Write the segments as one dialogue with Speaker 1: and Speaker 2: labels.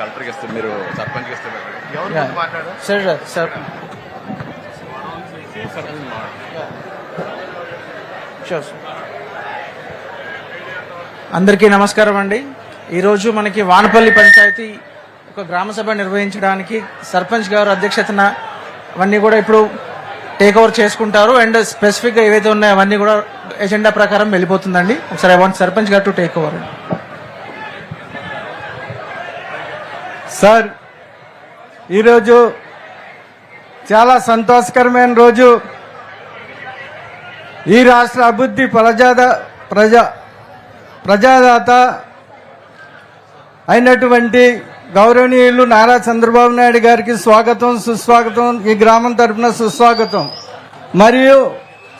Speaker 1: కలెక్టర్కి ఇస్తే మీరు సర్పంచ్కి ఇస్తే
Speaker 2: సార్ అందరికీ నమస్కారం అండి. ఈరోజు మనకి వానపల్లి పంచాయతీ ఒక గ్రామ సభ నిర్వహించడానికి సర్పంచ్ గారు అధ్యక్షతన అవన్నీ కూడా ఇప్పుడు టేక్ ఓవర్ చేసుకుంటారు. అండ్ స్పెసిఫిక్గా ఏవైతే ఉన్నాయో అవన్నీ కూడా ఎజెండా ప్రకారం వెళ్ళిపోతుందండి. ఒకసారి ఐ వాంట్ సర్పంచ్ గారు టు టేక్ ఓవర్.
Speaker 3: సార్, ఈరోజు చాలా సంతోషకరమైన రోజు. ఈ రాష్ట్ర అభివృద్ధి ప్రజాదాత అయినటువంటి గౌరవనీయులు నారా చంద్రబాబు నాయుడు గారికి స్వాగతం, సుస్వాగతం. ఈ గ్రామం తరఫున సుస్వాగతం. మరియు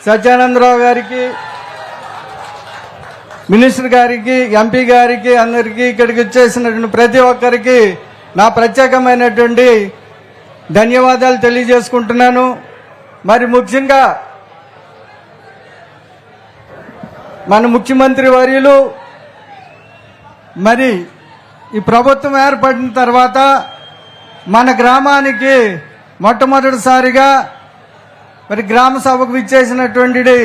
Speaker 3: సత్యానందరావు గారికి, మినిస్టర్ గారికి, ఎంపీ గారికి, అందరికీ ఇక్కడికి వచ్చేసినటువంటి ప్రతి ఒక్కరికి నా ప్రత్యేకమైనటువంటి ధన్యవాదాలు తెలియజేసుకుంటున్నాను. మరి ముఖ్యంగా మన ముఖ్యమంత్రి వర్యులు మరి ఈ ప్రభుత్వం ఏర్పడిన తర్వాత మన గ్రామానికి మొట్టమొదటిసారిగా మరి గ్రామ సభకు విచ్చేసినటువంటి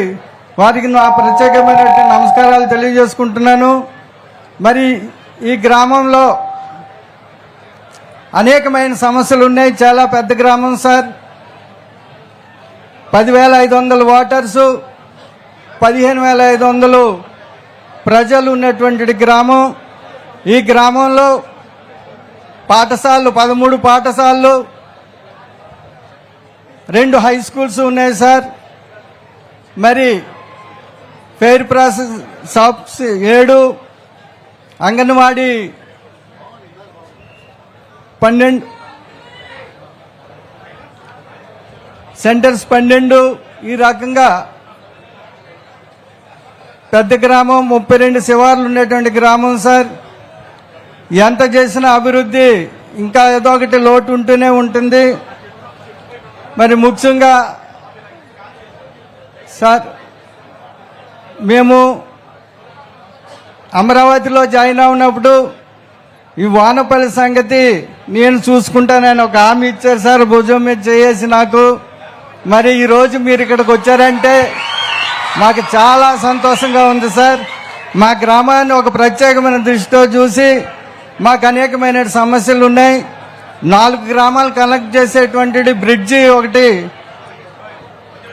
Speaker 3: వారికి నా ప్రత్యేకమైనటువంటి నమస్కారాలు తెలియజేసుకుంటున్నాను. మరి ఈ గ్రామంలో అనేకమైన సమస్యలు ఉన్నాయి. చాలా పెద్ద గ్రామం సార్. 10,500 ఓటర్సు, 15,500 ప్రజలు ఉన్నటువంటి గ్రామం. ఈ గ్రామంలో పాఠశాలలు 13 పాఠశాలలు, 2 హై స్కూల్స్ ఉన్నాయి సార్. మరి fair process shops 7, anganwadi 12, centres 12. ఈ రకంగా పెద్ద గ్రామం, 32 శివార్లు ఉండేటువంటి గ్రామం సార్. ఎంత చేసినా అభివృద్ధి ఇంకా ఏదో ఒకటి లోటు ఉంటూనే ఉంటుంది. మరి ముఖ్యంగా సార్, మేము అమరావతిలో జాయిన్ అవునప్పుడు ఈ వానపల్లి సంగతి నేను చూసుకుంటానని ఒక హామీ ఇచ్చారు సార్, భుజం మీద చేసి నాకు. మరి ఈరోజు మీరు ఇక్కడికి వచ్చారంటే మాకు చాలా సంతోషంగా ఉంది సార్. మా గ్రామాన్ని ఒక ప్రత్యేకమైన దృష్టితో చూసి మాకు అనేకమైన సమస్యలు ఉన్నాయి. 4 గ్రామాలు కనెక్ట్ చేసేటువంటి బ్రిడ్జి ఒకటి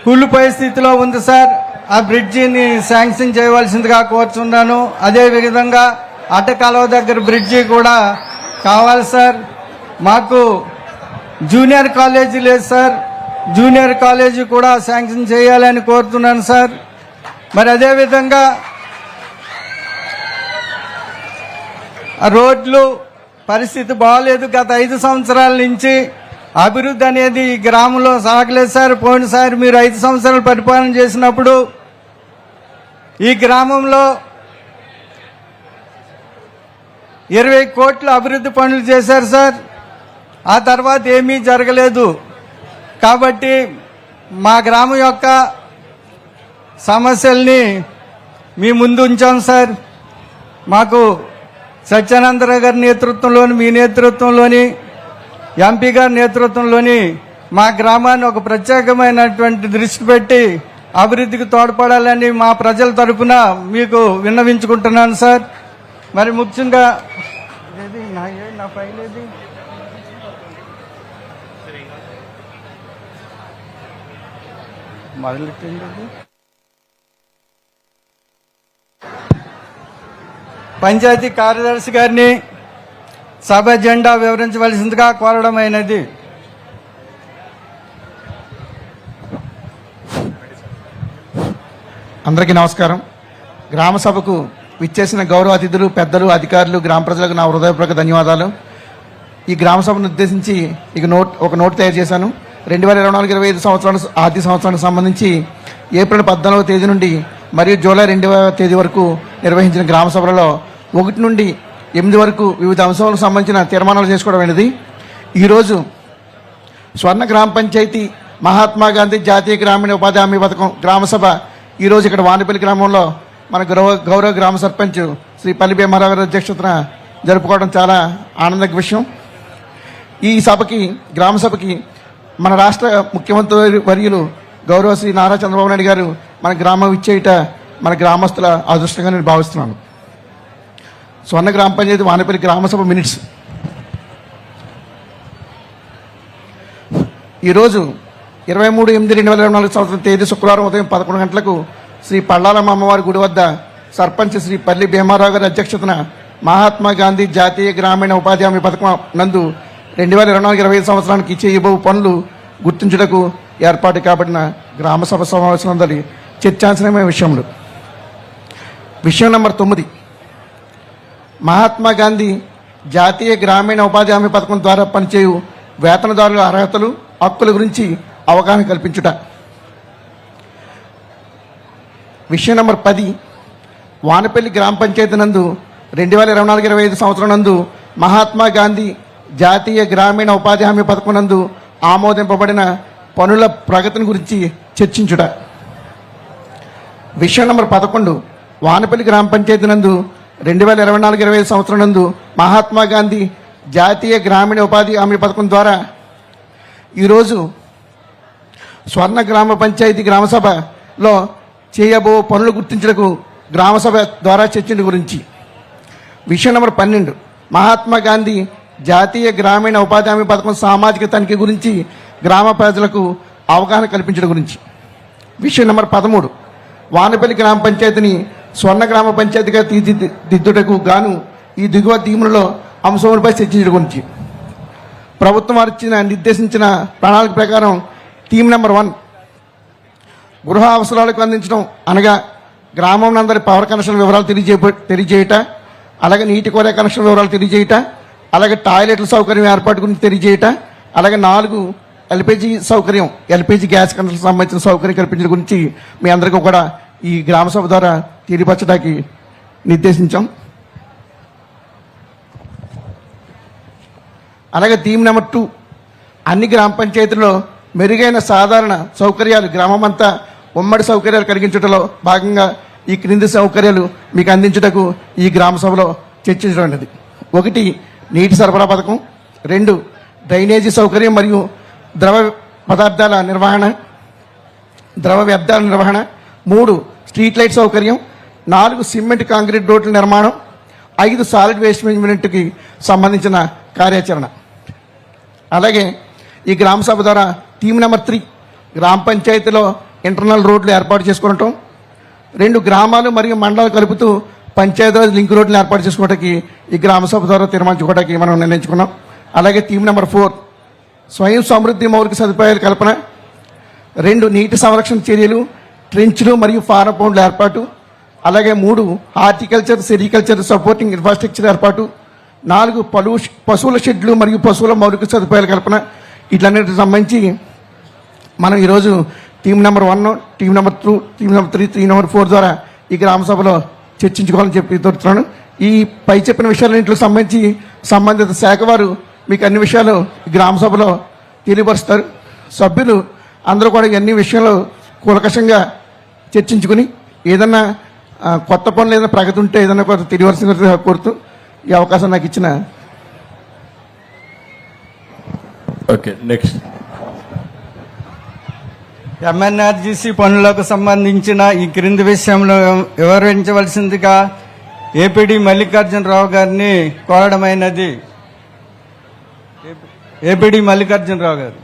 Speaker 3: కూలిపోయే స్థితిలో ఉంది సార్. ఆ బ్రిడ్జిని శాంక్షన్ చేయవలసిందిగా కోరుచున్నాను. అదేవిధంగా అటకాలువ దగ్గర బ్రిడ్జి కూడా కావాలి సార్. మాకు జూనియర్ కాలేజీ లేదు సార్. జూనియర్ కాలేజీ కూడా శాంక్షన్ చేయాలని కోరుతున్నాను సార్. మరి అదేవిధంగా రోడ్లు పరిస్థితి బాగలేదు. గత 5 సంవత్సరాల నుంచి అభివృద్ధి అనేది ఈ గ్రామంలో సాగలేదు సార్. పోయినసారి మీరు 5 సంవత్సరాలు పరిపాలన చేసినప్పుడు ఈ గ్రామంలో 20 కోట్ల అభివృద్ధి పనులు చేశారు సార్. ఆ తర్వాత ఏమీ జరగలేదు. కాబట్టి మా గ్రామం యొక్క సమస్యల్ని మీ ముందు ఉంచాం సార్. మాకు సత్యానందరావు గారి నేతృత్వంలోని, మీ నేతృత్వంలోని, ఎంపీ గారి నేతృత్వంలోని మా గ్రామాన్ని ఒక ప్రత్యేకమైనటువంటి దృష్టి పెట్టి అభివృద్ధికి తోడ్పడాలని మా ప్రజల తరఫున మీకు విన్నవించుకుంటున్నాను సార్. మరి ముఖ్యంగా నా ఫైల్ ఏది మొదలెట్టండి. పంచాయతీ కార్యదర్శి గారిని సభ ఎజెండా వివరించవలసిందిగా కోరడమైనది.
Speaker 4: అందరికీ నమస్కారం. గ్రామ సభకు విచ్చేసిన గౌరవ అతిథులు, పెద్దలు, అధికారులు, గ్రామ ప్రజలకు నా హృదయపూర్వక ధన్యవాదాలు. ఈ గ్రామ సభను ఉద్దేశించి ఒక నోట్ తయారు చేశాను. 2024-25 సంవత్సరానికి ఆర్థిక సంవత్సరానికి సంబంధించి ఏప్రిల్ 14వ తేదీ నుండి మరియు జూలై 2వ తేదీ వరకు నిర్వహించిన గ్రామ సభలలో 1 నుండి 8 వరకు వివిధ అంశాలకు సంబంధించిన తీర్మానాలు చేసుకోవడమైనది. ఈరోజు స్వర్ణ గ్రామ పంచాయతీ మహాత్మా గాంధీ జాతీయ గ్రామీణ ఉపాధి హామీ పథకం గ్రామ సభ ఈరోజు ఇక్కడ వానపల్లి గ్రామంలో మన గౌరవ గ్రామ సర్పంచ్ శ్రీ పల్లి భీమారావు గారి అధ్యక్షతన జరుపుకోవడం చాలా ఆనందక విషయం. ఈ సభకి గ్రామ సభకి మన రాష్ట్ర ముఖ్యమంత్రి వర్యులు గౌరవ శ్రీ నారా చంద్రబాబు నాయుడు గారు మన గ్రామం ఇచ్చేయట మన గ్రామస్తుల అదృష్టంగా నేను భావిస్తున్నాను. స్వర్ణ గ్రామ పంచాయతీ వానపల్లి గ్రామ సభ మినిట్స్. ఈరోజు 23/8/2024 తేదీ శుక్రవారం ఉదయం 11 గంటలకు శ్రీ పళ్ళాలమ్మ అమ్మవారి గుడి వద్ద సర్పంచ్ శ్రీ పల్లి భీమారావు గారి అధ్యక్షతన మహాత్మా గాంధీ జాతీయ గ్రామీణ ఉపాధి హామీ పథకం నందు 2024-25 సంవత్సరానికి చేయబోవు పనులు గుర్తించుటకు ఏర్పాటు కాబడిన గ్రామ సభ సమావేశంలోని చర్చాంశనమైన విషయములు. విషయం నెంబర్ 9, మహాత్మా గాంధీ జాతీయ గ్రామీణ ఉపాధి హామీ పథకం ద్వారా పనిచేయు వేతనదారుల అర్హతలు హక్కుల గురించి అవగాహన కల్పించుట. విషయం నెంబర్ 10, వానపల్లి గ్రామ పంచాయతీ నందు 2024-25 సంవత్సరం నందు మహాత్మా గాంధీ జాతీయ గ్రామీణ ఉపాధి హామీ పథకం నందు ఆమోదింపబడిన పనుల ప్రగతిని గురించి చర్చించుట. విషయం నెంబర్ 11, వానపల్లి గ్రామ పంచాయతీ నందు 2024-25 సంవత్సరం నందు మహాత్మా గాంధీ జాతీయ గ్రామీణ ఉపాధి హామీ పథకం ద్వారా ఈరోజు స్వర్ణ గ్రామ పంచాయతీ గ్రామ సభలో చేయబో పనులు గుర్తించడానికి గ్రామ సభ ద్వారా చర్చించడం గురించి. విషయం నెంబర్ 12, మహాత్మా గాంధీ జాతీయ గ్రామీణ ఉపాధి హామీ పథకం సామాజిక తనిఖీ గురించి గ్రామ ప్రజలకు అవగాహన కల్పించడం గురించి. విషయం నెంబర్ 13, వానపల్లి గ్రామ పంచాయతీని స్వర్ణ గ్రామ పంచాయతీగా తీర్చిదిద్దుటకు గాను ఈ దిగువ థీములలో అంశములపై చర్చించడం గురించి. ప్రభుత్వం వారు నిర్దేశించిన ప్రణాళిక ప్రకారం థీమ్ నెంబర్ 1, గృహ అవసరాలకు అందించడం అనగా గ్రామం అందరి పవర్ కనెక్షన్ వివరాలు తెలియజేయట, అలాగే నీటి కోరే కనెక్షన్ వివరాలు తెలియజేయట, అలాగే టాయిలెట్ల సౌకర్యం ఏర్పాటు గురించి తెలియజేయట, అలాగే 4 ఎల్పిజి సౌకర్యం, ఎల్పిజి గ్యాస్ కనెక్షన్ సంబంధించిన సౌకర్యం కల్పించడం గురించి మీ అందరికీ కూడా ఈ గ్రామ సభ ద్వారా తెలియపరచడానికి నిర్దేశించాం. అలాగే థీమ్ నెంబర్ 2, అన్ని గ్రామ పంచాయతీల్లో మెరుగైన సాధారణ సౌకర్యాలు గ్రామం అంతా ఉమ్మడి సౌకర్యాలు కలిగించడంలో భాగంగా ఈ క్రింది సౌకర్యాలు మీకు అందించుటకు ఈ గ్రామ సభలో చర్చించడం అనేది. 1, నీటి సరఫరా పథకం. 2, డ్రైనేజీ సౌకర్యం మరియు ద్రవ వ్యర్థాల నిర్వహణ. 3, స్ట్రీట్ లైట్ సౌకర్యం. 4, సిమెంట్ కాంక్రీట్ రోడ్ల నిర్మాణం. 5, సాలిడ్ వేస్ట్ మేనేజ్మెంట్కి సంబంధించిన కార్యాచరణ. అలాగే ఈ గ్రామ సభ ద్వారా థీమ్ నెంబర్ 3, గ్రామ పంచాయతీలో ఇంటర్నల్ రోడ్లు ఏర్పాటు చేసుకోవటం. 2 గ్రామాలు మరియు మండలాలు కలుపుతూ పంచాయతీరాజ్ లింక్ రోడ్లు ఏర్పాటు చేసుకోవడానికి ఈ గ్రామ సభ ద్వారా తీర్మానించుకోవడానికి మనం నిర్ణయించుకున్నాం. అలాగే థీమ్ నెంబర్ 4, స్వయం సమృద్ధి మౌలిక సదుపాయాల కల్పన. 2, నీటి సంరక్షణ చర్యలు, ట్రెంచ్లు మరియు ఫారం పౌండ్ల ఏర్పాటు. అలాగే 3, హార్టికల్చర్ సెరికల్చర్ సపోర్టింగ్ ఇన్ఫ్రాస్ట్రక్చర్ ఏర్పాటు. 4, పశువుల షెడ్లు మరియు పశువుల మౌలిక సదుపాయాల కల్పన. ఇట్లన్నిటికి సంబంధించి మనం ఈరోజు theme number 1, theme number 2, theme number 3, theme number 4 ద్వారా ఈ గ్రామ సభలో చర్చించుకోవాలని చెప్పి తోడుతున్నాను. ఈ పై చెప్పిన విషయాలన్నింటికి సంబంధించి సంబంధిత శాఖ వారు మీకు అన్ని విషయాలు గ్రామ సభలో తెలియపరుస్తారు. సభ్యులు అందరూ కూడా ఇవన్నీ విషయాలు కూలకషంగా చర్చించుకుని ఏదన్నా కొత్త పనులు ఏదైనా ప్రగతి ఉంటే ఏదైనా కొంత తెలియవలసిందిగా కోరుతూ ఈ అవకాశం నాకు ఇచ్చిన.
Speaker 1: Okay, next.
Speaker 3: ఎంఎన్ఆర్జీసీ పనులకు సంబంధించిన ఈ క్రింది విషయంలో వివరించవలసిందిగా ఏపీడీ మల్లికార్జునరావు గారిని కోరడమైనది. ఏపీడీ మల్లికార్జునరావు గారు.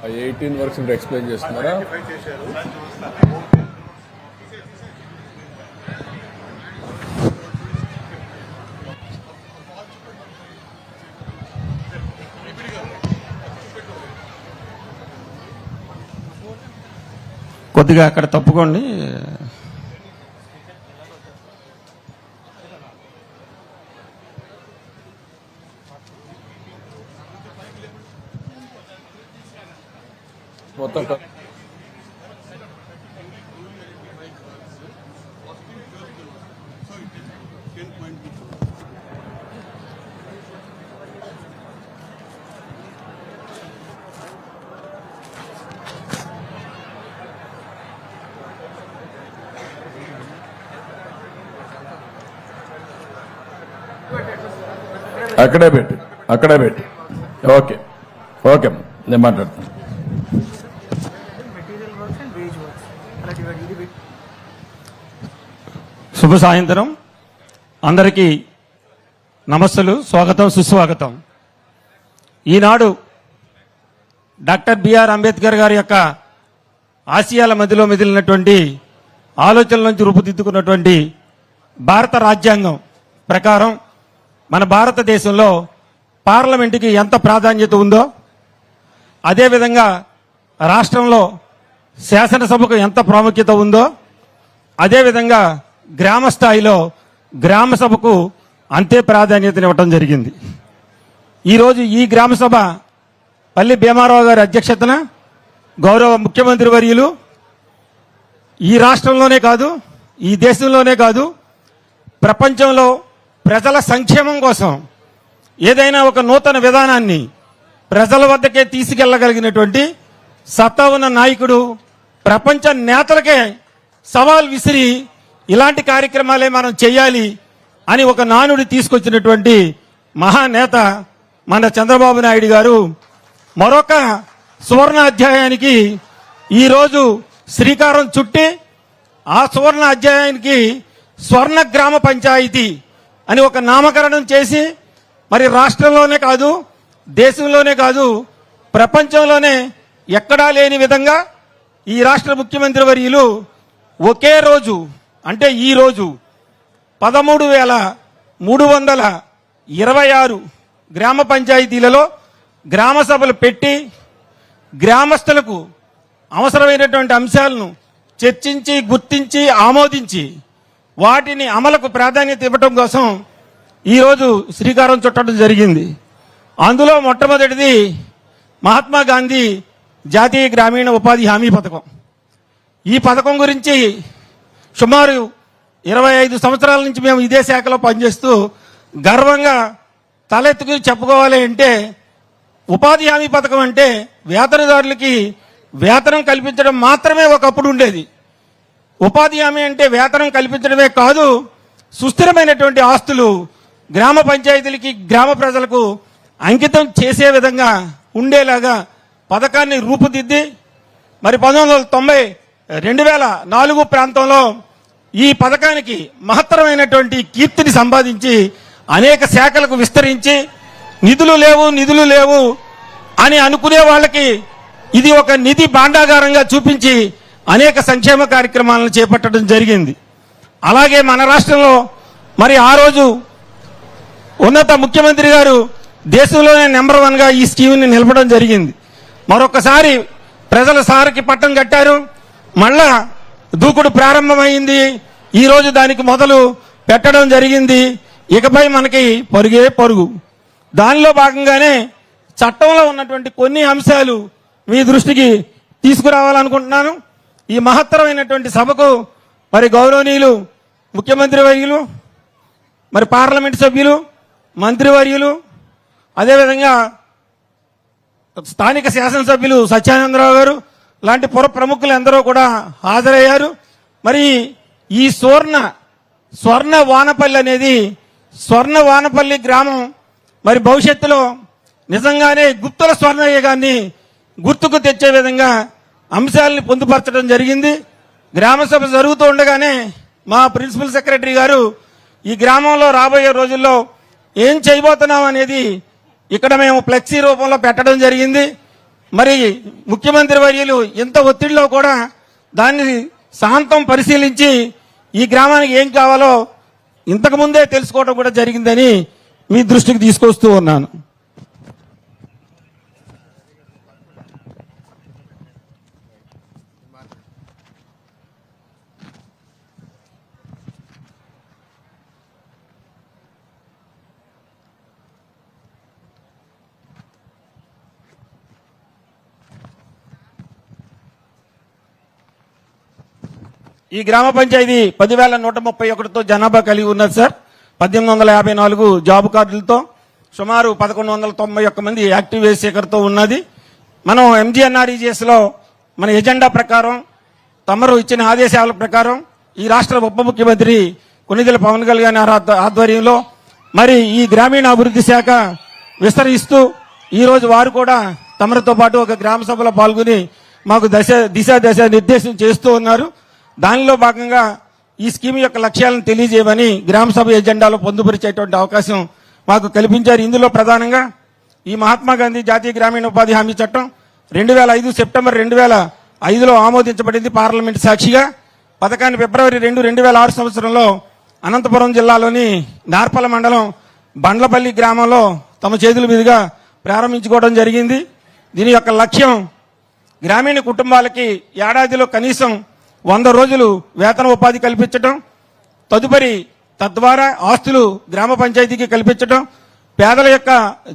Speaker 1: 18 వర్క్స్ ఎక్స్ప్లెయిన్ చేస్తున్నారా?
Speaker 3: కొద్దిగా అక్కడ తప్పుకోండి.
Speaker 1: మొత్తం అక్కడే పెట్టి ఓకే ఓకే నేను మాట్లాడతాను.
Speaker 5: శుభ సాయంత్రం అందరికీ నమస్సులు, స్వాగతం, సుస్వాగతం. ఈనాడు డాక్టర్ బిఆర్ అంబేద్కర్ గారి యొక్క ఆశయాల మధ్యలో మెదిలినటువంటి ఆలోచనల నుంచి రూపుదిద్దుకున్నటువంటి భారత రాజ్యాంగం ప్రకారం మన భారతదేశంలో పార్లమెంటుకి ఎంత ప్రాధాన్యత ఉందో, అదేవిధంగా రాష్ట్రంలో శాసనసభకు ఎంత ప్రాముఖ్యత ఉందో, అదేవిధంగా గ్రామ స్థాయిలో గ్రామ సభకు అంతే ప్రాధాన్యతనివ్వటం జరిగింది. ఈరోజు ఈ గ్రామ సభ పల్లి భీమారావు గారి అధ్యక్షతన గౌరవ ముఖ్యమంత్రి వర్యులు ఈ రాష్ట్రంలోనే కాదు, ఈ దేశంలోనే కాదు, ప్రపంచంలో ప్రజల సంక్షేమం కోసం ఏదైనా ఒక నూతన విధానాన్ని ప్రజల వద్దకే తీసుకెళ్లగలిగినటువంటి సత్తా ఉన్న నాయకుడు, ప్రపంచ నేతలకే సవాల్ విసిరి ఇలాంటి కార్యక్రమాలే మనం చేయాలి అని ఒక నానుడి తీసుకొచ్చినటువంటి మహానేత మన చంద్రబాబు నాయుడు గారు మరొక సువర్ణ అధ్యాయానికి ఈరోజు శ్రీకారం చుట్టి ఆ సువర్ణ అధ్యాయానికి స్వర్ణ గ్రామ పంచాయతీ అని ఒక నామకరణం చేసి మరి రాష్ట్రంలోనే కాదు, దేశంలోనే కాదు, ప్రపంచంలోనే ఎక్కడా లేని విధంగా ఈ రాష్ట్ర ముఖ్యమంత్రి వర్యులు ఒకే రోజు అంటే ఈ రోజు 13,326 గ్రామ పంచాయతీలలో గ్రామ సభలు పెట్టి గ్రామస్తులకు అవసరమైనటువంటి అంశాలను చర్చించి, గుర్తించి, ఆమోదించి వాటిని అమలుకు ప్రాధాన్యత ఇవ్వడం కోసం ఈరోజు శ్రీకారం చుట్టడం జరిగింది. అందులో మొట్టమొదటిది మహాత్మా గాంధీ జాతీయ గ్రామీణ ఉపాధి హామీ పథకం. ఈ పథకం గురించి సుమారు 25 సంవత్సరాల నుంచి మేము ఇదే శాఖలో పనిచేస్తూ గర్వంగా తలెత్తుకుని చెప్పుకోవాలి అంటే, ఉపాధి హామీ పథకం అంటే వేతనదారులకి వేతనం కల్పించడం మాత్రమే ఒకప్పుడు ఉండేది. ఉపాధి హామీ అంటే వేతనం కల్పించడమే కాదు, సుస్థిరమైనటువంటి ఆస్తులు గ్రామ పంచాయతీలకి, గ్రామ ప్రజలకు అంకితం చేసే విధంగా ఉండేలాగా పథకాన్ని రూపుదిద్ది మరి 2004 ప్రాంతంలో ఈ పథకానికి మహత్తరమైనటువంటి కీర్తిని సంపాదించి అనేక శాఖలకు విస్తరించి నిధులు లేవు అని అనుకునే వాళ్ళకి ఇది ఒక నిధి భాండాగారంగా చూపించి అనేక సంక్షేమ కార్యక్రమాలను చేపట్టడం జరిగింది. అలాగే మన రాష్ట్రంలో మరి ఆ రోజు ఉన్నత ముఖ్యమంత్రి గారు దేశంలోనే నెంబర్ 1గా ఈ స్కీమ్ని నిలపడం జరిగింది. మరొకసారి ప్రజల సారికి పట్టం కట్టారు. మళ్ళా దూకుడు ప్రారంభమైంది. ఈ రోజు దానికి మొదలు పెట్టడం జరిగింది. ఇకపై మనకి పరుగే పరుగు. దానిలో భాగంగానే చట్టంలో ఉన్నటువంటి కొన్ని అంశాలు మీ దృష్టికి తీసుకురావాలనుకుంటున్నాను. ఈ మహత్తరమైనటువంటి సభకు మరి గౌరవనీయులు ముఖ్యమంత్రి వర్యులు, మరి పార్లమెంట్ సభ్యులు, మంత్రివర్యులు, అదేవిధంగా స్థానిక శాసనసభ్యులు సత్యానందరావు గారు లాంటి పుర ప్రముఖులు ఎందరో కూడా హాజరయ్యారు. మరి ఈ స్వర్ణ వానపల్లి అనేది, స్వర్ణ వానపల్లి గ్రామం మరి భవిష్యత్తులో నిజంగానే గుప్తుల స్వర్ణయుగాన్ని గుర్తుకు తెచ్చే విధంగా అంశాలని పొందుపరచడం జరిగింది. గ్రామ సభ జరుగుతూ ఉండగానే మా ప్రిన్సిపల్ సెక్రటరీ గారు ఈ గ్రామంలో రాబోయే రోజుల్లో ఏం చేయబోతున్నాం అనేది ఇక్కడ మేము ఫ్లెక్సీ రూపంలో పెట్టడం జరిగింది. మరి ముఖ్యమంత్రి వర్యులు ఇంత ఒత్తిడిలో కూడా దాన్ని శాంతం పరిశీలించి ఈ గ్రామానికి ఏం కావాలో ఇంతకు ముందే తెలుసుకోవడం కూడా జరిగిందని మీ దృష్టికి తీసుకొస్తూ ఉన్నాను. ఈ గ్రామ పంచాయతీ 10,131తో జనాభా కలిగి ఉన్నది సార్. 1854 జాబ్ కార్డులతో సుమారు 1191 మంది యాక్టివ్ వేసేకర్తో ఉన్నది. మనం MGNREGS లో మన ఎజెండా ప్రకారం తమరు ఇచ్చిన ఆదేశాల ప్రకారం ఈ రాష్ట్ర ఉప ముఖ్యమంత్రి కొణిదెల పవన్ కళ్యాణ్ ఆధ్వర్యంలో మరి ఈ గ్రామీణ అభివృద్ధి శాఖ విస్తరిస్తూ ఈ రోజు వారు కూడా తమరితో పాటు ఒక గ్రామ సభలో పాల్గొని మాకు దిశ నిర్దేశం చేస్తూ ఉన్నారు. దానిలో భాగంగా ఈ స్కీమ్ యొక్క లక్ష్యాలను తెలియజేయమని గ్రామ సభ ఎజెండాలో పొందుపరిచేటువంటి అవకాశం మాకు కల్పించారు. ఇందులో ప్రధానంగా ఈ మహాత్మా గాంధీ జాతీయ గ్రామీణ ఉపాధి హామీ చట్టం 2005 సెప్టెంబర్ 2005లో ఆమోదించబడింది పార్లమెంట్ సాక్షిగా. పథకాన్ని ఫిబ్రవరి 2, 2006 సంవత్సరంలో అనంతపురం జిల్లాలోని నార్పల మండలం బండ్లపల్లి గ్రామంలో తమ చేతుల మీదుగా ప్రారంభించుకోవడం జరిగింది. దీని యొక్క లక్ష్యం గ్రామీణ కుటుంబాలకి ఏడాదిలో కనీసం 100 రోజులు వేతన ఉపాధి కల్పించడం, తద్వారా ఆస్తులు గ్రామ పంచాయతీకి కల్పించడం, పేదల యొక్క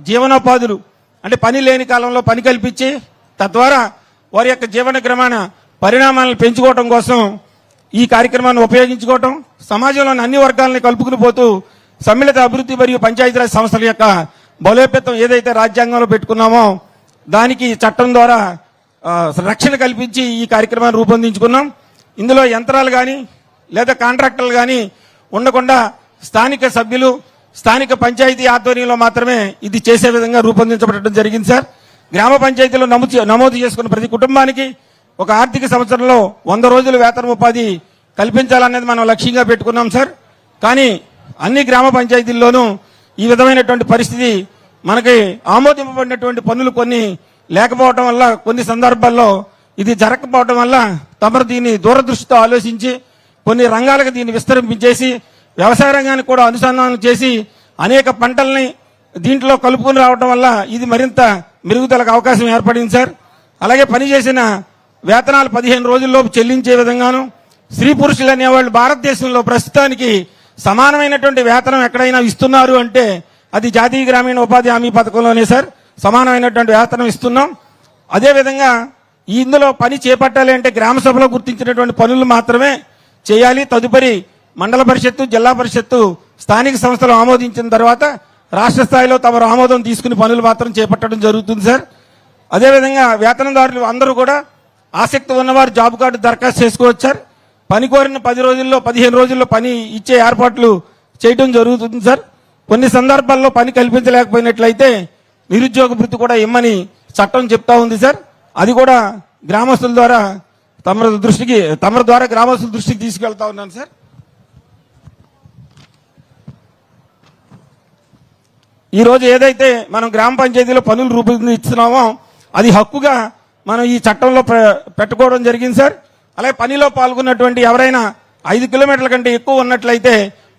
Speaker 5: జీవనోపాధులు అంటే పని లేని కాలంలో పని కల్పించి తద్వారా వారి యొక్క జీవన క్రమాన పరిణామాలను పెంచుకోవడం కోసం ఈ కార్యక్రమాన్ని ఉపయోగించుకోవటం, సమాజంలోని అన్ని వర్గాలని కలుపుకుని పోతూ సమ్మిళిత అభివృద్ధి మరియు పంచాయతీరాజ్ సంస్థల యొక్క బలోపేతం ఏదైతే రాజ్యాంగంలో పెట్టుకున్నామో దానికి చట్టం ద్వారా రక్షణ కల్పించి ఈ కార్యక్రమాన్ని రూపొందించుకున్నాం. ఇందులో యంత్రాలు కానీ లేదా కాంట్రాక్టర్లు కానీ ఉండకుండా స్థానిక సభ్యులు, స్థానిక పంచాయతీ ఆధ్వర్యంలో మాత్రమే ఇది చేసే విధంగా రూపొందించబడటం జరిగింది సార్. గ్రామ పంచాయతీలో నమోదు చేసుకున్న ప్రతి కుటుంబానికి ఒక ఆర్థిక సంవత్సరంలో 100 రోజులు వేతన ఉపాధి కల్పించాలనేది మనం లక్ష్యంగా పెట్టుకున్నాం సార్. కానీ అన్ని గ్రామ పంచాయతీల్లోనూ ఈ విధమైనటువంటి పరిస్థితి మనకి ఆమోదింపబడినటువంటి పనులు కొన్ని లేకపోవడం వల్ల, కొన్ని సందర్భాల్లో ఇది జరగకపోవడం వల్ల తమరు దీన్ని దూరదృష్టితో ఆలోచించి కొన్ని రంగాలకు దీన్ని విస్తరింపజేసి వ్యవసాయ రంగానికి కూడా అనుసంధానం చేసి అనేక పంటల్ని దీంట్లో కలుపుకొని రావడం వల్ల ఇది మరింత మెరుగుదలకు అవకాశం ఏర్పడింది సార్. అలాగే పనిచేసిన వేతనాలు 15 రోజుల్లోపు చెల్లించే విధంగాను, స్త్రీ పురుషులు అనేవాళ్ళు భారతదేశంలో ప్రస్తుతానికి సమానమైనటువంటి వేతనం ఎక్కడైనా ఇస్తున్నారు అంటే అది జాతీయ గ్రామీణ ఉపాధి హామీ పథకంలోనే సార్ సమానమైనటువంటి వేతనం ఇస్తున్నాం. అదేవిధంగా ఇందులో పని చేపట్టాలి అంటే గ్రామ సభలో గుర్తించినటువంటి పనులు మాత్రమే చేయాలి. తదుపరి మండల పరిషత్తు, జిల్లా పరిషత్తు, స్థానిక సంస్థలు ఆమోదించిన తర్వాత రాష్ట్ర స్థాయిలో తమరు ఆమోదం తీసుకుని పనులు మాత్రం చేపట్టడం జరుగుతుంది సార్. అదేవిధంగా వేతనదారులు అందరూ కూడా ఆసక్తి ఉన్నవారు జాబ్ కార్డు దరఖాస్తు చేసుకోవచ్చు సార్. పని కోరిన 10 రోజుల్లో 15 రోజుల్లో పని ఇచ్చే ఏర్పాట్లు చేయడం జరుగుతుంది సార్. కొన్ని సందర్భాల్లో పని కల్పించలేకపోయినట్లయితే నిరుద్యోగ భృతి కూడా ఇమ్మని చట్టం చెప్తా ఉంది సార్. అది కూడా గ్రామస్తుల ద్వారా తమ ద్వారా గ్రామస్తుల దృష్టికి తీసుకెళ్తా ఉన్నాను సార్. ఈ రోజు ఏదైతే మనం గ్రామ పంచాయతీలో పనులు రూపొందిస్తున్నామో అది హక్కుగా మనం ఈ చట్టంలో పెట్టుకోవడం జరిగింది సార్. అలాగే పనిలో పాల్గొన్నటువంటి ఎవరైనా 5 కిలోమీటర్ల కంటే ఎక్కువ ఉన్నట్లయితే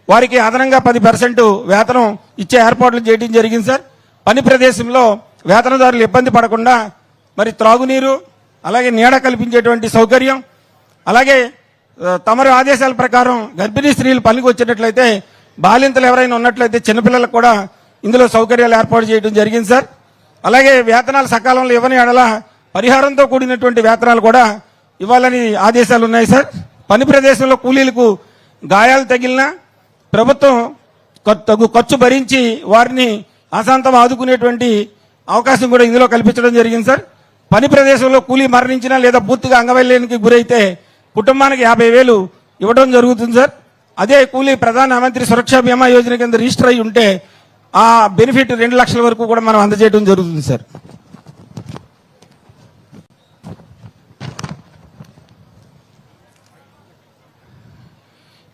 Speaker 5: వారికి అదనంగా 10% వేతనం ఇచ్చే ఏర్పాట్లు చేయడం జరిగింది సార్. పని ప్రదేశంలో వేతనదారులు ఇబ్బంది పడకుండా మరి త్రాగునీరు, అలాగే నీడ కల్పించేటువంటి సౌకర్యం, అలాగే తమరు ఆదేశాల ప్రకారం గర్భిణీ స్త్రీలు పనికి వచ్చినట్లయితే, బాలింతలు ఎవరైనా ఉన్నట్లయితే చిన్నపిల్లలకు కూడా ఇందులో సౌకర్యాలు ఏర్పాటు చేయడం జరిగింది సార్. అలాగే వేతనాలు సకాలంలో ఇవ్వని ఎడల పరిహారంతో కూడినటువంటి వేతనాలు కూడా ఇవ్వాలని ఆదేశాలు ఉన్నాయి సార్. పని ప్రదేశంలో కూలీలకు గాయాలు తగిలినా ప్రభుత్వం తగు ఖర్చు భరించి వారిని అశాంతం ఆదుకునేటువంటి అవకాశం కూడా ఇందులో కల్పించడం జరిగింది సార్. పని ప్రదేశంలో కూలీ మరణించినా లేదా పూర్తిగా అంగవైకల్యానికి గురైతే కుటుంబానికి 50,000 ఇవ్వడం జరుగుతుంది సార్. అదే కూలీ ప్రధానమంత్రి సురక్షా బీమా యోజన కింద రిజిస్టర్ అయి ఉంటే ఆ బెనిఫిట్ 2 లక్షల వరకు కూడా మనం అందజేయడం జరుగుతుంది సార్.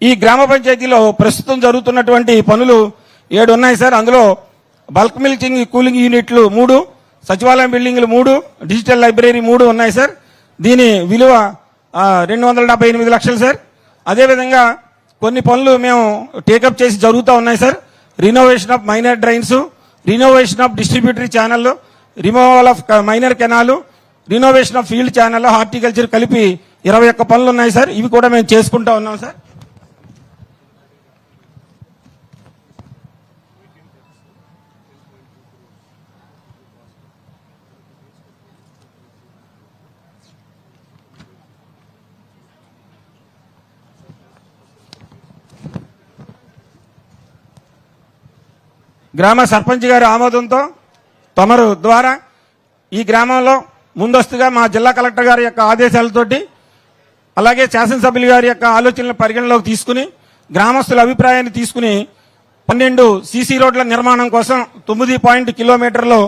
Speaker 5: ఈ గ్రామ పంచాయతీలో ప్రస్తుతం జరుగుతున్నటువంటి పనులు 7 ఉన్నాయి సార్. అందులో బల్క్ మిల్కింగ్ కూలింగ్ యూనిట్లు 3, సచివాలయం బిల్డింగ్లు 3, డిజిటల్ లైబ్రరీ 3 ఉన్నాయి సార్. దీని విలువ 278 లక్షలు సార్. అదేవిధంగా కొన్ని పనులు మేము టేకప్ చేసి జరుగుతూ ఉన్నాయి sir. Renovation of minor drains, renovation of distributary channel, removal of minor canal, renovation of field channel, horticulture కలిపి 21 పనులు ఉన్నాయి సార్. ఇవి కూడా మేము చేసుకుంటా ఉన్నాం సార్. గ్రామ సర్పంచ్ గారి ఆమోదంతో తమరు ద్వారా ఈ గ్రామంలో ముందస్తుగా మా జిల్లా కలెక్టర్ గారి యొక్క ఆదేశాలతోటి, అలాగే శాసనసభ్యులు గారి యొక్క ఆలోచనలు పరిగణలోకి తీసుకుని, గ్రామస్తుల అభిప్రాయాన్ని తీసుకుని 12 సీసీ రోడ్ల నిర్మాణం కోసం 9 కిలోమీటర్లు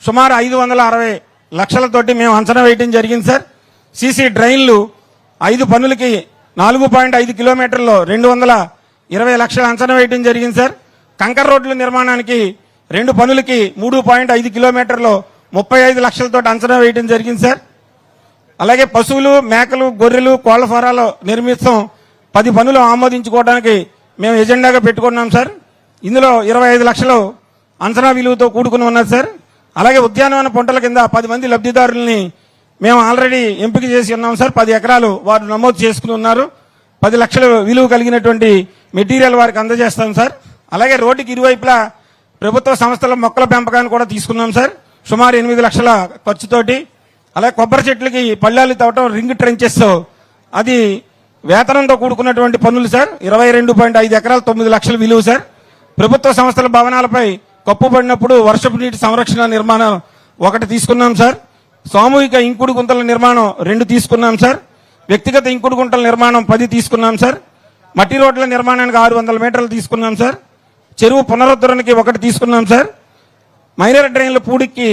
Speaker 5: సుమారు 560 లక్షలతోటి మేము అంచనా వేయడం జరిగింది సార్. సీసీ డ్రైన్లు 5 పనులకి 4.5 కిలోమీటర్లు 220 లక్షల అంచనా వేయడం జరిగింది సార్. కంకర్ రోడ్ల నిర్మాణానికి 2 పనులకి 3.5 కిలోమీటర్లు 35 లక్షలతోటి అంచనా వేయడం జరిగింది సార్. అలాగే పశువులు, మేకలు, గొర్రెలు, కోళ్ల ఫారాలు నిర్మిస్తాం 10 పనులు ఆమోదించుకోవడానికి మేము ఎజెండాగా పెట్టుకున్నాం సార్. ఇందులో 25 లక్షలు అంచనా విలువతో కూడుకుని ఉన్నది సార్. అలాగే ఉద్యానవన పంటల కింద 10 మంది లబ్ధిదారుల్ని మేము ఆల్రెడీ ఎంపిక చేసి ఉన్నాం సార్. 10 ఎకరాలు వారు నమోదు చేసుకుని ఉన్నారు. 10 లక్షల విలువ కలిగినటువంటి మెటీరియల్ వారికి అందజేస్తాం సార్. అలాగే రోడ్డుకి ఇరువైపులా ప్రభుత్వ సంస్థల మొక్కల పెంపకాన్ని కూడా తీసుకున్నాం సార్, సుమారు 8 లక్షల ఖర్చుతోటి. అలాగే కొబ్బరి చెట్లకి పళ్ళాలు తవ్వటం, రింగ్ ట్రెంచెస్, అది వేతనంతో కూడుకున్నటువంటి పనులు సార్. 22.5 ఎకరాలు 9 లక్షల విలువ సార్. ప్రభుత్వ సంస్థల భవనాలపై కప్పు పడినప్పుడు వర్షపు నీటి సంరక్షణ నిర్మాణం 1 తీసుకున్నాం సార్. సామూహిక ఇంకుడు గుంతల నిర్మాణం 2 తీసుకున్నాం సార్. వ్యక్తిగత ఇంకుడు గుంటల నిర్మాణం 10 తీసుకున్నాం సార్. మట్టి రోడ్ల నిర్మాణానికి 600 మీటర్లు తీసుకున్నాం సార్. చెరువు పునరుద్ధరణకి 1 తీసుకున్నాం సార్. మైనర్ డ్రైన్ల పూడికి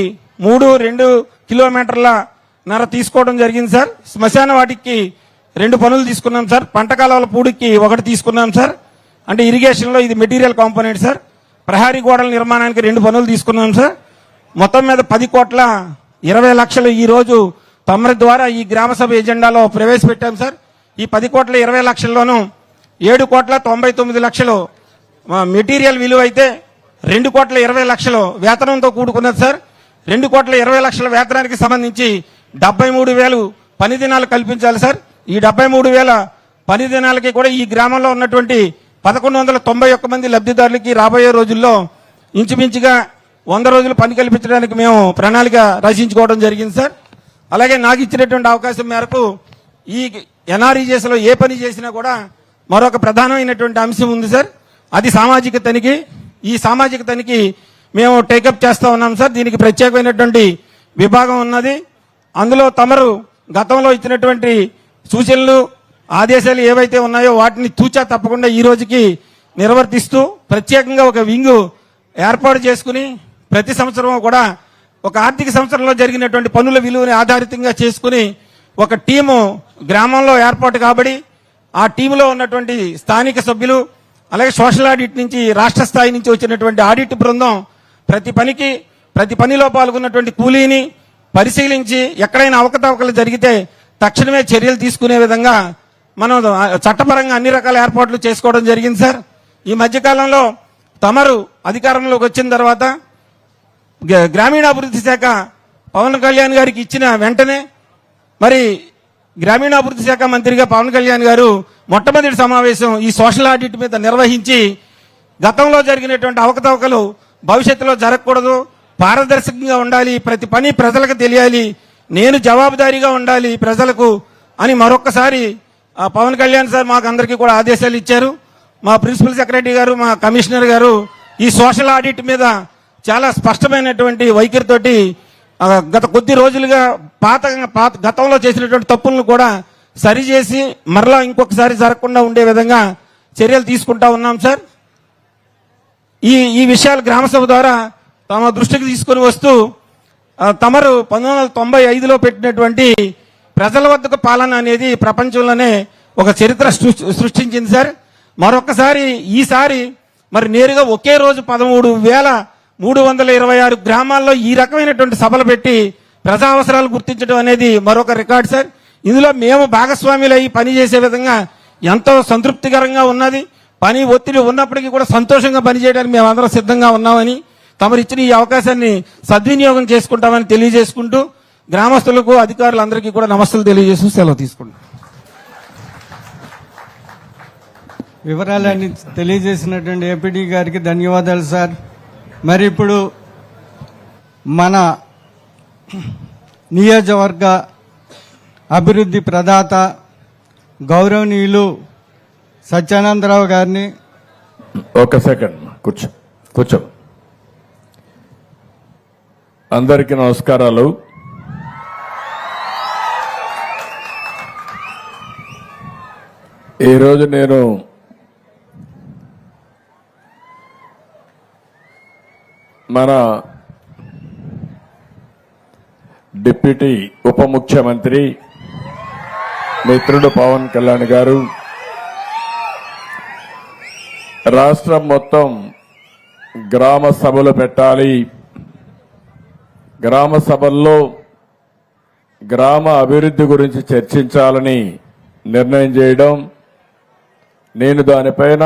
Speaker 5: 2 కిలోమీటర్ల నర తీసుకోవడం జరిగింది సార్. శ్మశాన వాటికి 2 పనులు తీసుకున్నాం సార్. పంట కాలువల పూడికి 1 తీసుకున్నాం సార్. అంటే ఇరిగేషన్ లో ఇది మెటీరియల్ కాంపోనెంట్ సార్. ప్రహారీ గోడల నిర్మాణానికి 2 పనులు తీసుకున్నాం సార్. మొత్తం మీద 10.20 లక్షలు ఈ రోజు తమరి ద్వారా ఈ గ్రామ సభ ఎజెండాలో ప్రవేశపెట్టాం సార్. ఈ 10.20 లక్షల్లోనూ 7.99 లక్షలు మెటీరియల్ విలువ అయితే 2.20 లక్షలు వేతనంతో కూడుకున్నది సార్. 2.20 లక్షల వేతనానికి సంబంధించి 73,000 పని దినాలు కల్పించాలి సార్. ఈ 73,000 పని దినాలకి కూడా ఈ గ్రామంలో ఉన్నటువంటి 1191 మంది లబ్ధిదారులకి రాబోయే రోజుల్లో ఇంచుమించుగా 100 రోజులు పని కల్పించడానికి మేము ప్రణాళిక రచించుకోవడం జరిగింది సార్. అలాగే నాకు ఇచ్చినటువంటి అవకాశం మేరకు ఈ ఎన్ఆర్ఈజెస్ లో ఏ పని చేసినా కూడా మరొక ప్రధానమైనటువంటి అంశం ఉంది సార్. అది సామాజిక తనిఖీ. ఈ సామాజిక తనిఖీ మేము టేకప్ చేస్తా ఉన్నాం సార్. దీనికి ప్రత్యేకమైనటువంటి విభాగం ఉన్నది. అందులో తమరు గతంలో ఇచ్చినటువంటి సూచనలు, ఆదేశాలు ఏవైతే ఉన్నాయో వాటిని తూచా తప్పకుండా ఈ రోజుకి నిర్వర్తిస్తూ ప్రత్యేకంగా ఒక వింగ్ ఏర్పాటు చేసుకుని ప్రతి సంవత్సరం కూడా ఒక ఆర్థిక సంవత్సరంలో జరిగినటువంటి పనుల విలువని ఆధారితంగా చేసుకుని ఒక టీము గ్రామంలో ఏర్పాటు కాబడి ఆ టీంలో ఉన్నటువంటి స్థానిక సభ్యులు, అలాగే సోషల్ ఆడిట్ నుంచి రాష్ట్ర స్థాయి నుంచి వచ్చినటువంటి ఆడిట్ బృందం ప్రతి పనిలో పాల్గొన్నటువంటి కూలీని పరిశీలించి ఎక్కడైనా అవకతవకలు జరిగితే తక్షణమే చర్యలు తీసుకునే విధంగా మనం చట్టపరంగా అన్ని రకాల ఏర్పాట్లు చేసుకోవడం జరిగింది సార్. ఈ మధ్యకాలంలో తమరు అధికారంలోకి వచ్చిన తర్వాత గ్రామీణాభివృద్ధి శాఖ పవన్ కళ్యాణ్ గారికి ఇచ్చిన వెంటనే మరి గ్రామీణాభివృద్ధి శాఖ మంత్రిగా పవన్ కళ్యాణ్ గారు మొట్టమొదటి సమావేశం ఈ సోషల్ ఆడిట్ మీద నిర్వహించి గతంలో జరిగినటువంటి అవకతవకలు భవిష్యత్తులో జరగకూడదు, పారదర్శకంగా ఉండాలి, ప్రతి పని ప్రజలకు తెలియాలి, నేను జవాబుదారీగా ఉండాలి ప్రజలకు అని మరొక్కసారి పవన్ కళ్యాణ్ సార్ మాకు అందరికీ కూడా ఆదేశాలు ఇచ్చారు. మా ప్రిన్సిపల్ సెక్రటరీ గారు, మా కమిషనర్ గారు ఈ సోషల్ ఆడిట్ మీద చాలా స్పష్టమైనటువంటి వైఖరితోటి గత కొద్ది రోజులుగా గతంలో చేసినటువంటి తప్పులను కూడా సరిచేసి మరలా ఇంకొకసారి జరగకుండా ఉండే విధంగా చర్యలు తీసుకుంటా ఉన్నాం సార్. ఈ విషయాలు గ్రామసభ ద్వారా తమ దృష్టికి తీసుకుని వస్తూ తమరు 1995లో పెట్టినటువంటి ప్రజల వద్దకు పాలన అనేది ప్రపంచంలోనే ఒక చరిత్ర సృష్టించింది సార్. మరొకసారి ఈసారి మరి నేరుగా ఒకే రోజు 13,326 గ్రామాల్లో ఈ రకమైనటువంటి సభలు పెట్టి ప్రజా అవసరాలు గుర్తించడం అనేది మరొక రికార్డు సార్. ఇందులో మేము భాగస్వాములై పనిచేసే విధంగా ఎంతో సంతృప్తికరంగా ఉన్నది. పని ఒత్తిడి ఉన్నప్పటికీ కూడా సంతోషంగా పనిచేయడానికి మేము అందరం సిద్ధంగా ఉన్నామని, తమరు ఇచ్చిన ఈ అవకాశాన్ని సద్వినియోగం చేసుకుంటామని తెలియజేసుకుంటూ గ్రామస్తులకు, అధికారులందరికీ కూడా నమస్తులు తెలియజేస్తూ సెలవు తీసుకుంటాం.
Speaker 3: వివరాలన్నీ తెలియజేసినటువంటి ఏపీడీ గారికి ధన్యవాదాలు సార్. మరి ఇప్పుడు మన నియోజకవర్గ అభివృద్ధి ప్రదాత గౌరవనీయులు సత్యానందరావు గారిని
Speaker 1: ఒక సెకండ్ కూర్చో. అందరికీ నమస్కారాలు. ఈరోజు నేను మన డిప్యూటీ ఉప ముఖ్యమంత్రి మిత్రుడు పవన్ కళ్యాణ్ గారు రాష్ట్రం మొత్తం గ్రామ సభలు పెట్టాలి, గ్రామ సభల్లో గ్రామ అభివృద్ధి గురించి చర్చించాలని నిర్ణయం చేయడం, నేను దానిపైన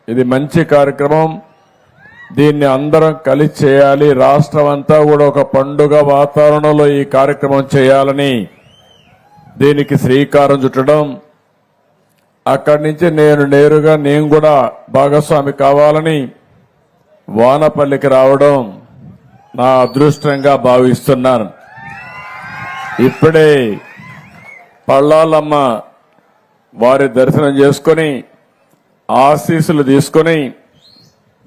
Speaker 1: ఇది మంచి కార్యక్రమం, దీన్ని అందరం కలిసి చేయాలి, రాష్ట్రం అంతా కూడా ఒక పండుగ వాతావరణంలో ఈ కార్యక్రమం చేయాలని దీనికి శ్రీకారం చుట్టడం, అక్కడి నుంచి నేరుగా నేను కూడా భాగస్వామి కావాలని వానపల్లికి రావడం నా అదృష్టంగా భావిస్తున్నాను. ఇప్పుడే పళ్ళాలమ్మ వారి దర్శనం చేసుకుని ఆశీస్సులు తీసుకుని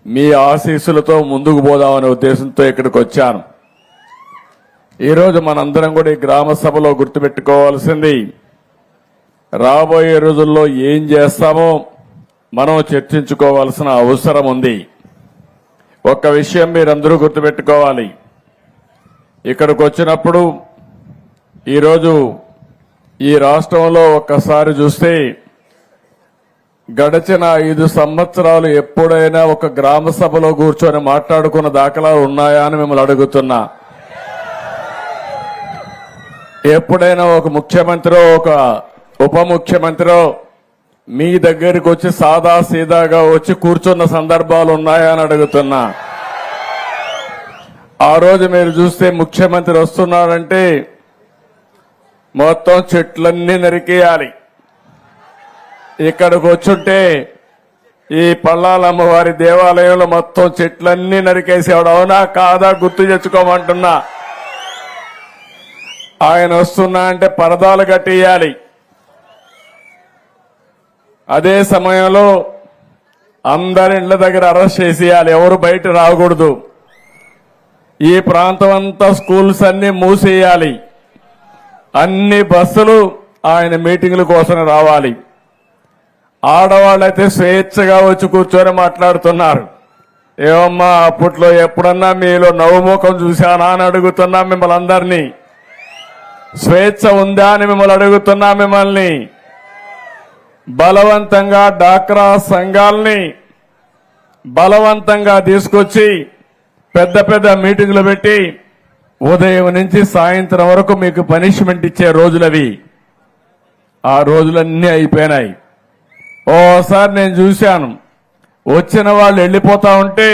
Speaker 1: మీ ఆశీస్సులతో ముందుకు పోదామనే ఉద్దేశంతో ఇక్కడికి వచ్చాను. ఈరోజు మనందరం కూడా ఈ గ్రామ సభలో గుర్తుపెట్టుకోవాల్సింది, రాబోయే రోజుల్లో ఏం చేస్తామో మనం చర్చించుకోవాల్సిన అవసరం ఉంది. ఒక్క విషయం మీరందరూ గుర్తుపెట్టుకోవాలి, ఇక్కడికి వచ్చినప్పుడు ఈరోజు ఈ రాష్ట్రంలో ఒక్కసారి చూస్తే గడిచిన 5 సంవత్సరాలు ఎప్పుడైనా ఒక గ్రామ సభలో కూర్చొని మాట్లాడుకున్న దాఖలాలు ఉన్నాయా అని మిమ్మల్ని అడుగుతున్నా. ఎప్పుడైనా ఒక ముఖ్యమంత్రి ఒక ఉప ముఖ్యమంత్రి మీ దగ్గరికి వచ్చి సాదా సీదాగా వచ్చి కూర్చున్న సందర్భాలు ఉన్నాయా అని అడుగుతున్నా. ఆ రోజు మీరు చూస్తే ముఖ్యమంత్రి వస్తున్నారంటే మొత్తం చెట్లన్నీ నరికేయాలి. ఇక్కడికి వచ్చుంటే ఈ పళ్ళాలమ్మవారి దేవాలయంలో మొత్తం చెట్లన్నీ నరికేసేవాడు, అవునా కాదా గుర్తు తెచ్చుకోమంటున్నా. ఆయన వస్తున్నా అంటే పరదాలు కట్టేయాలి. అదే సమయంలో అందరి ఇళ్ల దగ్గర అరెస్ట్ చేసేయాలి, ఎవరు బయట రాకూడదు. ఈ ప్రాంతం అంతా స్కూల్స్ అన్ని మూసేయాలి, అన్ని బస్సులు ఆయన మీటింగుల కోసం రావాలి. ఆడవాళ్ళైతే స్వేచ్ఛగా వచ్చి కూర్చొని మాట్లాడుతున్నారు. ఏమమ్మా అప్పట్లో ఎప్పుడన్నా మీలో నవ్వుముఖం చూశానా అని అడుగుతున్నా మిమ్మల్ని అందరినీ. స్వేచ్ఛ ఉందా అని మిమ్మల్ని అడుగుతున్నా. మిమ్మల్ని బలవంతంగా డాక్రా సంఘాలని బలవంతంగా తీసుకొచ్చి పెద్ద పెద్ద మీటింగులు పెట్టి ఉదయం నుంచి సాయంత్రం వరకు మీకు పనిష్మెంట్ ఇచ్చే రోజులవి. ఆ రోజులన్నీ అయిపోయినాయి. ఓసారి నేను చూశాను, వచ్చిన వాళ్ళు వెళ్లిపోతా ఉంటే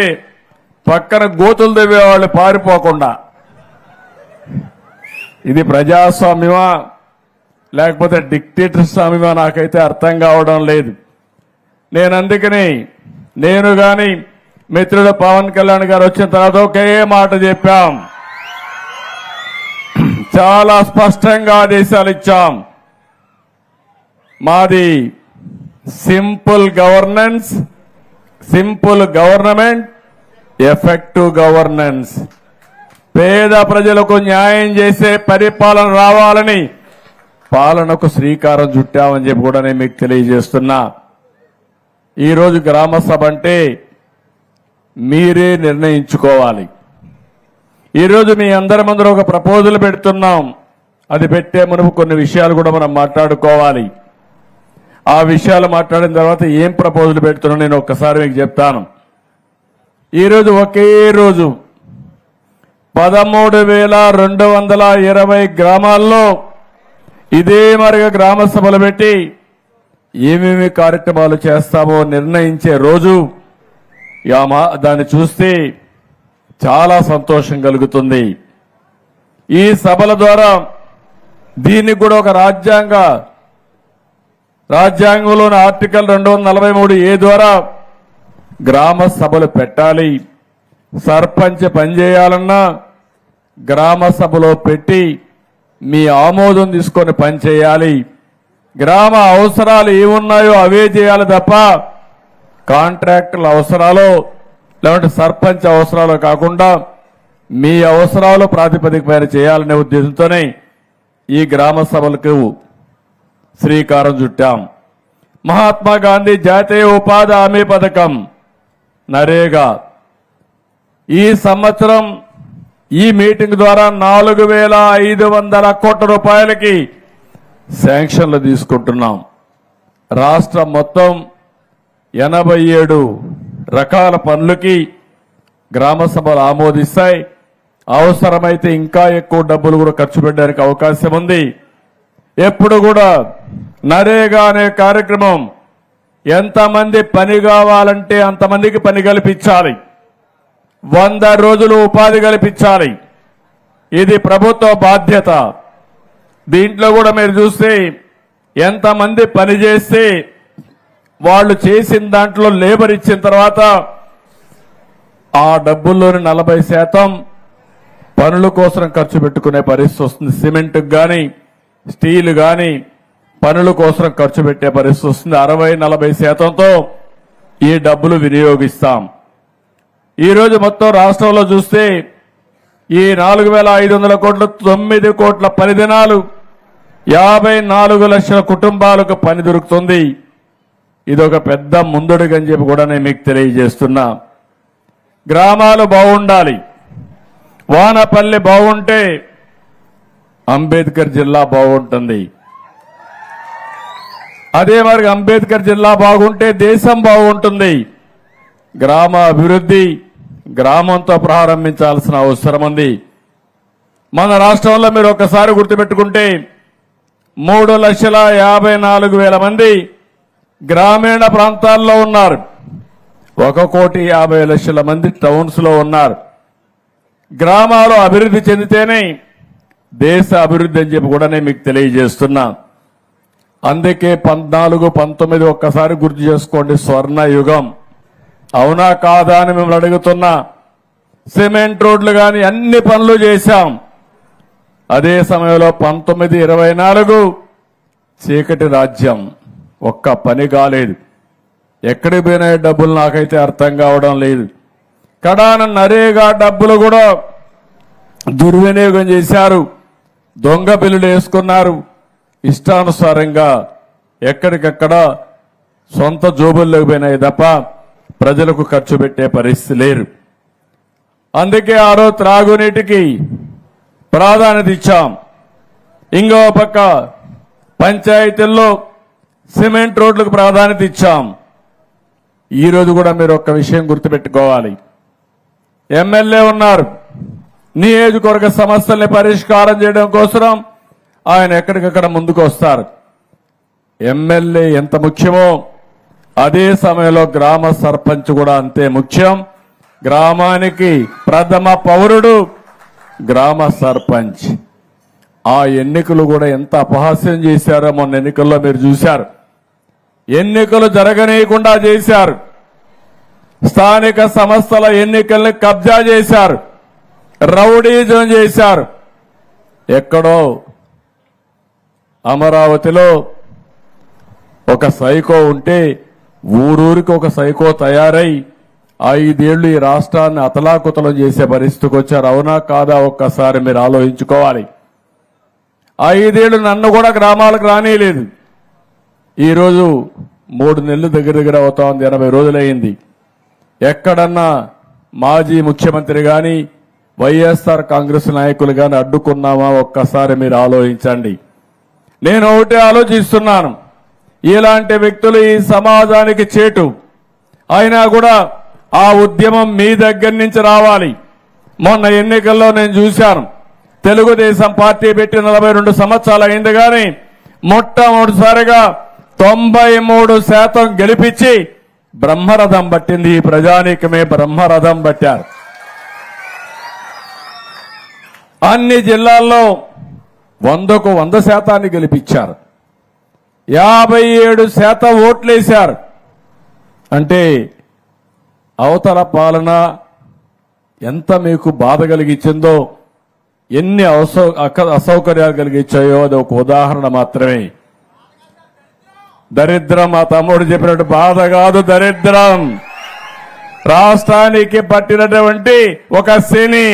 Speaker 1: పక్కన గోతులు తవ్వేవాళ్ళు పారిపోకుండా. ఇది ప్రజాస్వామ్యమా లేకపోతే డిక్టేటర్ స్వామ్యమా నాకైతే అర్థం కావడం లేదు. నేను అందుకని నేను గాని మిత్రుడు పవన్ కళ్యాణ్ గారు వచ్చిన తర్వాత ఒకే మాట చెప్పాం, చాలా స్పష్టంగా ఆదేశాలు ఇచ్చాం. మాది simple governance, simple government, effective governance. పేద ప్రజలకు న్యాయం చేసే పరిపాలన రావాలని పాలనకు శ్రీకారం చుట్టామని చెప్పి కూడా నేను మీకు తెలియజేస్తున్నా. ఈరోజు గ్రామ సభ అంటే మీరే నిర్ణయించుకోవాలి. ఈరోజు మీ అందరి ముందర ఒక ప్రపోజల్ పెడుతున్నాం. అది పెట్టే మునుపు కొన్ని విషయాలు కూడా మనం మాట్లాడుకోవాలి. ఆ విషయాలు మాట్లాడిన తర్వాత ఏం ప్రపోజల్ పెడుతున్నా నేను ఒక్కసారి మీకు చెప్తాను. ఈరోజు ఒకే రోజు 13,220 గ్రామాల్లో ఇదే మరిగా గ్రామ సభలు పెట్టి ఏమేమి కార్యక్రమాలు చేస్తామో నిర్ణయించే రోజు. దాన్ని చూస్తే చాలా సంతోషం కలుగుతుంది. ఈ సభల ద్వారా దీనికి కూడా ఒక రాజ్యాంగంలోని ఆర్టికల్ 243A ద్వారా గ్రామ సభలు పెట్టాలి. సర్పంచ్ పనిచేయాలన్నా గ్రామ సభలో పెట్టి మీ ఆమోదం తీసుకొని పనిచేయాలి. గ్రామ అవసరాలు ఏమున్నాయో అవే చేయాలి తప్ప కాంట్రాక్టుల అవసరాలు లేదంటే సర్పంచ్ అవసరాలు కాకుండా మీ అవసరాలు ప్రాతిపదిక పైన చేయాలనే ఉద్దేశంతోనే ఈ గ్రామ సభలకు శ్రీకారం చుట్టాం. మహాత్మా గాంధీ జాతీయ ఉపాధి హామీ పథకం, నరేగా, ఈ సంవత్సరం ఈ మీటింగ్ ద్వారా 4,500 కోట్ల రూపాయలకి శాంక్షన్లు తీసుకుంటున్నాం. రాష్ట్రం మొత్తం 87 రకాల పనులకి గ్రామ సభలు ఆమోదిస్తాయి. అవసరమైతే ఇంకా ఎక్కువ డబ్బులు కూడా ఖర్చు పెట్టడానికి అవకాశం ఉంది. ఎప్పుడు కూడా నరేగా అనే కార్యక్రమం ఎంతమంది పని కావాలంటే అంతమందికి పని కల్పించాలి. 100 రోజులు ఉపాధి కల్పించాలి. ఇది ప్రభుత్వ బాధ్యత. దీంట్లో కూడా మీరు చూస్తే ఎంతమంది పని చేస్తే వాళ్ళు చేసిన దాంట్లో లేబర్ ఇచ్చిన తర్వాత ఆ డబ్బుల్లోని 40% పనుల కోసం ఖర్చు పెట్టుకునే పరిస్థితి వస్తుంది. సిమెంట్ గాని స్టీల్ గాని పనుల కోసం ఖర్చు పెట్టే పరిస్థితి వస్తుంది. 60-40%తో ఈ డబ్బులు వినియోగిస్తాం. ఈ రోజు మొత్తం రాష్ట్రంలో చూస్తే ఈ 4,500 కోట్లు 9 కోట్ల పని దినాలు 54 లక్షల కుటుంబాలకు పని దొరుకుతుంది. ఇదొక పెద్ద ముందడుగని చెప్పి కూడా నేను మీకు తెలియజేస్తున్నా. గ్రామాలు బాగుండాలి. వానపల్లి బాగుంటే అంబేద్కర్ జిల్లా బాగుంటుంది. అదే మరి అంబేద్కర్ జిల్లా బాగుంటే దేశం బాగుంటుంది. గ్రామ అభివృద్ధి గ్రామంతో ప్రారంభించాల్సిన అవసరం ఉంది. మన రాష్ట్రంలో మీరు ఒకసారి గుర్తుపెట్టుకుంటే 3,54,000 మంది గ్రామీణ ప్రాంతాల్లో ఉన్నారు. 1,50,00,000 మంది టౌన్స్ లో ఉన్నారు. గ్రామాలు అభివృద్ధి చెందితేనే దేశ అభివృద్ధి అని చెప్పి కూడా నేను మీకు తెలియజేస్తున్నా. అందుకే 14-19 ఒక్కసారి గుర్తు చేసుకోండి, స్వర్ణ యుగం. అవునా కాదా అని మిమ్మల్ని అడుగుతున్నా. సిమెంట్ రోడ్లు కానీ అన్ని పనులు చేశాం. అదే సమయంలో 1924 చీకటి రాజ్యం, ఒక్క పని కాలేదు. ఎక్కడికి పోయినా డబ్బులు నాకైతే అర్థం కావడం లేదు. కడాన నరేగా డబ్బులు కూడా దుర్వినియోగం చేశారు. దొంగ బిల్లులు వేసుకున్నారు. ఇష్టానుసారంగా ఎక్కడికక్కడ సొంత జోబుల్లోకి పోయినాయి తప్ప ప్రజలకు ఖర్చు పెట్టే పరిస్థితి లేరు. అందుకే ఆ రోజు త్రాగునీటికి ప్రాధాన్యత ఇచ్చాం. ఇంకో పక్క పంచాయతీల్లో సిమెంట్ రోడ్లకు ప్రాధాన్యత ఇచ్చాం. ఈ రోజు కూడా మీరు ఒక్క విషయం గుర్తుపెట్టుకోవాలి. ఎమ్మెల్యే ఉన్నారు. నియోజకవర్గ సమస్యల్ని పరిష్కారం చేయడం కోసం ఆయన ఎక్కడికక్కడ ముందుకు వస్తారు. ఎమ్మెల్యే ఎంత ముఖ్యమో అదే సమయంలో గ్రామ సర్పంచ్ కూడా అంతే ముఖ్యం. గ్రామానికి ప్రథమ పౌరుడు గ్రామ సర్పంచ్. ఆ ఎన్నికలు కూడా ఎంత అపహాస్యం చేశారో మొన్న ఎన్నికల్లో మీరు చూశారు. ఎన్నికలు జరగనీయకుండా చేశారు. స్థానిక సంస్థల ఎన్నికల్ని కబ్జా చేశారు. రౌడీజం చేశారు. ఎక్కడో అమరావతిలో ఒక సైకో ఉంటే ఊరూరికి ఒక సైకో తయారై 5 ఏళ్లు ఈ రాష్ట్రాన్ని అతలాకుతలం చేసే పరిస్థితికి వచ్చారు. అవునా కాదా ఒక్కసారి మీరు ఆలోచించుకోవాలి. 5 ఏళ్లు నన్ను కూడా గ్రామాలకు రానియలేదు. ఈరోజు 3 నెలలు దగ్గర అవుతా ఉంది. 80 రోజులైంది. ఎక్కడన్నా మాజీ ముఖ్యమంత్రి గాని వైఎస్ఆర్ కాంగ్రెస్ నాయకులు గాని అడ్డుకున్నామా ఒక్కసారి మీరు ఆలోచించండి. నేను ఒకటే ఆలోచిస్తున్నాను, ఇలాంటి వ్యక్తులు ఈ సమాజానికి చేటు. అయినా కూడా ఆ ఉద్యమం మీ దగ్గర నుంచి రావాలి. మొన్న ఎన్నికల్లో నేను చూశాను, తెలుగుదేశం పార్టీ పెట్టి 42 సంవత్సరాలు అయింది కానీ మొట్టమొదటిసారిగా 93% గెలిపించి బ్రహ్మరథం పట్టింది. ఈ ప్రజానీకమే బ్రహ్మరథం పట్టారు. అన్ని జిల్లాల్లో 100కు 100% గెలిపించారు. 57% ఓట్లేశారు. అంటే అవతల పాలన ఎంత మీకు బాధ కలిగించిందో, ఎన్ని అసౌకర్యాలు కలిగించాయో అది ఒక ఉదాహరణ మాత్రమే. దరిద్రం మా తమ్ముడు చెప్పినట్టు బాధ కాదు, దరిద్రం రాష్ట్రానికి పట్టినటువంటి ఒక శని.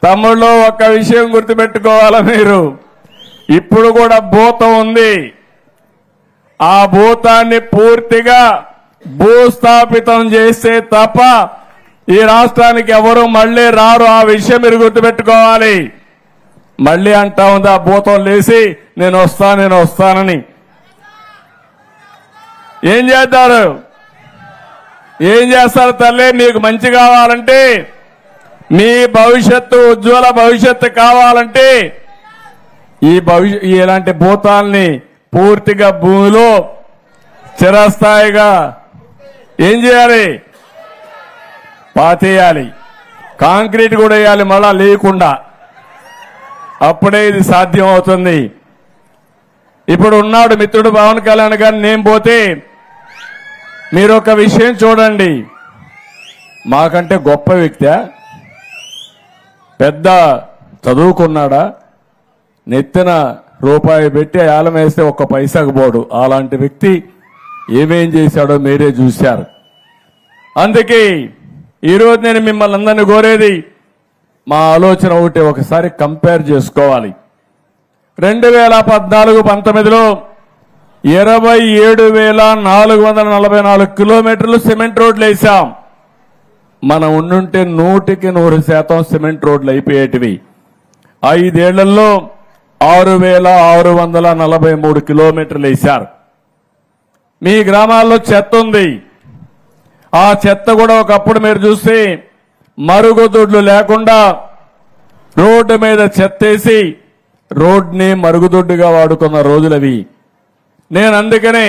Speaker 1: తమ్ముళ్ళు ఒక్క విషయం గుర్తుపెట్టుకోవాలా మీరు, ఇప్పుడు కూడా భూతం ఉంది. ఆ భూతాన్ని పూర్తిగా భూస్థాపితం చేస్తే తప్ప ఈ రాష్ట్రానికి ఎవరు మళ్ళీ రారు. ఆ విషయం మీరు గుర్తుపెట్టుకోవాలి. మళ్ళీ అంటా ఉందా భూతం లేసి నేను వస్తానని. ఏం చేస్తారు? ఏం చేస్తారు తల్లి? మీకు మంచి కావాలంటే, మీ భవిష్యత్తు ఉజ్వల భవిష్యత్తు కావాలంటే ఇలాంటి భూతాల్ని పూర్తిగా భూమిలో చిరస్థాయిగా ఏం చేయాలి? పాతేయాలి. కాంక్రీట్ కూడా వేయాలి మళ్ళా లేకుండా. అప్పుడే ఇది సాధ్యం అవుతుంది. ఇప్పుడు ఉన్నాడు మిత్రుడు పవన్ కళ్యాణ్ గారు. నేను పోతే మీరు ఒక విషయం చూడండి. మాకంటే గొప్ప వ్యక్తి, పెద్ద చదువుకున్నాడా, నెత్తిన రూపాయి పెట్టి ఆలం వేస్తే ఒక్క పైసాకు పోడు. అలాంటి వ్యక్తి ఏమేం చేశాడో మీరే చూశారు. అందుకే ఈరోజు నేను మిమ్మల్ని అందరినీ కోరేది, మా ఆలోచన ఒకటి, ఒకసారి కంపేర్ చేసుకోవాలి. 2014-19లో 27,444 కిలోమీటర్లు సిమెంట్ రోడ్లు వేశాం. మనం ఉండుంటే 100% సిమెంట్ రోడ్లు అయిపోయేటివి. 5 ఏళ్లలో 6,643 కిలోమీటర్లు వేశారు. మీ గ్రామాల్లో చెత్త ఉంది. ఆ చెత్త కూడా ఒకప్పుడు మీరు చూస్తే మరుగుదొడ్లు లేకుండా రోడ్డు మీద చెత్తేసి రోడ్ని మరుగుదొడ్డుగా వాడుకున్న రోజులవి. నేను అందుకనే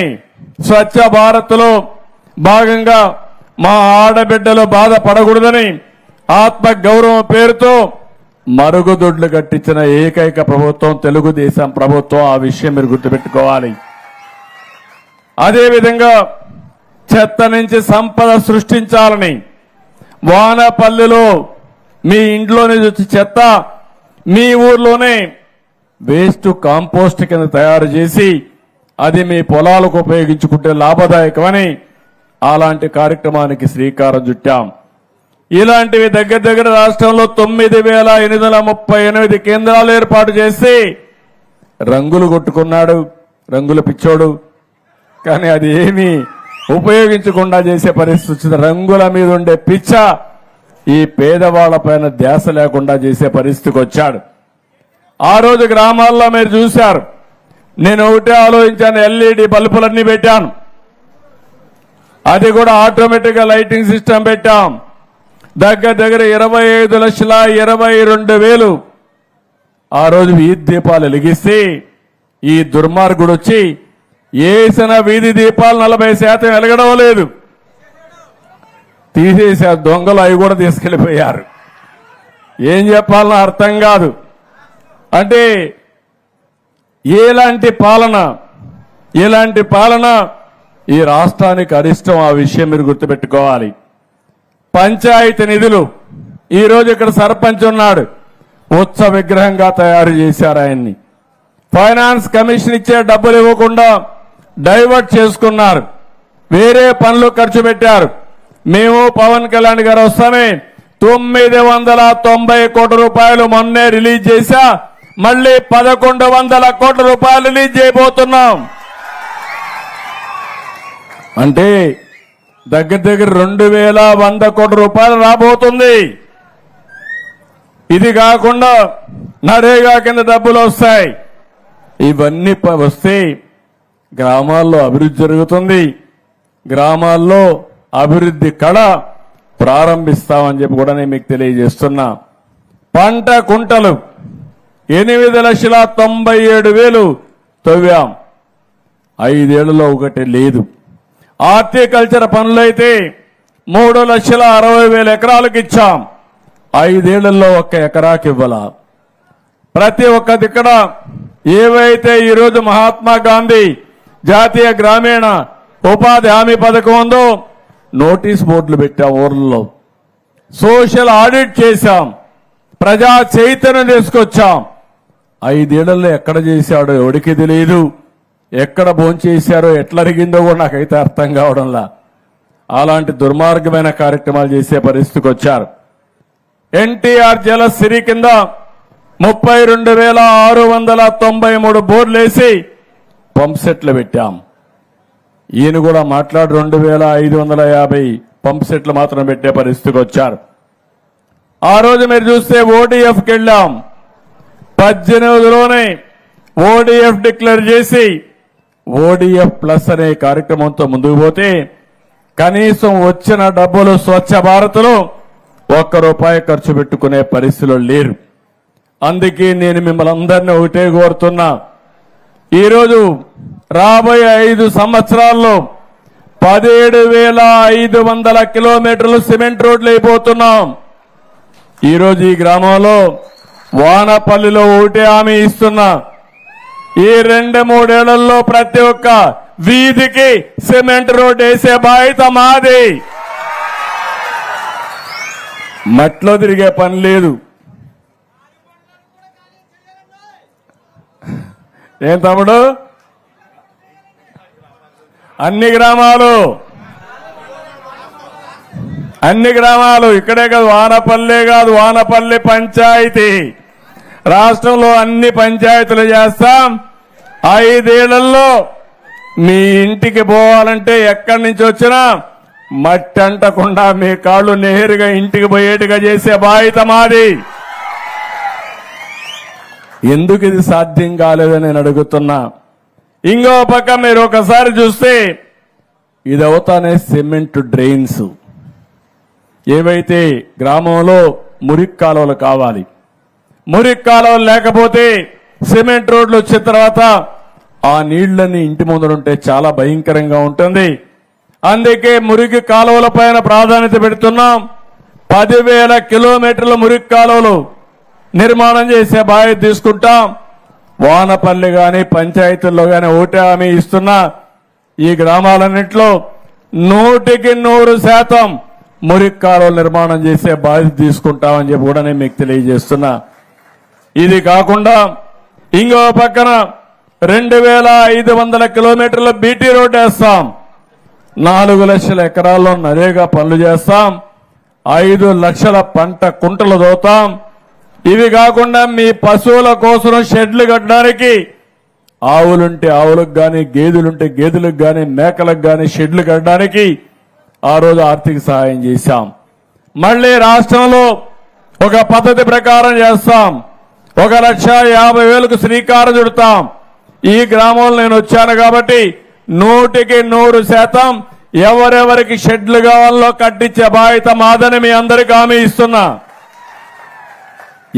Speaker 1: స్వచ్ఛ భారత్లో భాగంగా మా ఆడబిడ్డలు బాధపడకూడదని ఆత్మ గౌరవం పేరుతో మరుగుదొడ్లు కట్టించిన ఏకైక ప్రభుత్వం తెలుగుదేశం ప్రభుత్వం. ఆ విషయం మీరు గుర్తుపెట్టుకోవాలి. అదేవిధంగా చెత్త నుంచి సంపద సృష్టించాలని వానపల్లిలో మీ ఇంట్లోనే వచ్చి చెత్త మీ ఊర్లోనే వేస్ట్ కాంపోస్ట్ కింద తయారు చేసి అది మీ పొలాలకు ఉపయోగించుకుంటే లాభదాయకమని అలాంటి కార్యక్రమానికి శ్రీకారం చుట్టాం. ఇలాంటివి దగ్గర రాష్ట్రంలో 9,838 కేంద్రాలు ఏర్పాటు చేసి రంగులు కొట్టుకున్నాడు. రంగుల పిచ్చోడు. కానీ అది ఏమీ ఉపయోగించకుండా చేసే పరిస్థితి వచ్చింది. రంగుల మీద ఉండే పిచ్చ ఈ పేదవాళ్ల పైన ధ్యాస లేకుండా చేసే పరిస్థితికి వచ్చాడు. ఆ రోజు గ్రామాల్లో మీరు చూశారు. నేను ఒకటే ఆలోచించాను, ఎల్ఈడి బల్బులన్నీ పెట్టాను. అది కూడా ఆటోమేటిక్ గా లైటింగ్ సిస్టమ్ పెట్టాం. దగ్గర 25,22,000 ఆ రోజు వీధి దీపాలు వెలిగిస్తే ఈ దుర్మార్గుడు వచ్చి వేసిన వీధి దీపాలు 40% వెలగడం లేదు. తీసేశారు దొంగలు. అవి కూడా తీసుకెళ్లిపోయారు. ఏం చెప్పాలనో అర్థం కాదు. అంటే ఇలాంటి పాలన ఈ రాష్ట్రానికి అరిష్టం. ఆ విషయం మీరు గుర్తుపెట్టుకోవాలి. పంచాయతీ నిధులు ఈరోజు ఇక్కడ సర్పంచ్ ఉన్నాడు, ఉత్సవ విగ్రహంగా తయారు చేశారు ఆయన్ని. ఫైనాన్స్ కమిషన్ ఇచ్చే డబ్బులు ఇవ్వకుండా డైవర్ట్ చేసుకున్నారు. వేరే పనులు ఖర్చు పెట్టారు. మేము పవన్ కళ్యాణ్ గారు వస్తామే 990 కోట్ల రూపాయలు మొన్నే రిలీజ్ చేశా. మళ్ళీ 1,100 కోట్ల రూపాయలు రిలీజ్ చేయబోతున్నాం. అంటే దగ్గర 2,100 కోట్ల రూపాయలు రాబోతుంది. ఇది కాకుండా నరేగా కింద డబ్బులు వస్తాయి. ఇవన్నీ వస్తే గ్రామాల్లో అభివృద్ధి జరుగుతుంది. గ్రామాల్లో అభివృద్ధి కళ ప్రారంభిస్తామని చెప్పి కూడా నేను మీకు తెలియజేస్తున్నా. పంట కుంటలు 8,97,000 తవ్వాం. 5 ఏళ్లలో ఒకటి లేదు. హార్టికల్చర్ పనులైతే 3,60,000 ఎకరాలకు ఇచ్చాం. 5 ఏళ్లలో 1 ఎకరాకి ఇవ్వాల. ప్రతి ఒక్క దిక్కడ ఏవైతే ఈరోజు మహాత్మా గాంధీ జాతీయ గ్రామీణ ఉపాధి హామీ పథకం ఉందో నోటీస్ బోర్డులు పెట్టాం. ఊర్లలో సోషల్ ఆడిట్ చేశాం. ప్రజా చైతన్యం తీసుకొచ్చాం. 5 ఏళ్లలో ఎక్కడ చేశాడో ఎవడికి తెలియదు. ఎక్కడ భోంచేశారో ఎట్లా అరిగిందో కూడా నాకైతే అర్థం కావడంలా. అలాంటి దుర్మార్గమైన కార్యక్రమాలు చేసే పరిస్థితికి వచ్చారు. ఎన్టీఆర్ జలసిరి కింద 32,693 బోర్లు వేసి పంప్ సెట్లు పెట్టాం. ఈయన కూడా మాట్లాడు 2,550 పంప్ సెట్లు మాత్రం పెట్టే పరిస్థితికి వచ్చారు. ఆ రోజు మీరు చూస్తే ఓడిఎఫ్కి వెళ్ళాం. 18లోనే ఓడిఎఫ్ డిక్లేర్ చేసి ఓడిఎఫ్ ప్లస్ అనే కార్యక్రమంతో ముందుకు పోతే కనీసం వచ్చిన డబ్బులు స్వచ్ఛ భారత్లో ₹1 ఖర్చు పెట్టుకునే పరిస్థితిలో లేరు. అందుకే నేను మిమ్మల్ని అందరినీ ఒకటే కోరుతున్నా, ఈరోజు రాబోయే 5 సంవత్సరాల్లో 17,500 కిలోమీటర్లు సిమెంట్ రోడ్లు అయిపోతున్నాం. ఈరోజు ఈ గ్రామంలో వానపల్లిలో ఒకటే హామీ ఇస్తున్నా, ఈ 2-3 ఏళ్లలో ప్రతి ఒక్క వీధికి సిమెంట్ రోడ్ వేసే బాధ్యత మాది. మట్లో తిరిగే పని లేదు. ఏం తమ్ముడు, అన్ని గ్రామాలు ఇక్కడే కాదు, వానపల్లె కాదు, వానపల్లి పంచాయతీ రాష్ట్రంలో అన్ని పంచాయతీలు చేస్తాం. 5 ఏళ్లలో మీ ఇంటికి పోవాలంటే ఎక్కడి నుంచి వచ్చినా మట్టి అంటకుండా మీ కాళ్ళు నేరుగా ఇంటికి పోయేట్టుగా చేసే బాధ్యత మాది. ఎందుకు ఇది సాధ్యం కాలేదని నేను అడుగుతున్నా. ఇంకో పక్క మీరు ఒకసారి చూస్తే ఇది అవుతానే సిమెంట్ డ్రైన్స్, ఏవైతే గ్రామంలో మురికి కాలువలు కావాలి, మురికి కాలువలు లేకపోతే సిమెంట్ రోడ్లు వచ్చిన తర్వాత ఆ నీళ్లన్నీ ఇంటి ముందరుంటే చాలా భయంకరంగా ఉంటుంది. అందుకే మురికి కాలువల పైన ప్రాధాన్యత పెడుతున్నాం. 10,000 కిలోమీటర్ల మురికి కాలువలు నిర్మాణం చేసే బాధ్యత తీసుకుంటాం. వానపల్లి గాని పంచాయతీల్లో గాని ఒకటే హామీ ఇస్తున్నా, ఈ గ్రామాలన్నింటిలో 100% మురికి కాలువలు నిర్మాణం చేసే బాధ్యత తీసుకుంటామని చెప్పి కూడా నేను మీకు తెలియజేస్తున్నా. ఇది కాకుండా ఇంకో పక్కన 2,500 కిలోమీటర్ల బీటీ రోడ్ వేస్తాం. 4 లక్షల ఎకరాల్లో నరేగా పనులు చేస్తాం. 5 లక్షల పంట కుంటలు దోతాం. ఇవి కాకుండా మీ పశువుల కోసం షెడ్లు కట్టడానికి ఆవులుంటే ఆవులకు గాని, గేదెలుంటే గేదెలకు గాని, మేకలకు గాని షెడ్లు కట్టడానికి ఆ రోజు ఆర్థిక సహాయం చేశాం. మళ్లీ రాష్ట్రంలో ఒక పద్ధతి ప్రకారం చేస్తాం. 1,50,000కు శ్రీకారం చుడతాం. ఈ గ్రామంలో నేను వచ్చాను కాబట్టి 100% ఎవరెవరికి షెడ్లు కావాలో కట్టించే బాధ్యత మాదని మీ అందరికీ హామీ ఇస్తున్నా.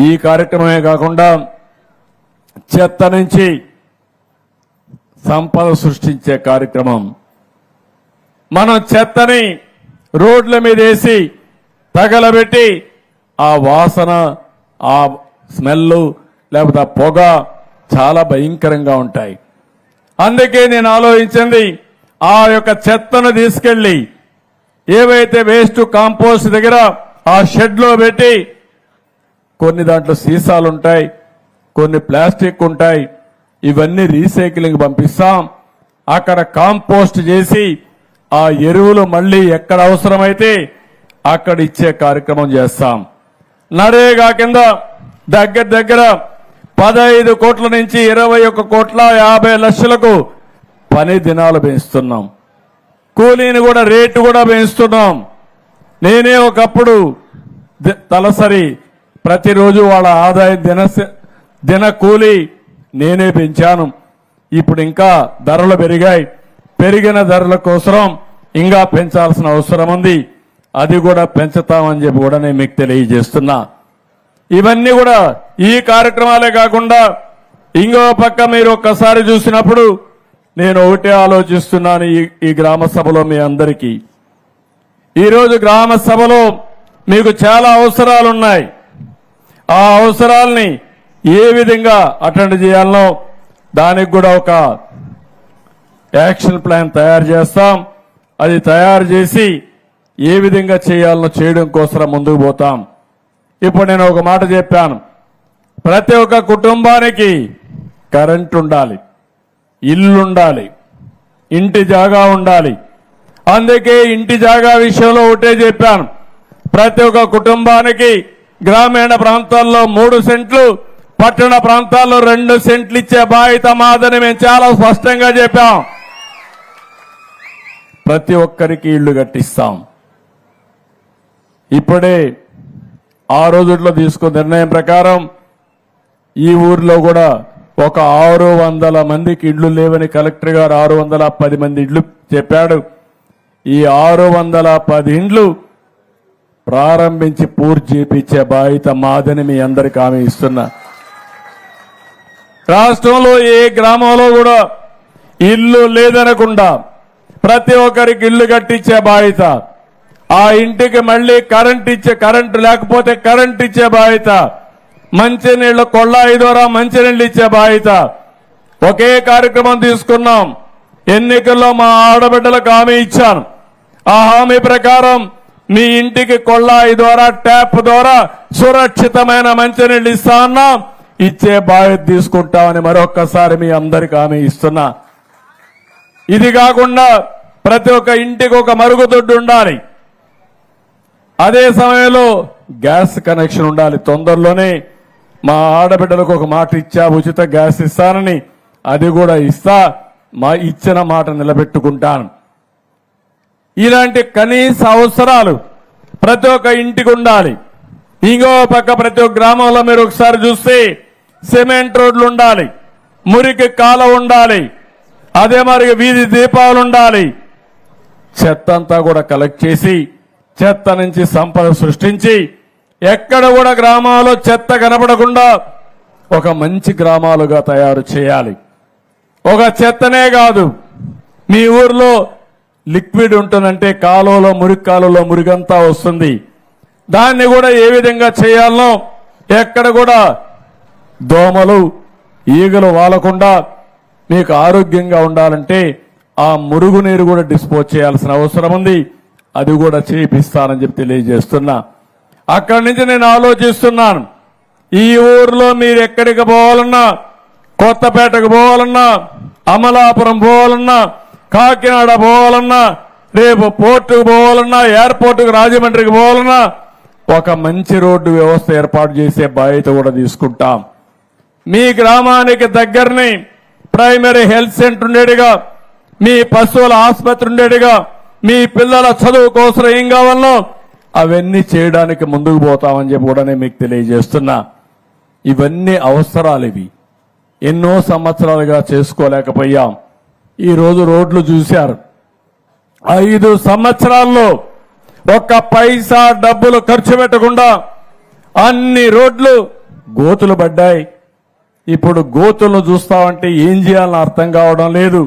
Speaker 1: ఈ కార్యక్రమమే కాకుండా చెత్త నుంచి సంపద సృష్టించే కార్యక్రమం. మనం చెత్తని రోడ్ల మీద వేసి తగలబెట్టి ఆ వాసన, ఆ స్మెల్ లేకపోతే ఆ పొగ చాలా భయంకరంగా ఉంటాయి. అందుకే నేను ఆలోచించింది, ఆ యొక్క చెత్తను తీసుకెళ్లి ఏవైతే వేస్ట్ కాంపోస్ట్ దగ్గర ఆ షెడ్ లో పెట్టి, కొన్ని దాంట్లో సీసాలు ఉంటాయి, కొన్ని ప్లాస్టిక్ ఉంటాయి, ఇవన్నీ రీసైక్లింగ్ పంపిస్తాం. అక్కడ కాంపోస్ట్ చేసి ఆ ఎరువులు మళ్లీ ఎక్కడ అవసరమైతే అక్కడ ఇచ్చే కార్యక్రమం చేస్తాం. నరేగా కింద దగ్గర 15 కోట్ల నుంచి 21,50,00,000 పని దినాలు పెంచుతున్నాం. కూలీని కూడా రేటు కూడా పెంచుతున్నాం. నేనే ఒకప్పుడు తలసరి ప్రతిరోజు వాళ్ళ ఆదాయం దిన కూలీ నేనే పెంచాను. ఇప్పుడు ఇంకా ధరలు పెరిగాయి. పెరిగిన ధరల కోసం ఇంకా పెంచాల్సిన అవసరం ఉంది. అది కూడా పెంచుతామని చెప్పి కూడా నేను మీకు తెలియజేస్తున్నా. ఇవన్నీ కూడా ఈ కార్యక్రమాలే కాకుండా ఇంకో పక్క మీరు ఒక్కసారి చూసినప్పుడు నేను ఒకటే ఆలోచిస్తున్నాను. ఈ గ్రామ సభలో మీ అందరికీ ఈరోజు గ్రామ సభలో మీకు చాలా అవసరాలున్నాయి. ఆ అవసరాల్ని ఏ విధంగా అటెండ్ చేయాలనో దానికి కూడా ఒక యాక్షన్ ప్లాన్ తయారు చేస్తాం. అది తయారు చేసి ఏ విధంగా చేయాలనో చేయడం కోసం ముందుకు పోతాం. ఇప్పుడు నేను ఒక మాట చెప్పాను, ప్రతి ఒక్క కుటుంబానికి కరెంట్ ఉండాలి, ఇల్లు ఉండాలి, ఇంటి జాగా ఉండాలి. అందుకే ఇంటి జాగా విషయంలో ఒకటే చెప్పాను, ప్రతి ఒక్క కుటుంబానికి గ్రామీణ ప్రాంతాల్లో 3 సెంట్లు, పట్టణ ప్రాంతాల్లో 2 సెంట్లు ఇచ్చే బాధ్యత మాదని మేము చాలా స్పష్టంగా చెప్పాం. ప్రతి ఒక్కరికి ఇళ్లు కట్టిస్తాం. ఇప్పుడే ఆ రోజుల్లో తీసుకున్న నిర్ణయం ప్రకారం ఈ ఊర్లో కూడా ఒక 600 మందికి ఇళ్లు లేవని కలెక్టర్ గారు 610 మంది ఇళ్లు చెప్పాడు. ఈ 610 ఇండ్లు ప్రారంభించి పూర్తి చేపించే బాధ్యత మాదని మీ అందరికీ హామీ ఇస్తున్నా. రాష్ట్రంలో ఏ గ్రామంలో కూడా ఇల్లు లేదనకుండా ప్రతి ఒక్కరికి ఇల్లు కట్టించే బాధ్యత, ఆ ఇంటికి మళ్లీ కరెంటు లేకపోతే కరెంట్ ఇచ్చే బాధ్యత, మంచినీళ్ల కొళ్ళాయి ద్వారా మంచినీళ్లు ఇచ్చే బాధ్యత. ఒకే కార్యక్రమం తీసుకున్నాం. ఎన్నికల్లో మా ఆడబిడ్డలకు హామీ ఇచ్చాను. ఆ హామీ ప్రకారం మీ ఇంటికి కొళ్ళాయి ద్వారా ట్యాప్ ద్వారా సురక్షితమైన మంచినీళ్లు ఇస్తా ఉన్నాం. ఇచ్చే బాధ్యత తీసుకుంటామని మరొక్కసారి మీ అందరికీ హామీ ఇస్తున్నా. ఇది కాకుండా ప్రతి ఒక్క ఇంటికి ఒక మరుగుదొడ్డు ఉండాలి. అదే సమయంలో గ్యాస్ కనెక్షన్ ఉండాలి. తొందరలోనే మా ఆడబిడ్డలకు ఒక మాట ఇచ్చా, ఉచిత గ్యాస్ ఇస్తానని. అది కూడా ఇస్తా, మా ఇచ్చిన మాట నిలబెట్టుకుంటాను. ఇలాంటి కనీస అవసరాలు ప్రతి ఒక్క ఇంటికి ఉండాలి. ఇంకో పక్క ప్రతి ఒక్క గ్రామంలో మీరు ఒకసారి చూస్తే సిమెంట్ రోడ్లు ఉండాలి, మురికి కాలువ ఉండాలి, అదే మరి వీధి దీపాలు ఉండాలి. చెత్త అంతా కూడా కలెక్ట్ చేసి చెత్త నుంచి సంపద సృష్టించి ఎక్కడ కూడా గ్రామాల్లో చెత్త కనపడకుండా ఒక మంచి గ్రామాలుగా తయారు చేయాలి. ఒక చెత్తనే కాదు, మీ ఊర్లో లిక్విడ్ ఉంటుందంటే కాలువలో మురికి కాలువలో మురిగంతా వస్తుంది. దాన్ని కూడా ఏ విధంగా చేయాలనో, ఎక్కడ కూడా దోమలు ఈగలు వాలకుండా మీకు ఆరోగ్యంగా ఉండాలంటే ఆ మురుగునీరు కూడా డిస్పోజ్ చేయాల్సిన అవసరం ఉంది. అది కూడా చేపిస్తానని చెప్పి తెలియజేస్తున్నా. అక్కడి నుంచి నేను ఆలోచిస్తున్నాను, ఈ ఊర్లో మీరు ఎక్కడికి పోవాలన్నా, కొత్తపేటకు పోవాలన్నా, అమలాపురం పోవాలన్నా, కాకినాడ పోవాలన్నా, రేపు పోర్టుకు పోవాలన్నా, ఎయిర్పోర్టుకు రాజమండ్రికి పోవాలన్నా ఒక మంచి రోడ్డు వ్యవస్థ ఏర్పాటు చేసే బాధ్యత కూడా తీసుకుంటాం. మీ గ్రామానికి దగ్గరని ప్రైమరీ హెల్త్ సెంటర్ ఉండేదిగా, మీ పశువుల ఆసుపత్రి ఉండేదిగా, మీ పిల్లల చదువు కోసం ఏం కావాలనో అవన్నీ చేయడానికి ముందుకు పోతామని చెప్పి కూడా నేను మీకు తెలియజేస్తున్నా. ఇవన్నీ అవసరాలు. ఇవి ఎన్నో సంవత్సరాలుగా చేసుకోలేకపోయాం. ఈ రోజు రోడ్లు చూశారు. 5 సంవత్సరాల్లో ఒక్క పైసా డబ్బులు ఖర్చు పెట్టకుండా అన్ని రోడ్లు గోతులు పడ్డాయి. ఇప్పుడు గోతులను చూస్తామంటే ఏం చేయాలని అర్థం కావడం లేదు.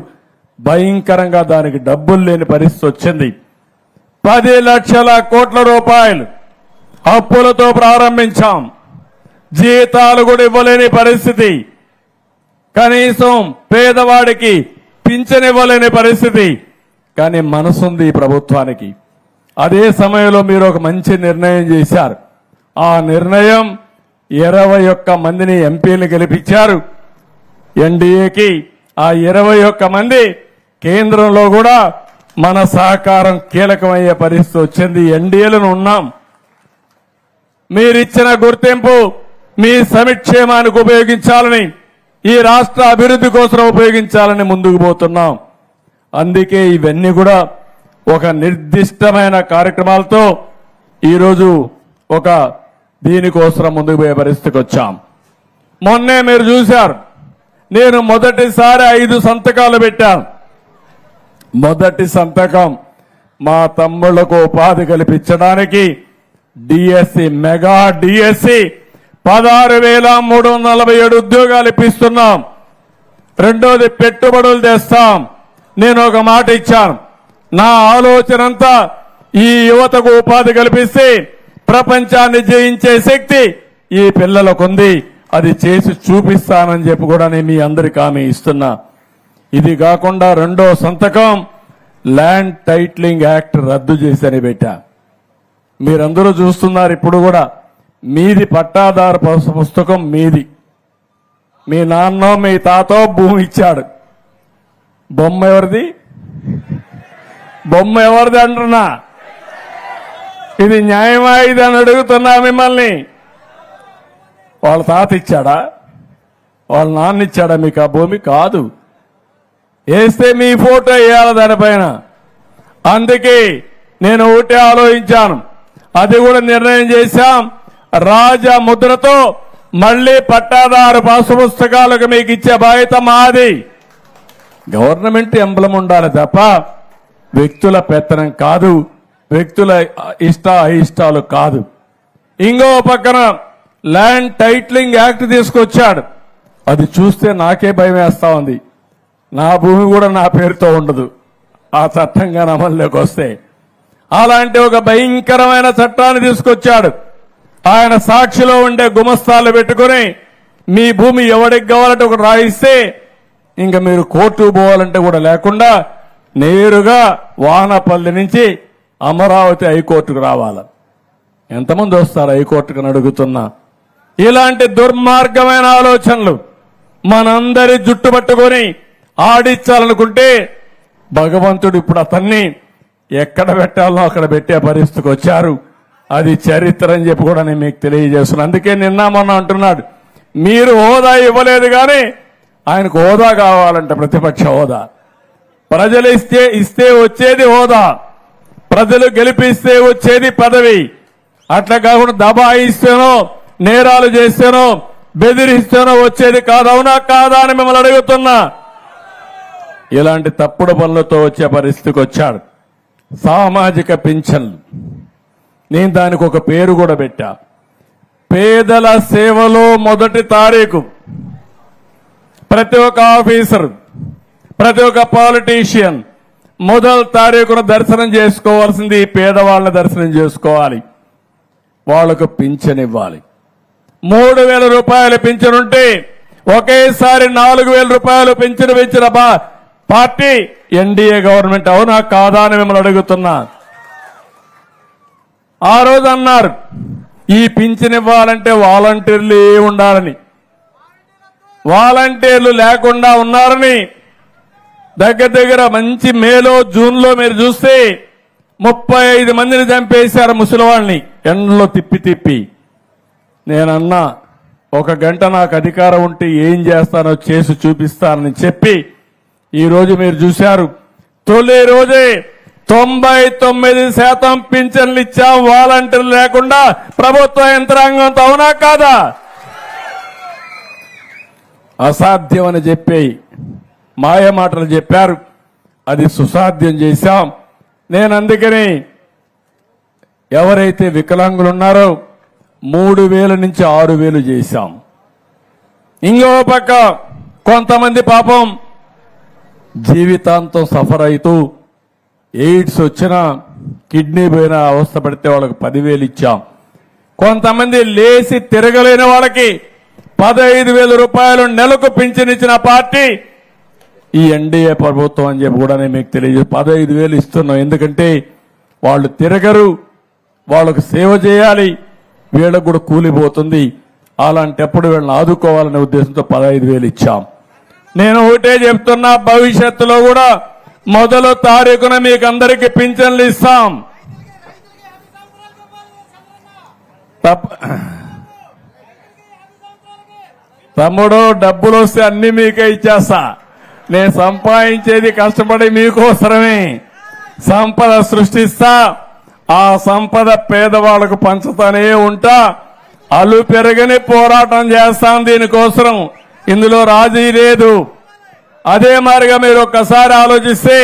Speaker 1: భయంకరంగా దానికి డబ్బులు లేని పరిస్థితి వచ్చింది. 10 లక్షల కోట్ల రూపాయలు అప్పులతో ప్రారంభించాం. జీతాలు కూడా ఇవ్వలేని పరిస్థితి, కనీసం పేదవాడికి పింఛన్ ఇవ్వలేని పరిస్థితి. కానీ మనసుంది ఈ ప్రభుత్వానికి. అదే సమయంలో మీరు ఒక మంచి నిర్ణయం చేశారు. ఆ నిర్ణయం 21 మందిని ఎంపీలు గెలిపించారు ఎన్డీఏకి. ఆ 21 మంది కేంద్రంలో కూడా మన సహకారం కీలకమయ్యే పరిస్థితి వచ్చింది. ఎన్డీఏలను ఉన్నాం. మీరిచ్చిన గుర్తింపు మీ సంక్షేమానికి ఉపయోగించాలని, ఈ రాష్ట్ర అభివృద్ధి కోసం ఉపయోగించాలని ముందుకు పోతున్నాం. అందుకే ఇవన్నీ కూడా ఒక నిర్దిష్టమైన కార్యక్రమాలతో ఈరోజు ఒక దీనికోసం ముందుకు పోయే పరిస్థితికి వచ్చాం. మొన్నే మీరు చూశారు, నేను మొదటిసారి 5 సంతకాలు పెట్టాను. మొదటి సంతకం మా తమ్ముళ్లకు ఉపాధి కల్పించడానికి డిఎస్సి, మెగా డిఎస్సి 16,347 ఉద్యోగాలు ఇప్పిస్తున్నాం. రెండోది పెట్టుబడులు తెస్తాం. నేను ఒక మాట ఇచ్చాను, నా ఆలోచన అంతా ఈ యువతకు ఉపాధి కల్పిస్తే ప్రపంచాన్ని జయించే శక్తి ఈ పిల్లలకుంది. అది చేసి చూపిస్తానని చెప్పి కూడా నేను మీ అందరికీ హామీ ఇస్తున్నా. ఇది కాకుండా రెండో సంతకం ల్యాండ్ టైటిలింగ్ యాక్ట్ రద్దు చేసని పెట్టా. మీరందరూ చూస్తున్నారు. ఇప్పుడు కూడా మీది పట్టాదారు పుస్తకం మీది. మీ నాన్న మీ తాతో భూమి ఇచ్చాడు. బొమ్మ ఎవరిది? బొమ్మ ఎవరిది అంటున్నా. ఇది న్యాయమా ఇది అని అడుగుతున్నా మిమ్మల్ని. వాళ్ళ తాత ఇచ్చాడా? వాళ్ళ నాన్న ఇచ్చాడా మీకు ఆ భూమి? కాదు. వేస్తే మీ ఫోటో వేయాలి దానిపైన. అందుకే నేను ఒకటే ఆలోచించాను, అది కూడా నిర్ణయం చేశాం. రాజా ముద్రతో మళ్లీ పట్టాదారు పాసు పుస్తకాలకు మీకు ఇచ్చే బాధ్యత మాది. గవర్నమెంట్ ఎంబ్లం ఉండాలి తప్ప వ్యక్తుల పెత్తనం కాదు, వ్యక్తుల అయిష్టాలు కాదు. ఇంకో పక్కన ల్యాండ్ టైటిలింగ్ యాక్ట్ తీసుకొచ్చాడు. అది చూస్తే నాకే భయం వేస్తా ఉంది. నా భూమి కూడా నా పేరుతో ఉండదు ఆ చట్టంగా అమల్లోకి వస్తే. అలాంటి ఒక భయంకరమైన చట్టాన్ని తీసుకొచ్చాడు. ఆయన సాక్షిలో ఉండే గుమస్తాలు పెట్టుకుని మీ భూమి ఎవరికి కావాలంటే ఒకటి రాయిస్తే ఇంకా మీరు కోర్టుకు పోవాలంటే కూడా లేకుండా నేరుగా వానపల్లి నుంచి అమరావతి హైకోర్టుకు రావాలి. ఎంతమంది వస్తారు హైకోర్టుకు అని అడుగుతున్నా. ఇలాంటి దుర్మార్గమైన ఆలోచనలు మనందరి జుట్టు పట్టుకొని ఆడించాలనుకుంటే భగవంతుడు ఇప్పుడు అతన్ని ఎక్కడ పెట్టాలో అక్కడ పెట్టే పరిస్థితికి వచ్చారు. అది చరిత్ర అని చెప్పి కూడా నేను మీకు తెలియజేస్తున్నాను. అందుకే నిన్న మొన్న అంటున్నాడు మీరు హోదా ఇవ్వలేదు కానీ ఆయనకు హోదా కావాలంటే ప్రతిపక్ష హోదా. ప్రజలు ఇస్తే వచ్చేది హోదా, ప్రజలు గెలిపిస్తే వచ్చేది పదవి. అట్లా కాకుండా దబాయిస్తేనో నేరాలు చేస్తేనో బెదిరిస్తేనో వచ్చేది కాదు. అవునా కాదా అని మిమ్మల్ని అడుగుతున్నా. ఇలాంటి తప్పుడు పనులతో వచ్చే పరిస్థితికి వచ్చాడు. సామాజిక పింఛన్లు, నేను దానికి ఒక పేరు కూడా పెట్టా. పేదల సేవలో మొదటి తారీఖు ప్రతి ఒక్క ఆఫీసర్, ప్రతి ఒక్క పాలిటీషియన్ మొదటి తారీఖున దర్శనం చేసుకోవాల్సింది పేదవాళ్ళని దర్శనం చేసుకోవాలి. వాళ్లకు పింఛన్ ఇవ్వాలి. 3,000 రూపాయలు పింఛన్ ఉంటే ఒకేసారి 4,000 రూపాయలు పింఛన్ పెంచిన పార్టీ ఎన్డీఏ గవర్నమెంట్. అవునా కాదా అని మిమ్మల్ని అడుగుతున్నా. ఆ రోజు అన్నారు ఈ పింఛన్ ఇవ్వాలంటే వాలంటీర్లు ఉండాలని. వాలంటీర్లు లేకుండా ఉన్నారని దగ్గర మంచి మేలో జూన్లో మీరు చూస్తే 35 మందిని చంపేశారు ముసలివాళ్ళని ఎండలో తిప్పి. నేనన్నా 1 గంట నాకు అధికారం ఉంటే ఏం చేస్తానో చేసి చూపిస్తానని చెప్పి ఈరోజు మీరు చూశారు. తొలి రోజే 99% పింఛన్లు ఇచ్చాం వాలంటీర్లు లేకుండా ప్రభుత్వ యంత్రాంగంతో. అవునా కాదా? అసాధ్యం అని చెప్పి మాయ మాటలు చెప్పారు, అది సుసాధ్యం చేశాం. నేను అందుకని ఎవరైతే వికలాంగులు ఉన్నారో 3,000 నుంచి 6,000 చేశాం. ఇంకో పక్క కొంతమంది పాపం జీవితాంతం సఫర్ అవుతూ ఎయిడ్స్ వచ్చినా కిడ్నీ పోయిన అవస్థ పడితే వాళ్ళకి 10,000 ఇచ్చాం. కొంతమంది లేచి తిరగలేని వాళ్ళకి 15,000 రూపాయలు నెలకు పింఛన్ ఇచ్చిన పార్టీ ఈ ఎన్డీఏ ప్రభుత్వం అని చెప్పి కూడా నేను మీకు తెలియజేసి 15,000 ఇస్తున్నాం. ఎందుకంటే వాళ్ళు తిరగరు, వాళ్ళకు సేవ చేయాలి, వీళ్ళకు కూడా కూలిపోతుంది. అలాంటప్పుడు వీళ్ళని ఆదుకోవాలనే ఉద్దేశంతో 15,000 ఇచ్చాం. నేను ఒకటే చెప్తున్నా, భవిష్యత్తులో కూడా మొదటి తారీఖున మీకు అందరికీ పింఛన్లు ఇస్తాం. తమ్ముడు డబ్బులు వస్తే అన్ని మీకే ఇచ్చేస్తా. నేను సంపాదించేది కష్టపడి మీకోసరమే. సంపద సృష్టిస్తా, ఆ సంపద పేదవాళ్లకు పంచుతానే ఉంటా. అలు పెరగని పోరాటం చేస్తాం దీనికోసం. ఇందులో రాజీ లేదు. అదే మారిగా మీరు ఒక్కసారి ఆలోచిస్తే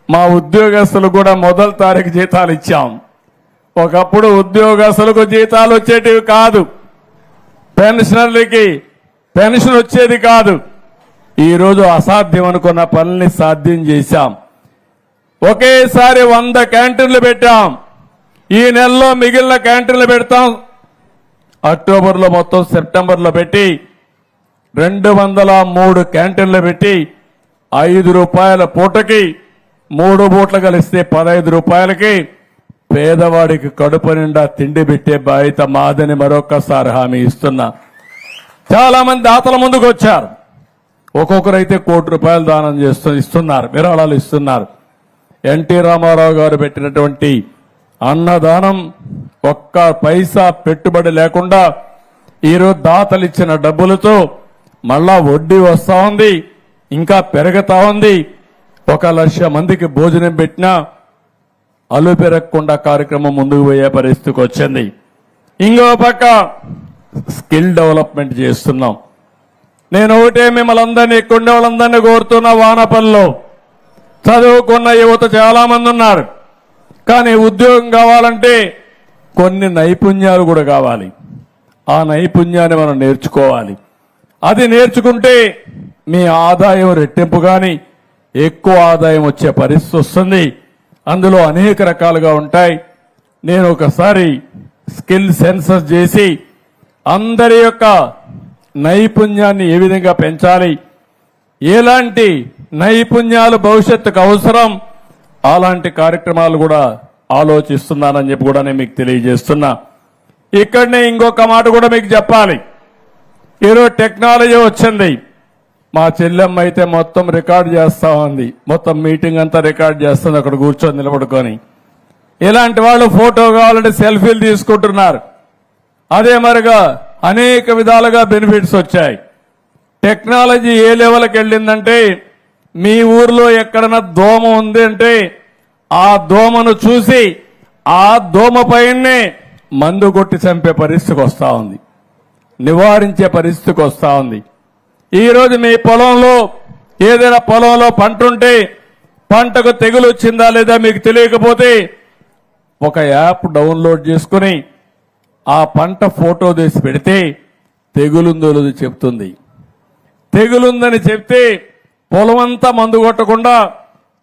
Speaker 1: మా ఉద్యోగస్తులు కూడా మొదటి తారీఖు జీతాలు ఇచ్చాం. ఒకప్పుడు ఉద్యోగస్తులకు జీతాలు వచ్చేటివి కాదు, పెన్షనర్లకి పెన్షన్ వచ్చేది కాదు. ఈరోజు అసాధ్యం అనుకున్న పనుల్ని సాధ్యం చేశాం. ఒకేసారి 100 క్యాంటీన్లు పెట్టాం. ఈ నెలలో మిగిలిన క్యాంటీన్లు పెడతాం. అక్టోబర్లో మొత్తం సెప్టెంబర్లో పెట్టి 203 క్యాంటీన్లు పెట్టి 5 రూపాయల పూటకి 3 పూటలు కలిస్తే 15 రూపాయలకి పేదవాడికి కడుపు నిండా తిండి పెట్టే బాధ్యత మాదని మరొక్కసారి హామీ ఇస్తున్నా. చాలా మంది దాతల ముందుకు వచ్చారు. ఒక్కొక్కరైతే ₹1 కోటి దానం ఇస్తున్నారు, విరాళాలు ఇస్తున్నారు. ఎన్టీ రామారావు గారు పెట్టినటువంటి అన్నదానం ఒక్క పైసా పెట్టుబడి లేకుండా ఈరోజు దాతలు ఇచ్చిన డబ్బులతో మళ్ళా వడ్డీ వస్తా ఉంది, ఇంకా పెరుగుతా ఉంది. 1,00,000 మందికి భోజనం పెట్టినా అలుపెరగకుండా కార్యక్రమం ముందుకు పోయే పరిస్థితికి వచ్చింది. ఇంకో పక్క స్కిల్ డెవలప్మెంట్ చేస్తున్నాం. నేను ఒకటే మిమ్మల్ని అందరినీ ఇక్కడుండే వాళ్ళందరినీ కోరుతున్న, వానపల్లిలో చదువుకున్న యువత చాలా మంది ఉన్నారు. కానీ ఉద్యోగం కావాలంటే కొన్ని నైపుణ్యాలు కూడా కావాలి. ఆ నైపుణ్యాన్ని మనం నేర్చుకోవాలి. అది నేర్చుకుంటే మీ ఆదాయం రెట్టింపు కానీ ఎక్కువ ఆదాయం వచ్చే పరిస్థితి వస్తుంది. అందులో అనేక రకాలుగా ఉంటాయి. నేను ఒకసారి స్కిల్ సెన్సస్ చేసి అందరి యొక్క నైపుణ్యాన్ని ఏ విధంగా పెంచాలి, ఎలాంటి నైపుణ్యాలు భవిష్యత్తుకు అవసరం, అలాంటి కార్యక్రమాలు కూడా ఆలోచిస్తున్నానని చెప్పి కూడా నేను మీకు తెలియజేస్తున్నా. ఇక్కడనే ఇంకొక మాట కూడా మీకు చెప్పాలి. ఈరోజు టెక్నాలజీ వచ్చింది. మా చెల్లెమ్మ అయితే మొత్తం రికార్డ్ చేస్తా ఉంది. మొత్తం మీటింగ్ అంతా రికార్డ్ చేస్తుంది అక్కడ కూర్చొని నిలబడుకొని. ఇలాంటి వాళ్ళు ఫోటో కావాలంటే సెల్ఫీలు తీసుకుంటున్నారు. అదే మరిగా అనేక విధాలుగా బెనిఫిట్స్ వచ్చాయి. టెక్నాలజీ ఏ లెవెల్కి వెళ్ళిందంటే మీ ఊర్లో ఎక్కడన్నా దోమ ఉంది అంటే ఆ దోమను చూసి ఆ దోమ పైనే మందు కొట్టి చంపే పరిస్థితికి వస్తా ఉంది, నివారించే పరిస్థితికి వస్తా ఉంది. ఈరోజు మీ పొలంలో ఏదైనా పొలంలో పంట ఉంటే పంటకు తెగులు వచ్చిందా లేదా మీకు తెలియకపోతే ఒక యాప్ డౌన్లోడ్ చేసుకుని ఆ పంట ఫోటో తీసి పెడితే తెగులుందో లేదో చెప్తుంది. తెగులుందని చెప్తే పొలమంతా మందు కొట్టకుండా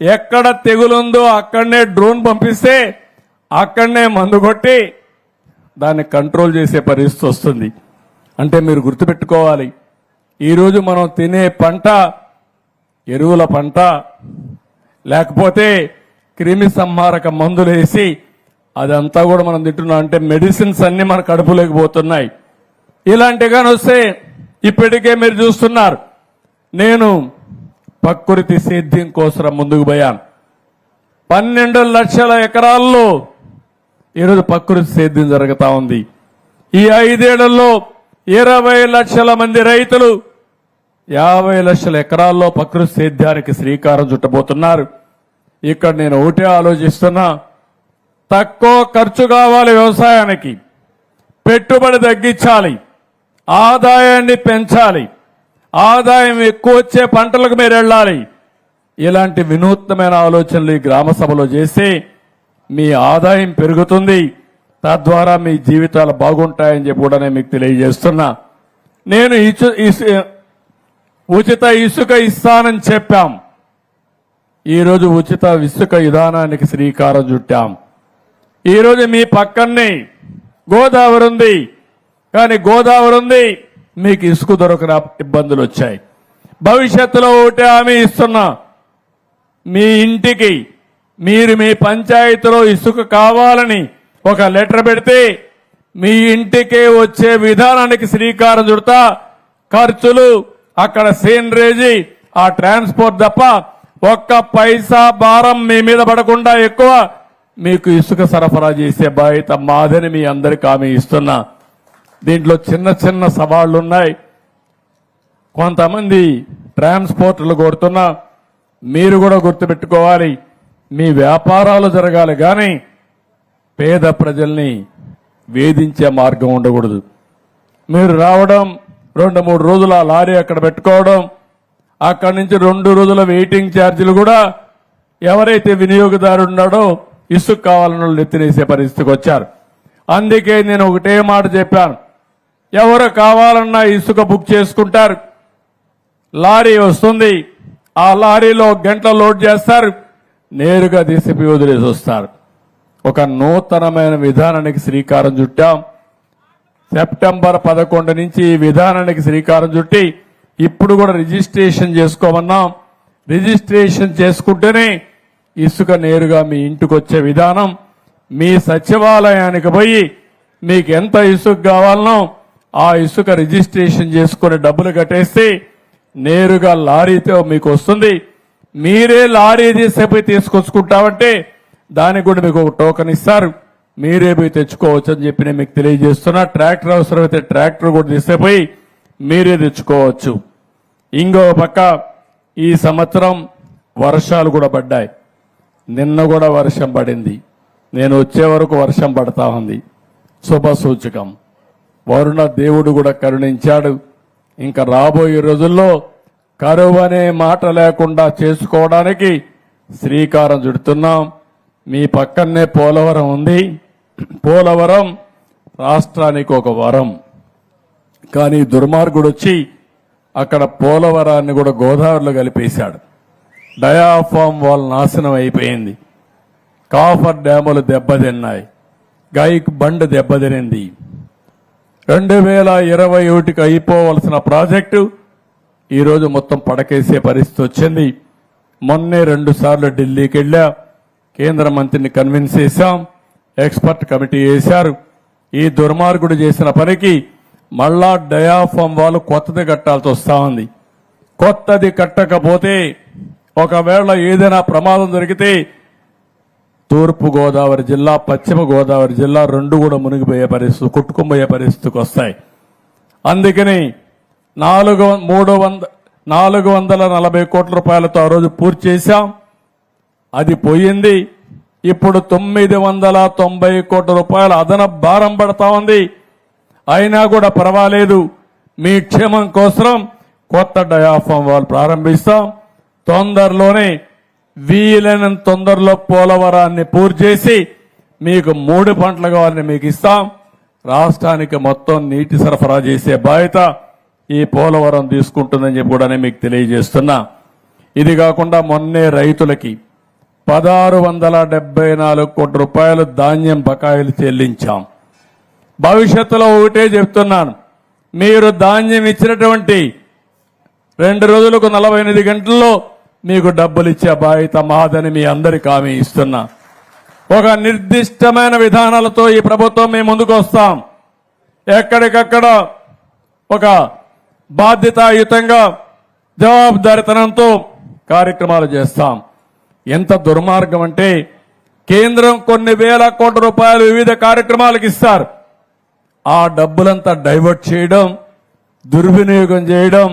Speaker 1: ఎక్కడ తెగులుందో అక్కడనే డ్రోన్ పంపిస్తే అక్కడనే మందు కొట్టి దాన్ని కంట్రోల్ చేసే పరిస్థితి వస్తుంది. అంటే మీరు గుర్తుపెట్టుకోవాలి, ఈరోజు మనం తినే పంట ఎరువుల పంట, లేకపోతే క్రిమి సంహారక మందులు వేసి అదంతా కూడా మనం తింటున్నాం. అంటే మెడిసిన్స్ అన్ని మన కడుపులోకి పోతున్నాయి. ఇలాంటిగాని వస్తే ఇప్పటికే మీరు చూస్తున్నారు. నేను ప్రకృతి సేద్యం కోసం ముందుకు పోయాను. 12 లక్షల ఎకరాల్లో ఈరోజు ప్రకృతి సేద్యం జరుగుతా ఉంది. ఈ 5 ఏళ్లలో 20 లక్షల మంది రైతులు 50 లక్షల ఎకరాల్లో ప్రకృతి సేద్యానికి శ్రీకారం చుట్టబోతున్నారు. ఇక్కడ నేను ఒకటే ఆలోచిస్తున్నా, తక్కువ ఖర్చు కావాలి వ్యవసాయానికి, పెట్టుబడి తగ్గించాలి, ఆదాయాన్ని పెంచాలి, ఆదాయం ఎక్కువ వచ్చే పంటలకు మీరు వెళ్ళాలి. ఇలాంటి వినూత్నమైన ఆలోచనలు ఈ గ్రామ సభలో చేస్తే మీ ఆదాయం పెరుగుతుంది, తద్వారా మీ జీవితాలు బాగుంటాయని చెప్పి కూడా నేను మీకు తెలియజేస్తున్నా. నేను ఉచిత ఇసుక ఇస్తానని చెప్పాం. ఈరోజు ఉచిత ఇసుక విధానానికి శ్రీకారం చుట్టాం. ఈరోజు మీ పక్కనే గోదావరి ఉంది, కానీ గోదావరి ఉంది, మీకు ఇసుక దొరకన ఇబ్బందులు వచ్చాయి. భవిష్యత్తులో ఒకటే హామీ ఇస్తున్నా, మీ ఇంటికి మీరు మీ పంచాయతీలో ఇసుక కావాలని ఒక లెటర్ పెడితే మీ ఇంటికే వచ్చే విధానానికి శ్రీకారం చుడతా. ఖర్చులు అక్కడ సీనరేజీ ఆ ట్రాన్స్పోర్ట్ తప్ప ఒక్క పైసా భారం మీ మీద పడకుండా ఎక్కువ మీకు ఇసుక సరఫరా చేసే బాధ్యత మాదని మీ అందరికీ హామీ ఇస్తున్నా. దీంట్లో చిన్న చిన్న సవాళ్లు ఉన్నాయి. కొంతమంది ట్రాన్స్పోర్ట్లు కొడుతున్నా. మీరు కూడా గుర్తుపెట్టుకోవాలి, మీ వ్యాపారాలు జరగాలి కానీ పేద ప్రజల్ని వేధించే మార్గం ఉండకూడదు. మీరు రావడం 2-3 రోజుల లారీ అక్కడ పెట్టుకోవడం, అక్కడి నుంచి 2 రోజుల వెయిటింగ్ ఛార్జీలు కూడా ఎవరైతే వినియోగదారు ఉన్నాడో ఇసుక కావాలని వాళ్ళు ఎత్తినేసే పరిస్థితికి వచ్చారు. అందుకే నేను ఒకటే మాట చెప్పాను, ఎవరు కావాలన్నా ఇసుక బుక్ చేసుకుంటారు, లారీ వస్తుంది, ఆ లారీలో గంటలో లోడ్ చేస్తారు, నేరుగా తీసిపి వదిలేసి వస్తారు. ఒక నూతనమైన విధానానికి శ్రీకారం చుట్టాం. సెప్టెంబర్ 11 నుంచి ఈ విధానానికి శ్రీకారం చుట్టి ఇప్పుడు కూడా రిజిస్ట్రేషన్ చేసుకోమన్నాం. రిజిస్ట్రేషన్ చేసుకుంటేనే ఇసుక నేరుగా మీ ఇంటికి వచ్చే విధానం. మీ సచివాలయానికి పోయి మీకు ఎంత ఇసుక కావాలనో ఆ ఇసుక రిజిస్ట్రేషన్ చేసుకుని డబ్బులు కట్టేస్తే నేరుగా లారీతో మీకు వస్తుంది. మీరే లారీ తీసేపోయి తీసుకొచ్చుకుంటామంటే దానికి కూడా మీకు ఒక టోకెన్ ఇస్తారు, మీరే పోయి తెచ్చుకోవచ్చు అని చెప్పి నేను మీకు తెలియజేస్తున్నా. ట్రాక్టర్ అవసరమైతే ట్రాక్టర్ కూడా తీసేపోయి మీరే తెచ్చుకోవచ్చు. ఇంకో పక్క ఈ సంవత్సరం వర్షాలు కూడా పడ్డాయి. నిన్న కూడా వర్షం పడింది. నేను వచ్చే వరకు వర్షం పడతా ఉంది, శుభ సూచకం. వరుణ దేవుడు కూడా కరుణించాడు. ఇంకా రాబోయే రోజుల్లో కరువు అనే మాట లేకుండా చేసుకోవడానికి శ్రీకారం చుడుతున్నాం. మీ పక్కనే పోలవరం ఉంది. పోలవరం రాష్ట్రానికి ఒక వరం. కానీ దుర్మార్గుడు వచ్చి అక్కడ పోలవరాన్ని కూడా గోదావరిలో కలిపేశాడు. డయాఫామ్ వాల్ నాశనం అయిపోయింది. కాఫర్ డ్యాములు దెబ్బతిన్నాయి. గైక్ బండ్ దెబ్బతినింది. 2021కి అయిపోవలసిన ప్రాజెక్టు ఈరోజు మొత్తం పడకేసే పరిస్థితి వచ్చింది. మొన్నే 2 సార్లు ఢిల్లీకి వెళ్ళా. కేంద్ర మంత్రిని కన్విన్స్ చేశాం. ఎక్స్పర్ట్ కమిటీ వేశారు. ఈ దుర్మార్గుడు చేసిన పనికి మళ్ళా డయాఫామ్ వాళ్ళు కొత్తది కట్టాల్సి వస్తా ఉంది. కొత్తది కట్టకపోతే ఒకవేళ ఏదైనా ప్రమాదం జరిగితే తూర్పు గోదావరి జిల్లా, పశ్చిమ గోదావరి జిల్లా 2 కూడా మునిగిపోయే పరిస్థితి, కొట్టుకుపోయే పరిస్థితికి వస్తాయి. అందుకని 440 కోట్ల రూపాయలతో ఆ రోజు పూర్తి చేశాం. అది పోయింది. ఇప్పుడు 990 కోట్ల రూపాయల అదనపు భారం పడతా ఉంది. అయినా కూడా పర్వాలేదు, మీ క్షేమం కోసం కొత్త డయాఫామ్ వాల్ ప్రారంభిస్తాం. తొందరలోనే వీలైనంత తొందరలో పోలవరాన్ని పూర్తి చేసి మీకు 3 పంటలు కావాలని మీకు ఇస్తాం. రాష్ట్రానికి మొత్తం నీటి సరఫరా చేసే బాధ్యత ఈ పోలవరం తీసుకుంటుందని చెప్పి కూడా మీకు తెలియజేస్తున్నా. ఇది కాకుండా మొన్నే రైతులకి 1674 కోట్ల రూపాయలు ధాన్యం బకాయిలు చెల్లించాం. భవిష్యత్తులో ఒకటే చెప్తున్నాను, మీరు ధాన్యం ఇచ్చినటువంటి 2 రోజులకు 48 గంటల్లో మీకు డబ్బులు ఇచ్చే బాధ్యత మాదని మీ అందరికీ హామీ ఇస్తున్నా. ఒక నిర్దిష్టమైన విధానాలతో ఈ ప్రభుత్వం మేము ముందుకు వస్తాం. ఎక్కడికక్కడ ఒక బాధ్యతాయుతంగా జవాబుదారితనంతో కార్యక్రమాలు చేస్తాం. ఎంత దుర్మార్గం అంటే కేంద్రం కొన్ని వేల కోట్ల రూపాయలు వివిధ కార్యక్రమాలకు ఇస్తారు. ఆ డబ్బులంతా డైవర్ట్ చేయడం, దుర్వినియోగం చేయడం.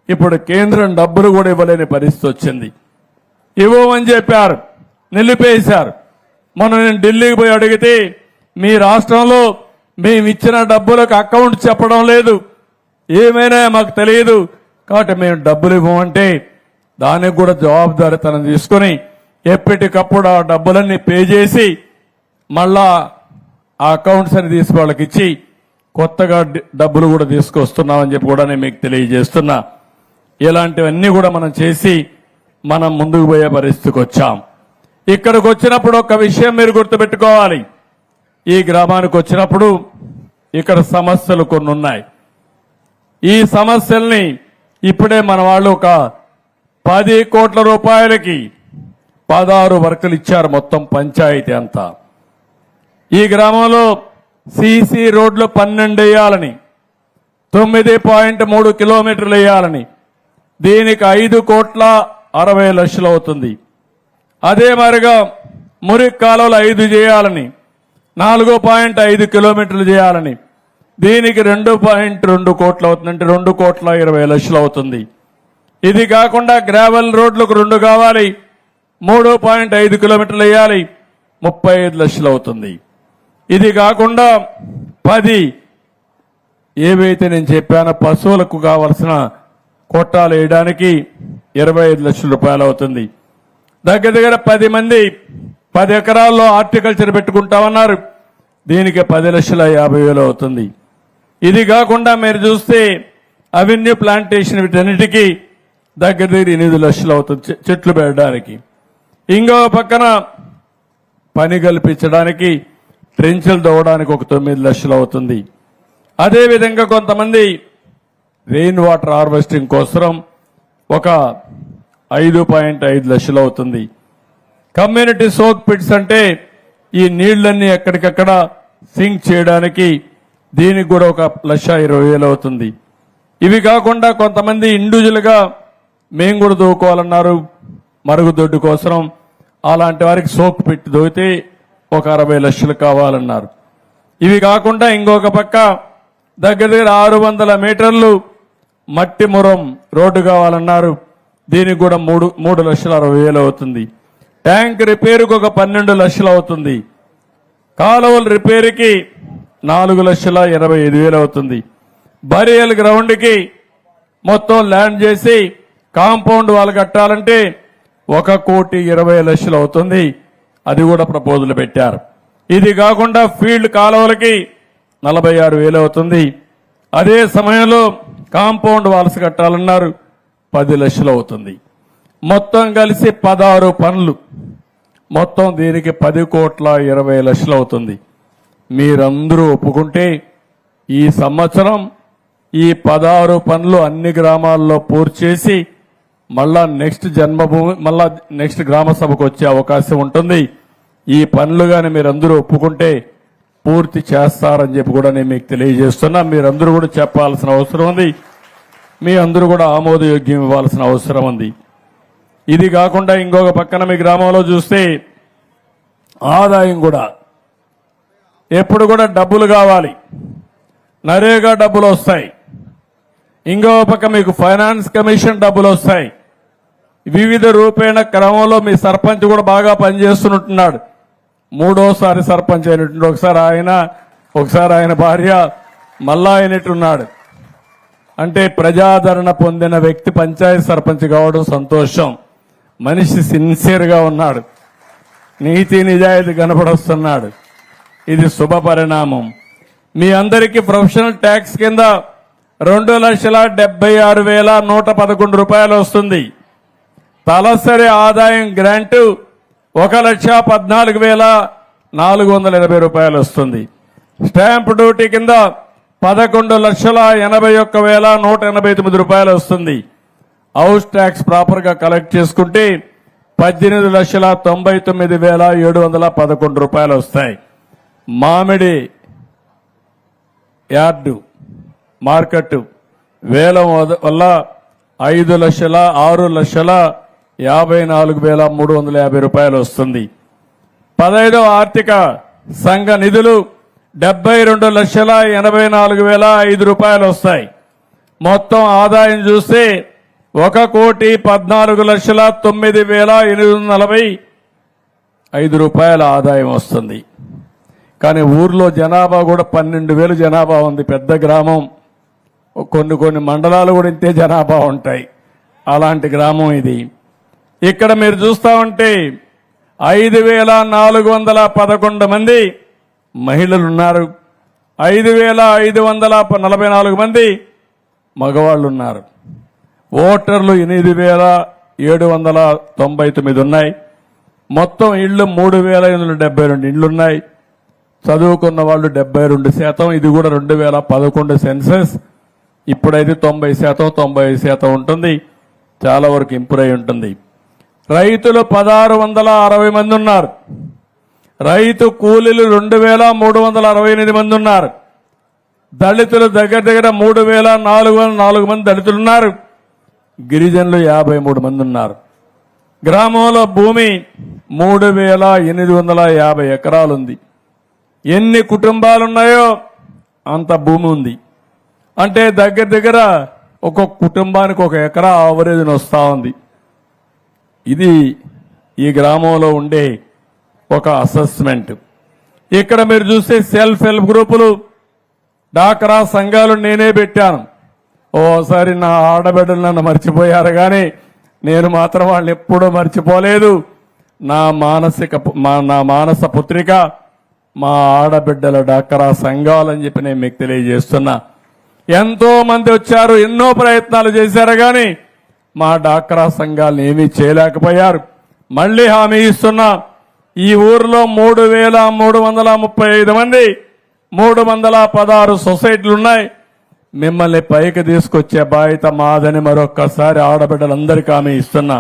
Speaker 1: ఇప్పుడు కేంద్రం డబ్బులు కూడా ఇవ్వలేని పరిస్థితి వచ్చింది. ఇవ్వమని చెప్పారు, నిలిపేశారు. మనం నేను ఢిల్లీకి పోయి అడిగితే మీ రాష్ట్రంలో మేము ఇచ్చిన డబ్బులకు అకౌంట్ చెప్పడం లేదు, ఏమైనా మాకు తెలియదు, కాబట్టి మేము డబ్బులు ఇవ్వమంటే దానికి కూడా జవాబుదారీతనం తీసుకుని ఎప్పటికప్పుడు ఆ డబ్బులన్నీ పే చేసి మళ్ళా ఆ అకౌంట్స్ అని తీసి వాళ్ళకి ఇచ్చి కొత్తగా డబ్బులు కూడా తీసుకొస్తున్నామని చెప్పి కూడా నేను మీకు తెలియజేస్తున్నా. ఇలాంటివన్నీ కూడా మనం చేసి మనం ముందుకు పోయే పరిస్థితికి వచ్చాం. ఇక్కడికి వచ్చినప్పుడు ఒక విషయం మీరు గుర్తుపెట్టుకోవాలి. ఈ గ్రామానికి వచ్చినప్పుడు ఇక్కడ సమస్యలు కొన్ని ఉన్నాయి. ఈ సమస్యల్ని ఇప్పుడే మన వాళ్ళు ఒక 10 కోట్ల రూపాయలకి 16 వర్కులు ఇచ్చారు మొత్తం పంచాయతీ అంతా. ఈ గ్రామంలో సీసీ రోడ్లు 12 వేయాలని, 9.3 కిలోమీటర్లు వేయాలని, దీనికి 5,60,00,000 అవుతుంది. అదే మరిగా మురికి కాలువలు 5 చేయాలని, 4.5 కిలోమీటర్లు చేయాలని, దీనికి 2.2 కోట్లు అవుతుంది. అంటే 2,20,00,000 అవుతుంది. ఇది కాకుండా గ్రావెల్ రోడ్లకు 2 కావాలి, 3.5 కిలోమీటర్లు వేయాలి, 35 లక్షలు అవుతుంది. ఇది కాకుండా 10 ఏవైతే నేను చెప్పానో పశువులకు కావలసిన కొట్టాలు వేయడానికి 25 లక్షల రూపాయలు అవుతుంది. దగ్గర దగ్గర 10 మంది 10 ఎకరాల్లో హార్టికల్చర్ పెట్టుకుంటామన్నారు, దీనికి 10,50,000 అవుతుంది. ఇది కాకుండా మీరు చూస్తే అవెన్యూ ప్లాంటేషన్ వీటన్నిటికీ దగ్గర దగ్గర 8 లక్షలు అవుతుంది చెట్లు పెట్టడానికి. ఇంకో పక్కన పని కల్పించడానికి ట్రెంచులు తవ్వడానికి ఒక 9 లక్షలు అవుతుంది. అదేవిధంగా కొంతమంది రెయిన్ వాటర్ హార్వెస్టింగ్ కోసం ఒక 5.5 లక్షలు అవుతుంది. కమ్యూనిటీ సోక్ పిట్స్ అంటే ఈ నీళ్లన్నీ ఎక్కడికక్కడ సింక్ చేయడానికి దీనికి కూడా ఒక 1,20,000 అవుతుంది. ఇవి కాకుండా కొంతమంది ఇండివిజువల్ గా మేము కూడా దూకోవాలన్నారు మరుగుదొడ్డు కోసం. అలాంటి వారికి సోక్ పిట్ దోగితే ఒక 60 లక్షలు కావాలన్నారు. ఇవి కాకుండా ఇంకొక పక్క దగ్గర దగ్గర 600 మీటర్లు మట్టి మురం రోడ్డు కావాలన్నారు, దీనికి కూడా 3,60,000 అవుతుంది. ట్యాంక్ రిపేరుకు ఒక 12 లక్షలు అవుతుంది. కాలువల రిపేరుకి 4,85,000 అవుతుంది. బరియల్ గ్రౌండ్కి మొత్తం ల్యాండ్ చేసి కాంపౌండ్ వాళ్ళు కట్టాలంటే 1,20,00,000 అవుతుంది. అది కూడా ప్రపోజల్ పెట్టారు. ఇది కాకుండా ఫీల్డ్ కాలువలకి 46,000 అవుతుంది. అదే సమయంలో కాంపౌండ్ వాల్స్ కట్టాలన్నారు, 10 లక్షలు అవుతుంది. మొత్తం కలిసి 16 పనులు, మొత్తం దీనికి 10,20,00,000 అవుతుంది. మీరందరూ ఒప్పుకుంటే ఈ సంవత్సరం ఈ 16 పనులు అన్ని గ్రామాల్లో పూర్తి చేసి మళ్ళా నెక్స్ట్ గ్రామ సభకు వచ్చే అవకాశం ఉంటుంది. ఈ పనులు గాని మీరందరూ ఒప్పుకుంటే పూర్తి చేస్తారని చెప్పి కూడా నేను మీకు తెలియజేస్తున్నా. మీరందరూ కూడా చెప్పాల్సిన అవసరం ఉంది. మీ అందరూ కూడా ఆమోదయోగ్యం ఇవ్వాల్సిన అవసరం ఉంది. ఇది కాకుండా ఇంకొక పక్కన మీ గ్రామంలో చూస్తే ఆదాయం కూడా ఎప్పుడు కూడా డబ్బులు కావాలి, నరేగా డబ్బులు వస్తాయి. ఇంకో పక్క మీకు ఫైనాన్స్ కమిషన్ డబ్బులు వస్తాయి. వివిధ రూపేణ క్రమంలో మీ సర్పంచ్ కూడా బాగా పనిచేస్తున్నట్టున్నాడు. 3వ సర్పంచ్ అయినట్టు, ఒకసారి ఆయన భార్య మళ్ళా అయినట్టున్నాడు. అంటే ప్రజాదరణ పొందిన వ్యక్తి పంచాయతీ సర్పంచ్ కావడం సంతోషం. మనిషి సిన్సియర్గా ఉన్నాడు, నీతి నిజాయితీ కనపడొస్తున్నాడు. ఇది శుభ పరిణామం. మీ అందరికీ ప్రొఫెషనల్ ట్యాక్స్ కింద 2,76,111 రూపాయలు వస్తుంది. తలసరి ఆదాయం గ్రాంటు 1,14,480 రూపాయలు వస్తుంది. స్టాంప్ డ్యూటీ కింద 11,81,189 రూపాయలు వస్తుంది. హౌస్ ట్యాక్స్ ప్రాపర్ గా కలెక్ట్ చేసుకుంటే 18,99,711 రూపాయలు వస్తాయి. మామిడి యార్డు మార్కెట్ వేలం వల్ల 5,06,54,350 రూపాయలు వస్తుంది. 15వ ఆర్థిక సంఘ నిధులు 72,84,005 రూపాయలు వస్తాయి. మొత్తం ఆదాయం చూస్తే 1,14,09,845 రూపాయల ఆదాయం వస్తుంది. కానీ ఊర్లో జనాభా కూడా 12,000 జనాభా ఉంది. పెద్ద గ్రామం, కొన్ని మండలాలు కూడా ఇంతే జనాభా ఉంటాయి. అలాంటి గ్రామం ఇది. ఇక్కడ మీరు చూస్తా ఉంటే 5,411 మంది మహిళలు ఉన్నారు, 5,544 మంది మగవాళ్ళు ఉన్నారు. ఓటర్లు 8,799 ఉన్నాయి. మొత్తం ఇళ్లు 3,872 ఇళ్లున్నాయి. చదువుకున్న వాళ్ళు 72%. ఇది కూడా 2011 సెన్సస్. ఇప్పుడైతే 90%, 95% ఉంటుంది. చాలా వరకు ఇంప్రూవ్ అయి ఉంటుంది. రైతులు 1,660 మంది ఉన్నారు. రైతు కూలీలు 2,368 మంది ఉన్నారు. దళితులు దగ్గర 3,404 మంది దళితులు ఉన్నారు. గిరిజనులు 53 మంది ఉన్నారు. గ్రామంలో భూమి 3,850 ఎకరాలు ఉంది. ఎన్ని కుటుంబాలున్నాయో అంత భూమి ఉంది. అంటే దగ్గర ఒక్కొక్క కుటుంబానికి 1 ఎకరా ఆవరేజ్ వస్తా ఉంది. ఇది ఈ గ్రామంలో ఉండే ఒక అసెస్మెంట్. ఇక్కడ మీరు చూస్తే సెల్ఫ్ హెల్ప్ గ్రూపులు, డాక్రా సంఘాలు నేనే పెట్టాను. ఓసారి నా ఆడబిడ్డలు నన్ను మర్చిపోయారు, కానీ నేను మాత్రం వాళ్ళని ఎప్పుడూ మర్చిపోలేదు. నా మానస పుత్రిక మా ఆడబిడ్డల డాక్రా సంఘాలని చెప్పి నేను మీకు తెలియజేస్తున్నా. ఎంతో మంది వచ్చారు, ఎన్నో ప్రయత్నాలు చేశారు, కానీ మా డాక్రా సంఘాలను ఏమీ చేయలేకపోయారు. మళ్లీ హామీ ఇస్తున్నా, ఈ ఊర్లో 3,335 మంది 316 సొసైటీలు ఉన్నాయి. మిమ్మల్ని పైకి తీసుకొచ్చే బాధ్యత మాదని మరొక్కసారి ఆడబిడ్డలందరికీ హామీ ఇస్తున్నా.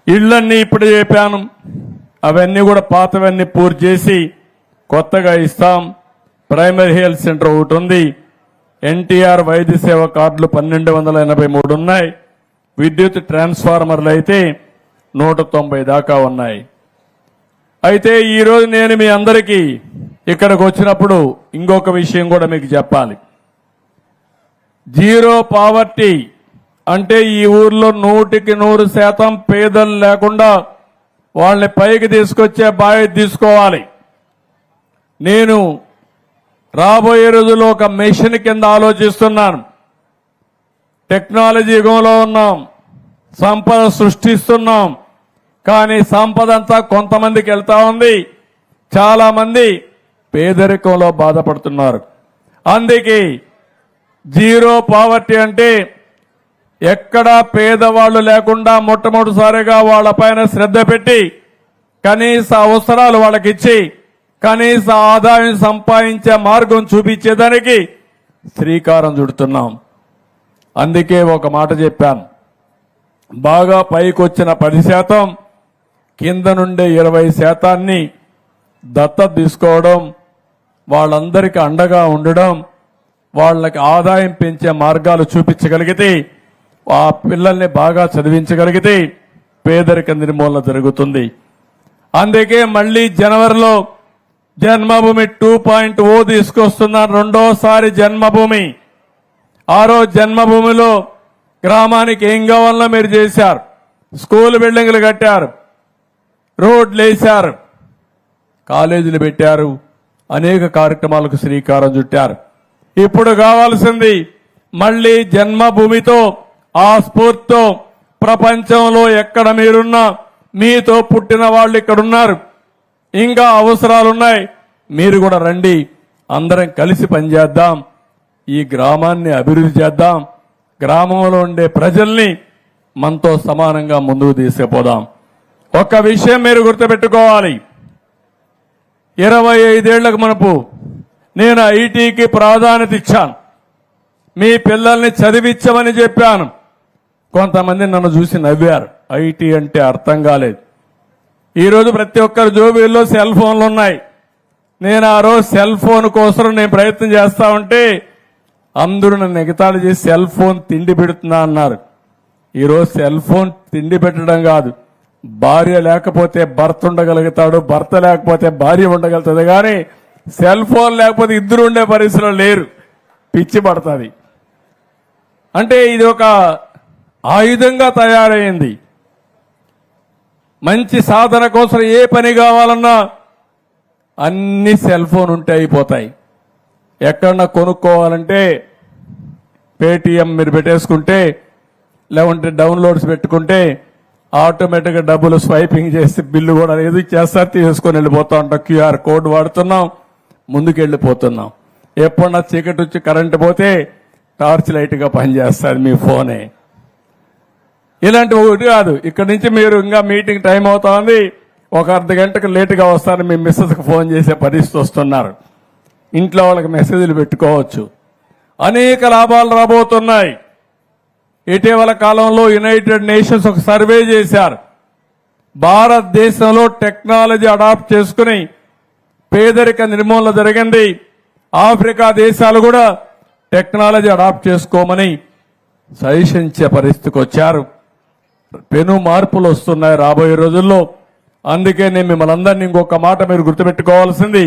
Speaker 1: ఇళ్లన్నీ ఇప్పుడు చెప్పాను, అవన్నీ కూడా పాతవన్నీ పూర్తి చేసి కొత్తగా ఇస్తాం. ప్రైమరీ హెల్త్ సెంటర్ ఒకటి ఉంది. ఎన్టీఆర్ వైద్య సేవ కార్డులు 1,283 ఉన్నాయి. విద్యుత్ ట్రాన్స్ఫార్మర్లు అయితే 190 దాకా ఉన్నాయి. అయితే ఈరోజు నేను మీ అందరికీ ఇక్కడికి వచ్చినప్పుడు ఇంకొక విషయం కూడా మీకు చెప్పాలి. జీరో పావర్టీ అంటే ఈ ఊర్లో 100% పేదలు లేకుండా వాళ్ళని పైకి తీసుకొచ్చే బాధ్యత తీసుకోవాలి. నేను రాబోయే రోజుల్లో ఒక మెషిన్ కింద ఆలోచిస్తున్నాను. టెక్నాలజీ యుగంలో ఉన్నాం, సంపద సృష్టిస్తున్నాం. కానీ సంపద అంతా కొంతమందికి వెళ్తా ఉంది, చాలా మంది పేదరికంలో బాధపడుతున్నారు. అందుకే జీరో పావర్టీ అంటే ఎక్కడా పేదవాళ్లు లేకుండా మొట్టమొదటిసారిగా వాళ్ళపైన శ్రద్ధ పెట్టి కనీస అవసరాలు వాళ్ళకిచ్చి కనీస ఆదాయం సంపాదించే మార్గం చూపించేదానికి శ్రీకారం చుడుతున్నాం. అందుకే ఒక మాట చెప్పాను, బాగా పైకొచ్చిన 10% కింద నుండే 20% దత్తత తీసుకోవడం, వాళ్ళందరికీ అండగా ఉండడం, వాళ్ళకి ఆదాయం పెంచే మార్గాలు చూపించగలిగితే, ఆ పిల్లల్ని బాగా చదివించగలిగితే పేదరిక నిర్మూలన జరుగుతుంది. అందుకే మళ్లీ జనవరిలో జన్మభూమి 2.0 తీసుకొస్తున్నారు. రెండోసారి జన్మభూమి. ఆ రోజు జన్మభూమిలో గ్రామానికి ఏం కావాలన్నా మీరు చేశారు. స్కూల్ బిల్డింగ్లు కట్టారు, రోడ్లు వేశారు, కాలేజీలు పెట్టారు, అనేక కార్యక్రమాలకు శ్రీకారం చుట్టారు. ఇప్పుడు కావాల్సింది మళ్లీ జన్మభూమితో, ఆ స్ఫూర్తితో ప్రపంచంలో ఎక్కడ మీరున్నా మీతో పుట్టిన వాళ్ళు ఇక్కడున్నారు, ఇంకా అవసరాలున్నాయి, మీరు కూడా రండి, అందరం కలిసి పనిచేద్దాం, ఈ గ్రామాన్ని అభివృద్ధి చేద్దాం, గ్రామంలో ఉండే ప్రజల్ని మనతో సమానంగా ముందుకు తీసుకుపోదాం. ఒక్క విషయం మీరు గుర్తుపెట్టుకోవాలి, 25 ఏళ్లకు మునుపు నేను ఐటీకి ప్రాధాన్యత ఇచ్చాను, మీ పిల్లల్ని చదివించమని చెప్పాను. కొంతమంది నన్ను చూసి నవ్వారు, ఐటీ అంటే అర్థం కాలేదు. ఈరోజు ప్రతి ఒక్కరి జోబీల్లో సెల్ ఫోన్లు ఉన్నాయి. నేను ఆ రోజు సెల్ ఫోన్ కోసం నేను ప్రయత్నం చేస్తా ఉంటే అందరూ నన్ను ఎగతాళి చేసి సెల్ ఫోన్ తిండి పెడుతున్నా అన్నారు. ఈరోజు సెల్ ఫోన్ తిండి పెట్టడం కాదు, భార్య లేకపోతే భర్త ఉండగలుగుతాడు, భర్త లేకపోతే భార్య ఉండగలుగుతుంది, కానీ సెల్ ఫోన్ లేకపోతే ఇద్దరు ఉండే పరిస్థితులు లేరు, పిచ్చి పడుతుంది. అంటే ఇది ఒక ఆయుధంగా తయారైంది. మంచి సాధన కోసం ఏ పని కావాలన్నా అన్ని సెల్ ఫోన్ ఉంటే అయిపోతాయి. ఎక్కడన్నా కొనుక్కోవాలంటే పేటిఎం మీరు పెట్టేసుకుంటే, లేకుంటే డౌన్లోడ్స్ పెట్టుకుంటే ఆటోమేటిక్గా డబ్బులు స్వైపింగ్ చేసి బిల్లు కూడా ఏది చేస్తారు, తీసుకొని వెళ్ళిపోతా ఉంటాం. క్యూఆర్ కోడ్ వాడుతున్నాం, ముందుకు వెళ్ళిపోతున్నాం. ఎప్పుడన్నా చీకటి వచ్చి కరెంటు పోతే టార్చ్ లైట్గా పనిచేస్తారు మీ ఫోనే. ఇలాంటి ఒకటి కాదు, ఇక్కడి నుంచి మీరు ఇంకా మీటింగ్ టైం అవుతా ఉంది, ఒక అర్ధ గంటకు లేటుగా వస్తారని మీ మిస్సెస్కి ఫోన్ చేసే పరిస్థితి వస్తున్నారు. ఇంట్లో వాళ్ళకి మెసేజ్లు పెట్టుకోవచ్చు. అనేక లాభాలు రాబోతున్నాయి. ఇటీవల కాలంలో యునైటెడ్ నేషన్స్ ఒక సర్వే చేశారు. భారతదేశంలో టెక్నాలజీ అడాప్ట్ చేసుకుని పేదరిక నిర్మూలన జరిగింది. ఆఫ్రికా దేశాలు కూడా టెక్నాలజీ అడాప్ట్ చేసుకోమని సజెషించే పరిస్థితికి వచ్చారు. పెను మార్పులు వస్తున్నాయి రాబోయే రోజుల్లో. అందుకే నేను మిమ్మల్ని అందరినీ ఇంకొక మాట మీరు గుర్తుపెట్టుకోవాల్సింది,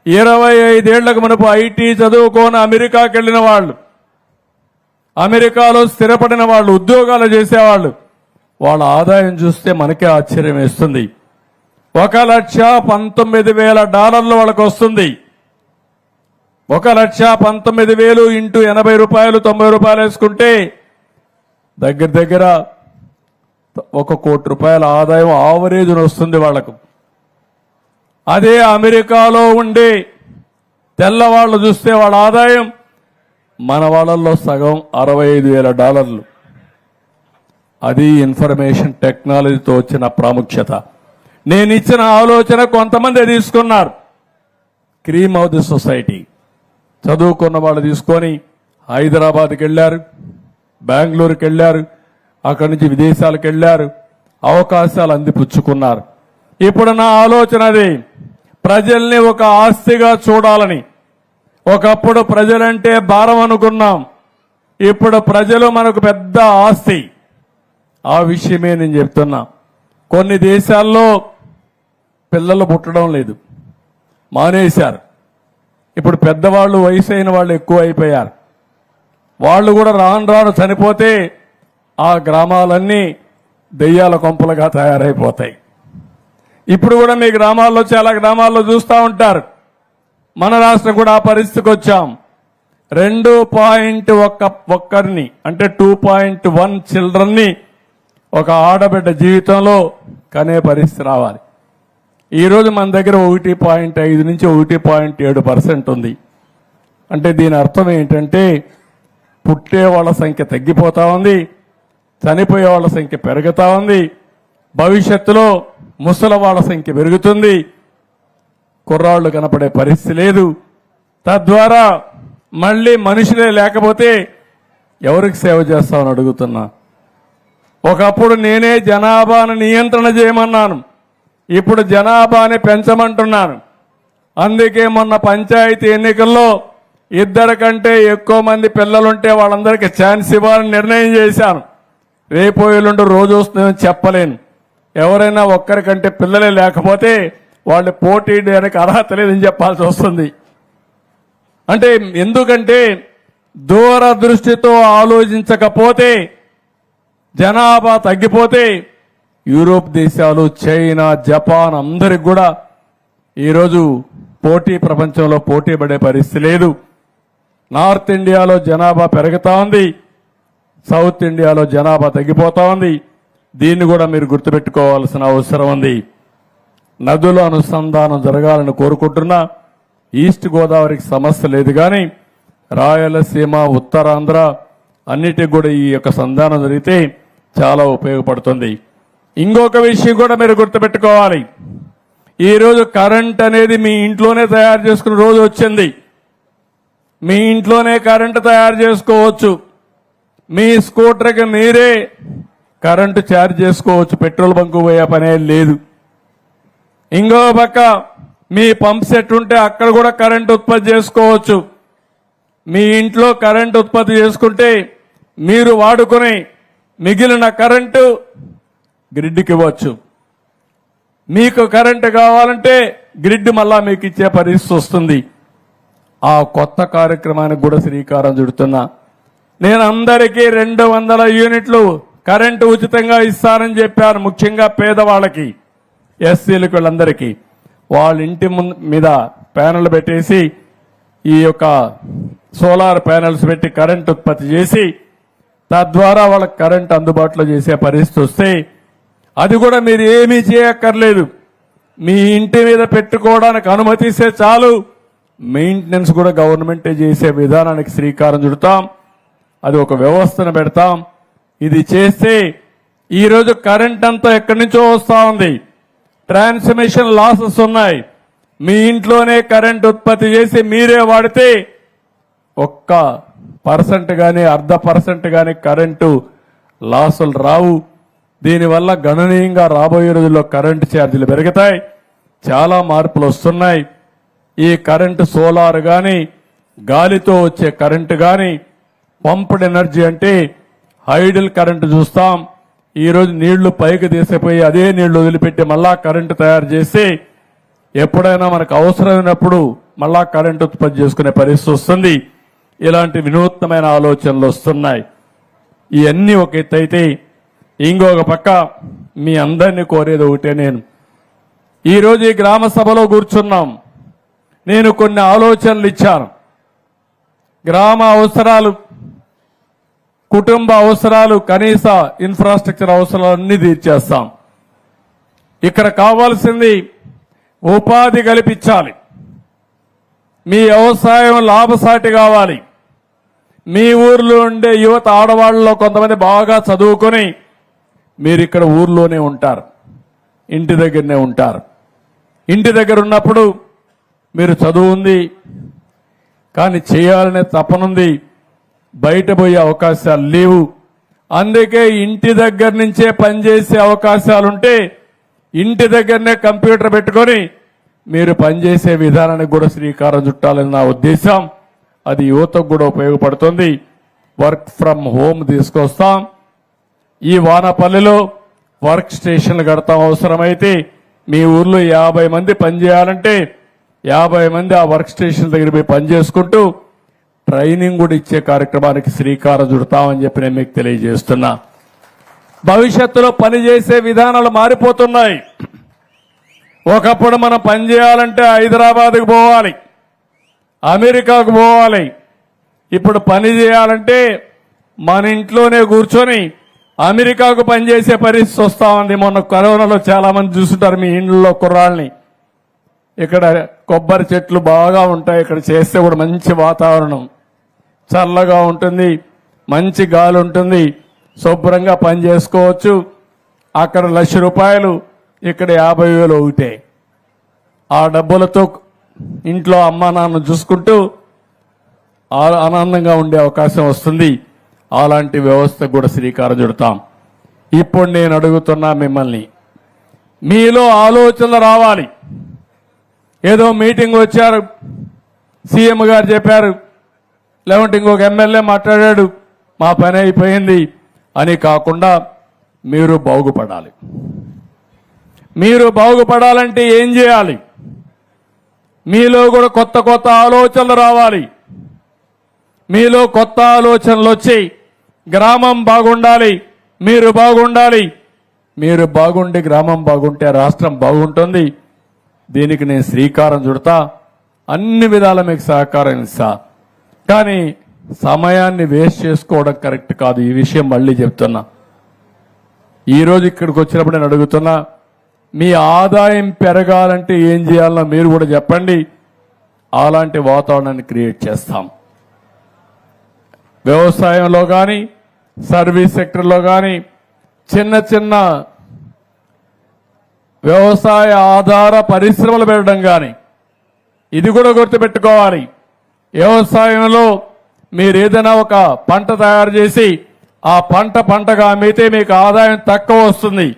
Speaker 1: 25 ఏళ్లకు మునుపు ఐటీ చదువుకొని అమెరికాకి వెళ్లిన వాళ్ళు, అమెరికాలో స్థిరపడిన వాళ్ళు, ఉద్యోగాలు చేసేవాళ్ళు, వాళ్ళ ఆదాయం చూస్తే మనకే ఆశ్చర్యం వేస్తుంది. $1,19,000 వాళ్ళకు వస్తుంది. 1,19,000 ఇంటూ ₹80 ₹90 వేసుకుంటే దగ్గర దగ్గర ₹1 కోటి ఆదాయం ఆవరేజ్ వస్తుంది వాళ్లకు. అదే అమెరికాలో ఉండే తెల్లవాళ్లు చూస్తే వాళ్ళ ఆదాయం మన వాళ్ళల్లో సగం $65,000. అది ఇన్ఫర్మేషన్ టెక్నాలజీతో వచ్చిన ప్రాముఖ్యత. నేను ఇచ్చిన ఆలోచన కొంతమంది తీసుకున్నారు. క్రీమ్ ఆఫ్ ది సొసైటీ చదువుకున్న వాళ్ళు తీసుకొని హైదరాబాద్కి వెళ్లారు, బెంగళూరుకి వెళ్లారు, అక్కడి నుంచి విదేశాలకు వెళ్లారు, అవకాశాలు అందిపుచ్చుకున్నారు. ఇప్పుడు నా ఆలోచన అది, ప్రజల్ని ఒక ఆస్తిగా చూడాలని. ఒకప్పుడు ప్రజలంటే భారం అనుకున్నాం, ఇప్పుడు ప్రజలు మనకు పెద్ద ఆస్తి. ఆ విషయమే నేను చెప్తున్నా. కొన్ని దేశాల్లో పిల్లలు పుట్టడం లేదు, మానేశారు. ఇప్పుడు పెద్దవాళ్ళు, వయసు అయిన వాళ్ళు ఎక్కువ అయిపోయారు. వాళ్ళు కూడా రాను రాను చనిపోతే ఆ గ్రామాలన్నీ దెయ్యాల కొంపలుగా తయారైపోతాయి. ఇప్పుడు కూడా మీ గ్రామాల్లో, చాలా గ్రామాల్లో చూస్తూ ఉంటారు, మన రాష్ట్రం కూడా ఆ పరిస్థితికి వచ్చాం. 2.1 అంటే 2.1 చిల్డ్రన్ని ఒక ఆడబిడ్డ జీవితంలో కనే పరిస్థితి రావాలి. ఈరోజు మన దగ్గర 1.5 నుంచి 1.7% ఉంది. అంటే దీని అర్థం ఏంటంటే పుట్టే వాళ్ళ సంఖ్య తగ్గిపోతా ఉంది, చనిపోయే వాళ్ళ సంఖ్య పెరుగుతా ఉంది, భవిష్యత్తులో ముసలి వాళ్ళ సంఖ్య పెరుగుతుంది, కుర్రాళ్ళు కనపడే పరిస్థితి లేదు. తద్వారా మళ్ళీ మనుషులే లేకపోతే ఎవరికి సేవ చేస్తామని అడుగుతున్నా. ఒకప్పుడు నేనే జనాభాను నియంత్రణ చేయమన్నాను, ఇప్పుడు జనాభాని పెంచమంటున్నాను. అందుకే మొన్న పంచాయతీ ఎన్నికల్లో 2 కంటే ఎక్కువ మంది పిల్లలుంటే వాళ్ళందరికీ ఛాన్స్ ఇవ్వాలని నిర్ణయం చేశాను. రేపు ఎల్లుండి రోజు వస్తుందని చెప్పలేను. ఎవరైనా ఒక్కరికంటే పిల్లలే లేకపోతే వాళ్ళు పోటీ చేయడానికి అర్హత లేదని చెప్పాల్సి వస్తుంది. అంటే ఎందుకంటే దూరదృష్టితో ఆలోచించకపోతే జనాభా తగ్గిపోతే యూరోప్ దేశాలు, చైనా, జపాన్ అందరికి కూడా ఈరోజు ప్రపంచంలో పోటీ పడే పరిస్థితి లేదు. నార్త్ ఇండియాలో జనాభా పెరుగుతా ఉంది, సౌత్ ఇండియాలో జనాభా తగ్గిపోతా ఉంది. దీన్ని కూడా మీరు గుర్తుపెట్టుకోవాల్సిన అవసరం ఉంది. నదుల అనుసంధానం జరగాలని కోరుకుంటున్నా. ఈస్ట్ గోదావరికి సమస్య లేదు, కానీ రాయలసీమ, ఉత్తరాంధ్ర అన్నిటికి కూడా ఈ యొక్క సంధానం జరిగితే చాలా ఉపయోగపడుతుంది. ఇంకొక విషయం కూడా మీరు గుర్తుపెట్టుకోవాలి. ఈరోజు కరెంట్ అనేది మీ ఇంట్లోనే తయారు చేసుకునే రోజు వచ్చింది. మీ ఇంట్లోనే కరెంటు తయారు చేసుకోవచ్చు. మీ స్కూటర్కి మీరే కరెంటు ఛార్జ్ చేసుకోవచ్చు. పెట్రోల్ బంకు పోయే పనే లేదు. ఇంకో పక్క మీ పంప్ సెట్ ఉంటే అక్కడ కూడా కరెంటు ఉత్పత్తి చేసుకోవచ్చు. మీ ఇంట్లో కరెంటు ఉత్పత్తి చేసుకుంటే మీరు వాడుకుని మిగిలిన కరెంటు గ్రిడ్కి ఇవ్వచ్చు. మీకు కరెంటు కావాలంటే గ్రిడ్ మళ్ళా మీకు ఇచ్చే పరిస్థితి వస్తుంది. ఆ కొత్త కార్యక్రమానికి కూడా శ్రీకారం చుడుతున్నా. నేను అందరికీ 200 యూనిట్లు కరెంటు ఉచితంగా ఇస్తానని చెప్పాను. ముఖ్యంగా పేదవాళ్ళకి, ఎస్సీలకు, వీళ్ళందరికీ వాళ్ళ ఇంటి మీద ప్యానెల్ పెట్టేసి ఈ యొక్క సోలార్ ప్యానెల్స్ పెట్టి కరెంట్ ఉత్పత్తి చేసి తద్వారా వాళ్ళకి కరెంట్ అందుబాటులో చేసే పరిస్థితి వస్తే అది కూడా మీరు ఏమీ చేయక్కర్లేదు. మీ ఇంటి మీద పెట్టుకోవడానికి అనుమతిస్తే చాలు. మెయింటెనెన్స్ కూడా గవర్నమెంటే చేసే విధానానికి శ్రీకారం చుడతాం. అది ఒక వ్యవస్థను పెడతాం. ఇది చేస్తే ఈరోజు కరెంట్ అంతా ఎక్కడి నుంచో వస్తా ఉంది. ట్రాన్స్మిషన్ లాసెస్ ఉన్నాయి. మీ ఇంట్లోనే కరెంట్ ఉత్పత్తి చేసి మీరే వాడితే 1% గాని 0.5% గాని కరెంటు లాసులు రావు. దీనివల్ల గణనీయంగా రాబోయే రోజుల్లో కరెంటు ఛార్జీలు పెరుగుతాయి. చాలా మార్పులు వస్తున్నాయి. ఈ కరెంటు సోలార్ గాని, గాలితో వచ్చే కరెంటు గాని, పంప్డ్ ఎనర్జీ అంటే హైడల్ కరెంటు చూస్తాం. ఈరోజు నీళ్లు పైకి తీసిపోయి అదే నీళ్లు వదిలిపెట్టి మళ్ళా కరెంటు తయారు చేసి ఎప్పుడైనా మనకు అవసరమైనప్పుడు మళ్ళా కరెంటు ఉత్పత్తి చేసుకునే పరిస్థితి వస్తుంది. ఇలాంటి వినూత్నమైన ఆలోచనలు వస్తున్నాయి. ఇవన్నీ ఒక ఎత్తు అయితే ఇంకొక పక్క మీ అందరినీ కోరేది ఒకటే. నేను ఈరోజు ఈ గ్రామ సభలో కూర్చున్నాం. నేను కొన్ని ఆలోచనలు ఇచ్చాను. గ్రామ అవసరాలు, కుటుంబ అవసరాలు, కనీస ఇన్ఫ్రాస్ట్రక్చర్ అవసరాలన్నీ తీర్చేస్తాం. ఇక్కడ కావాల్సింది ఉపాధి కల్పించాలి. మీ వ్యవసాయం లాభసాటి కావాలి. మీ ఊర్లో ఉండే యువత, ఆడవాళ్ళలో కొంతమంది బాగా చదువుకొని మీరు ఇక్కడ ఊర్లోనే ఉంటారు, ఇంటి దగ్గరనే ఉంటారు. ఇంటి దగ్గర ఉన్నప్పుడు మీరు చదువు ఉంది, కానీ చేయాలనే తపనుంది, బయట పోయే అవకాశాలు లేవు. అందుకే ఇంటి దగ్గర నుంచే పనిచేసే అవకాశాలుంటే ఇంటి దగ్గరనే కంప్యూటర్ పెట్టుకొని మీరు పనిచేసే విధానానికి కూడా శ్రీకారం చుట్టాలని నా ఉద్దేశం. అది యువతకు కూడా ఉపయోగపడుతుంది. వర్క్ ఫ్రమ్ హోమ్ తీసుకొస్తాం. ఈ వానపల్లిలో వర్క్ స్టేషన్లు కడతాం. అవసరమైతే మీ ఊర్లో 50 మంది పనిచేయాలంటే 50 మంది ఆ వర్క్ స్టేషన్ దగ్గర పోయి పనిచేసుకుంటూ ట్రైనింగ్ కూడా ఇచ్చే కార్యక్రమానికి శ్రీకారం చుడతామని చెప్పి నేను మీకు తెలియజేస్తున్నా. భవిష్యత్తులో పనిచేసే విధానాలు మారిపోతున్నాయి. ఒకప్పుడు మనం పనిచేయాలంటే హైదరాబాద్కు పోవాలి, అమెరికాకు పోవాలి. ఇప్పుడు పని చేయాలంటే మన ఇంట్లోనే కూర్చొని అమెరికాకు పనిచేసే పరిస్థితి వస్తా ఉంది. మొన్న కరోనాలో చాలా మంది చూస్తుంటారు మీ ఇండ్లలో కుర్రాళ్ళని. ఇక్కడ కొబ్బరి చెట్లు బాగా ఉంటాయి. ఇక్కడ చేస్తే కూడా మంచి వాతావరణం, చల్లగా ఉంటుంది, మంచి గాలి ఉంటుంది, శుభ్రంగా పని చేసుకోవచ్చు. అక్కడ ₹1,00,000, ఇక్కడ 50,000 ఒకటే. ఆ డబ్బులతో ఇంట్లో అమ్మా నాన్న చూసుకుంటూ ఆనందంగా ఉండే అవకాశం వస్తుంది. అలాంటి వ్యవస్థకు కూడా శ్రీకారం చుడతాం. ఇప్పుడు నేను అడుగుతున్నా మిమ్మల్ని, మీలో ఆలోచనలు రావాలి. ఏదో మీటింగ్ వచ్చారు, సీఎం గారు చెప్పారు, లేకుంటే ఇంకొక ఎమ్మెల్యే మాట్లాడాడు, మా పని అయిపోయింది అని కాకుండా మీరు బాగుపడాలి. మీరు బాగుపడాలంటే ఏం చేయాలి? మీలో కూడా కొత్త కొత్త ఆలోచనలు రావాలి. మీలో కొత్త ఆలోచనలు వచ్చి గ్రామం బాగుండాలి, మీరు బాగుండాలి. మీరు బాగుండి గ్రామం బాగుంటే రాష్ట్రం బాగుంటుంది. దీనికి నేను శ్రీకారం చుడతా, అన్ని విధాల మీకు సహకారం ఇస్తా. కానీ సమయాన్ని వేస్ట్ చేసుకోవడం కరెక్ట్ కాదు. ఈ విషయం మళ్ళీ చెప్తున్నా. ఈరోజు ఇక్కడికి వచ్చినప్పుడు నేను అడుగుతున్నా, మీ ఆదాయం పెరగాలంటే ఏం చేయాలో మీరు కూడా చెప్పండి. అలాంటి వాతావరణాన్ని క్రియేట్ చేస్తాం. వ్యవసాయంలో కానీ, సర్వీస్ సెక్టర్లో కానీ, చిన్న చిన్న వ్యవసాయ ఆధార పరిశ్రమలు పెట్టడం కానీ, ఇది కూడా గుర్తుపెట్టుకోవాలి. వ్యవసాయంలో మీరు ఏదైనా ఒక పంట తయారు చేసి ఆ పంటగా అమ్మితే మీకు ఆదాయం తక్కువ వస్తుంది.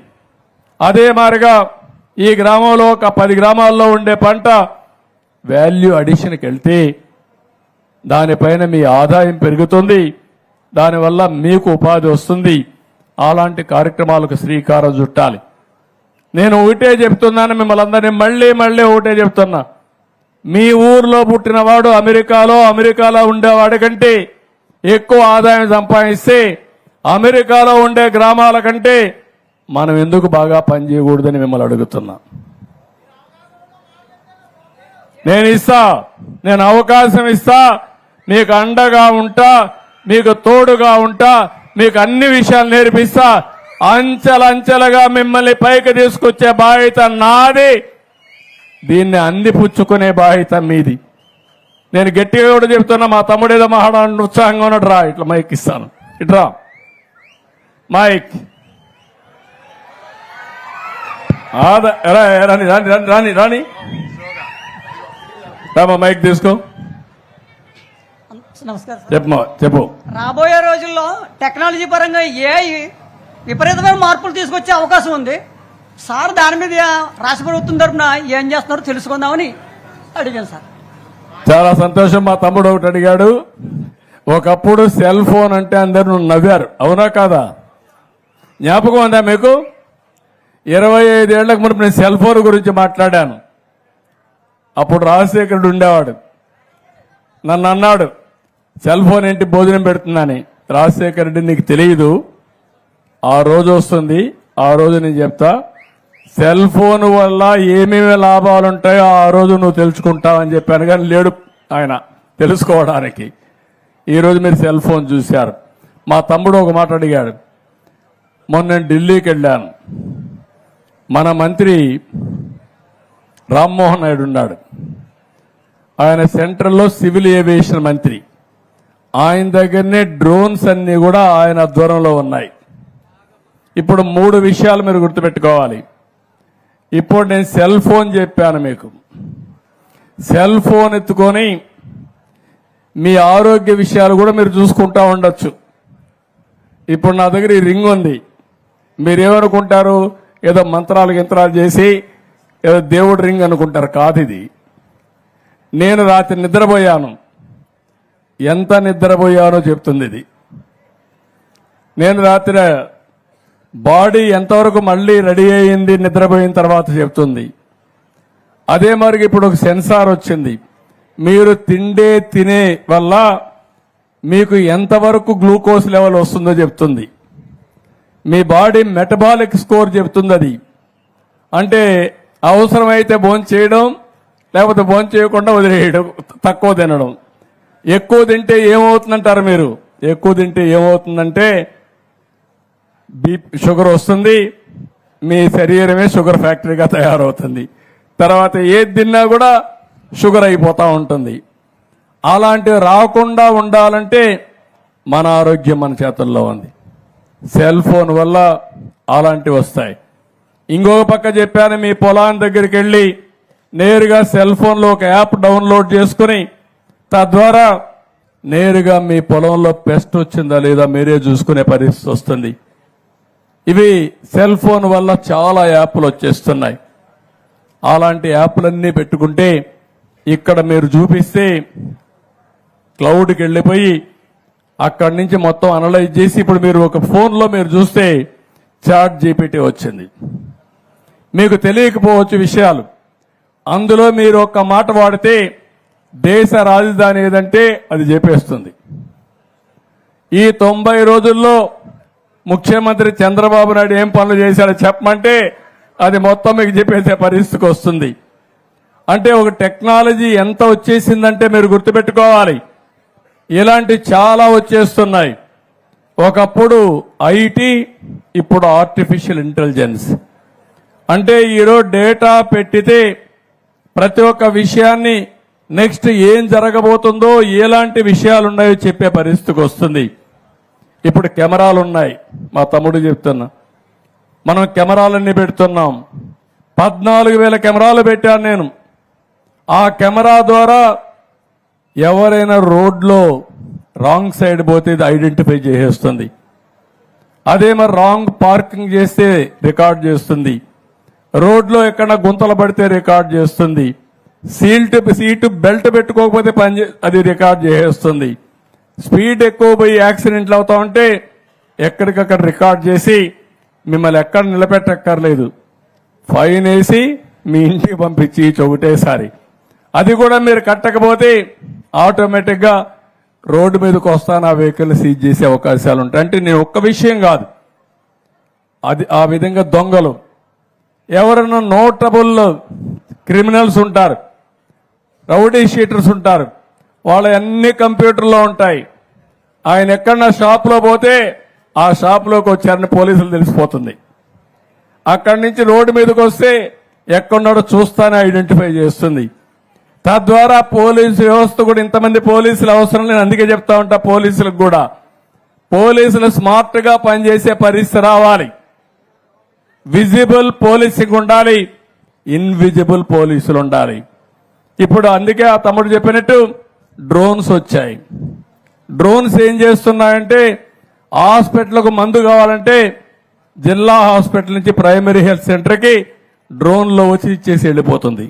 Speaker 1: అదే మాదిరిగా ఈ గ్రామంలో ఒక 10 గ్రామాల్లో ఉండే పంట వాల్యూ అడిషన్కి వెళ్తే దానిపైన మీ ఆదాయం పెరుగుతుంది. దానివల్ల మీకు ఉపాధి వస్తుంది. అలాంటి కార్యక్రమాలకు శ్రీకారం చుట్టాలి. నేను ఒకటే చెప్తున్నాను, మిమ్మల్ని అందరినీ మళ్ళీ ఒకటే చెప్తున్నా. మీ ఊర్లో పుట్టినవాడు అమెరికాలో ఉండేవాడి కంటే ఎక్కువ ఆదాయం సంపాదిస్తే అమెరికాలో ఉండే గ్రామాల కంటే మనం ఎందుకు బాగా పనిచేయకూడదని మిమ్మల్ని అడుగుతున్నా. నేను అవకాశం ఇస్తా, మీకు అండగా ఉంటా, మీకు తోడుగా ఉంటా, మీకు అన్ని విషయాలు నేర్పిస్తా. అంచెలంచెలుగా మిమ్మల్ని పైకి తీసుకొచ్చే బాధ్యత నాది. దీన్ని అందిపుచ్చుకునే బాధ్యత మీది. నేను గట్టిగా కూడా చెప్తున్నా, మా తమ్ముడు ఏదో మాట్లాడాలని ఉత్సాహంగా ఉన్నాడు. రా, ఇట్లా మైక్ ఇస్తాను, ఇట్రా మైక్. రాని రాని రాని రామా, మైక్ తీసుకో.
Speaker 6: నమస్కారం.
Speaker 1: చెప్పు.
Speaker 6: రాబోయే రోజుల్లో టెక్నాలజీ పరంగా విపరీతమైన మార్పులు తీసుకొచ్చే అవకాశం ఉంది. సార్ దాని మీద రాష్ట్ర ప్రభుత్వం తరఫున ఏం చేస్తున్నారో తెలుసుకుందామని అడిగాను సార్.
Speaker 1: చాలా సంతోషం. మా తమ్ముడు ఒకటి అడిగాడు. ఒకప్పుడు సెల్ ఫోన్ అంటే అందరూ నవ్వారు, అవునా కాదా? జ్ఞాపకం ఉందా మీకు? 25 ఏళ్లకు మునుపు నేను సెల్ ఫోన్ గురించి మాట్లాడాను. అప్పుడు రాజశేఖరుడు ఉండేవాడు. నన్ను అన్నాడు, సెల్ ఫోన్ ఏంటి భోజనం పెడుతుందని. రాజశేఖరుడు, నీకు తెలియదు, ఆ రోజు వస్తుంది, ఆ రోజు నేను చెప్తా. సెల్ ఫోన్ వల్ల ఏమేమి లాభాలు ఉంటాయో ఆ రోజు నువ్వు తెలుసుకుంటావని చెప్పాను. కానీ లేడు ఆయన తెలుసుకోవడానికి. ఈరోజు మీరు సెల్ ఫోన్ చూశారు. మా తమ్ముడు ఒక మాట అడిగాడు. మొన్న నేను ఢిల్లీకి వెళ్ళాను. మన మంత్రి రామ్మోహన్ నాయుడు ఉన్నాడు. ఆయన సెంట్రల్లో సివిల్ ఏవియేషన్ మంత్రి. ఆయన దగ్గరనే డ్రోన్స్ అన్ని కూడా ఆయన ఆధ్వర్యంలో ఉన్నాయి. ఇప్పుడు 3 విషయాలు మీరు గుర్తుపెట్టుకోవాలి. ఇప్పుడు నేను సెల్ ఫోన్ చెప్పాను మీకు. సెల్ ఫోన్ ఎత్తుకొని మీ ఆరోగ్య విషయాలు కూడా మీరు చూసుకుంటా ఉండొచ్చు. ఇప్పుడు నా దగ్గర ఈ రింగ్ ఉంది. మీరేమనుకుంటారు? ఏదో మంత్రాలు గింత్రాలు చేసి ఏదో దేవుడి రింగ్ అనుకుంటారు. కాదు, ఇది నేను రాత్రి నిద్రపోయాను. ఎంత నిద్రపోయానో చెప్తుంది ఇది. నేను రాత్రి బాడీ ఎంతవరకు మళ్ళీ రెడీ అయ్యింది నిద్రపోయిన తర్వాత చెప్తుంది. అదే మరి ఇప్పుడు ఒక సెన్సార్ వచ్చింది. మీరు తినే వల్ల మీకు ఎంతవరకు గ్లూకోజ్ లెవెల్ వస్తుందో చెప్తుంది. మీ బాడీ మెటబాలిక్ స్కోర్ చెప్తుంది. అది అంటే అవసరమైతే భోజనం చేయడం, లేకపోతే భోజనం చేయకుండా వదిలేయడం, తక్కువ తినడం. ఎక్కువ తింటే ఏమవుతుందంటారు మీరు? ఎక్కువ తింటే ఏమవుతుందంటే షుగర్ వస్తుంది, మీ శరీరమే షుగర్ ఫ్యాక్టరీగా తయారవుతుంది. తర్వాత ఏది తిన్నా కూడా షుగర్ అయిపోతూ ఉంటుంది. అలాంటివి రాకుండా ఉండాలంటే మన ఆరోగ్యం మన చేతుల్లో ఉంది. సెల్ ఫోన్ వల్ల అలాంటివి వస్తాయి. ఇంకొక పక్క చెప్పాను, మీ పొలాన్ని దగ్గరికి వెళ్ళి నేరుగా సెల్ ఫోన్లో ఒక యాప్ డౌన్లోడ్ చేసుకుని తద్వారా నేరుగా మీ పొలంలో పెస్ట్ వచ్చిందా లేదా మీరే చూసుకునే పరిస్థితి వస్తుంది. ఇవి సెల్ ఫోన్ వల్ల చాలా యాప్లు వచ్చేస్తున్నాయి. అలాంటి యాప్లన్నీ పెట్టుకుంటే ఇక్కడ మీరు చూపిస్తే క్లౌడ్కి వెళ్ళిపోయి అక్కడి నుంచి మొత్తం అనలైజ్ చేసి ఇప్పుడు మీరు ఒక ఫోన్లో మీరు చూస్తే చాట్ జీపీటీ వచ్చింది. మీకు తెలియకపోవచ్చు విషయాలు. అందులో మీరు ఒక్క మాట వాడితే దేశ రాజధాని ఏదంటే అది చెప్పేస్తుంది. ఈ 90 రోజుల్లో ముఖ్యమంత్రి చంద్రబాబు నాయుడు ఏం పనులు చేశాడో చెప్పమంటే అది మొత్తం మీకు చెప్పేసే పరిస్థితికి వస్తుంది. అంటే ఒక టెక్నాలజీ ఎంత వచ్చేసిందంటే మీరు గుర్తుపెట్టుకోవాలి, ఇలాంటి చాలా వచ్చేస్తున్నాయి. ఒకప్పుడు ఐటీ, ఇప్పుడు ఆర్టిఫిషియల్ ఇంటెలిజెన్స్. అంటే ఈరోజు డేటా పెట్టితే ప్రతి ఒక్క విషయాన్ని నెక్స్ట్ ఏం జరగబోతుందో, ఎలాంటి విషయాలు ఉన్నాయో చెప్పే పరిస్థితికి వస్తుంది. ఇప్పుడు కెమెరాలు ఉన్నాయి, మా తమ్ముడు చెప్తున్నా, మనం కెమెరాలన్నీ పెడుతున్నాం. 14,000 కెమెరాలు పెట్టాను నేను. ఆ కెమెరా ద్వారా ఎవరైనా రోడ్లో రాంగ్ సైడ్ పోతే ఇది ఐడెంటిఫై చేసేస్తుంది. అదే మరి రాంగ్ పార్కింగ్ చేస్తే రికార్డ్ చేస్తుంది. రోడ్లో ఎక్కడ గుంతలు పడితే రికార్డ్ చేస్తుంది. సీటు బెల్ట్ పెట్టుకోకపోతే అది రికార్డ్ చేసేస్తుంది. స్పీడ్ ఎక్కువ పోయి యాక్సిడెంట్లు అవుతా ఉంటే ఎక్కడికక్కడ రికార్డ్ చేసి మిమ్మల్ని ఎక్కడ నిలబెట్టక్కర్లేదు, ఫైన్ వేసి మీ ఇంటికి పంపించి ఒకటేసారి. అది కూడా మీరు కట్టకపోతే ఆటోమేటిక్గా రోడ్డు మీదకి వస్తాను ఆ వెహికల్ సీజ్ చేసే అవకాశాలు ఉంటాయి. అంటే నేను ఒక్క విషయం కాదు, అది ఆ విధంగా దొంగలు ఎవరైనా నోటబుల్ క్రిమినల్స్ ఉంటారు, రౌడీ షీటర్స్ ఉంటారు, వాళ్ళ అన్ని కంప్యూటర్లో ఉంటాయి. ఆయన ఎక్కడన్నా షాప్లో పోతే ఆ షాప్లోకి వచ్చారని పోలీసులు తెలిసిపోతుంది. అక్కడి నుంచి రోడ్డు మీదకి వస్తే ఎక్కడున్నాడో చూస్తానే ఐడెంటిఫై చేస్తుంది. తద్వారా పోలీసు వ్యవస్థ కూడా, ఇంతమంది పోలీసులు అవసరం లేదు, అందుకే చెప్తా ఉంటా పోలీసులకు కూడా, పోలీసులు స్మార్ట్ గా పనిచేసే పరిస్థితి రావాలి. విజిబుల్ పోలీసింగ్ ఉండాలి, ఇన్విజిబుల్ పోలీసులు ఉండాలి. ఇప్పుడు అందుకే ఆ తమ్ముడు చెప్పినట్టు డ్రోన్స్ వచ్చాయి. డ్రోన్స్ ఏం చేస్తున్నాయంటే హాస్పిటల్కు మందు కావాలంటే జిల్లా హాస్పిటల్ నుంచి ప్రైమరీ హెల్త్ సెంటర్కి డ్రోన్లో వచ్చి ఇచ్చేసి వెళ్ళిపోతుంది.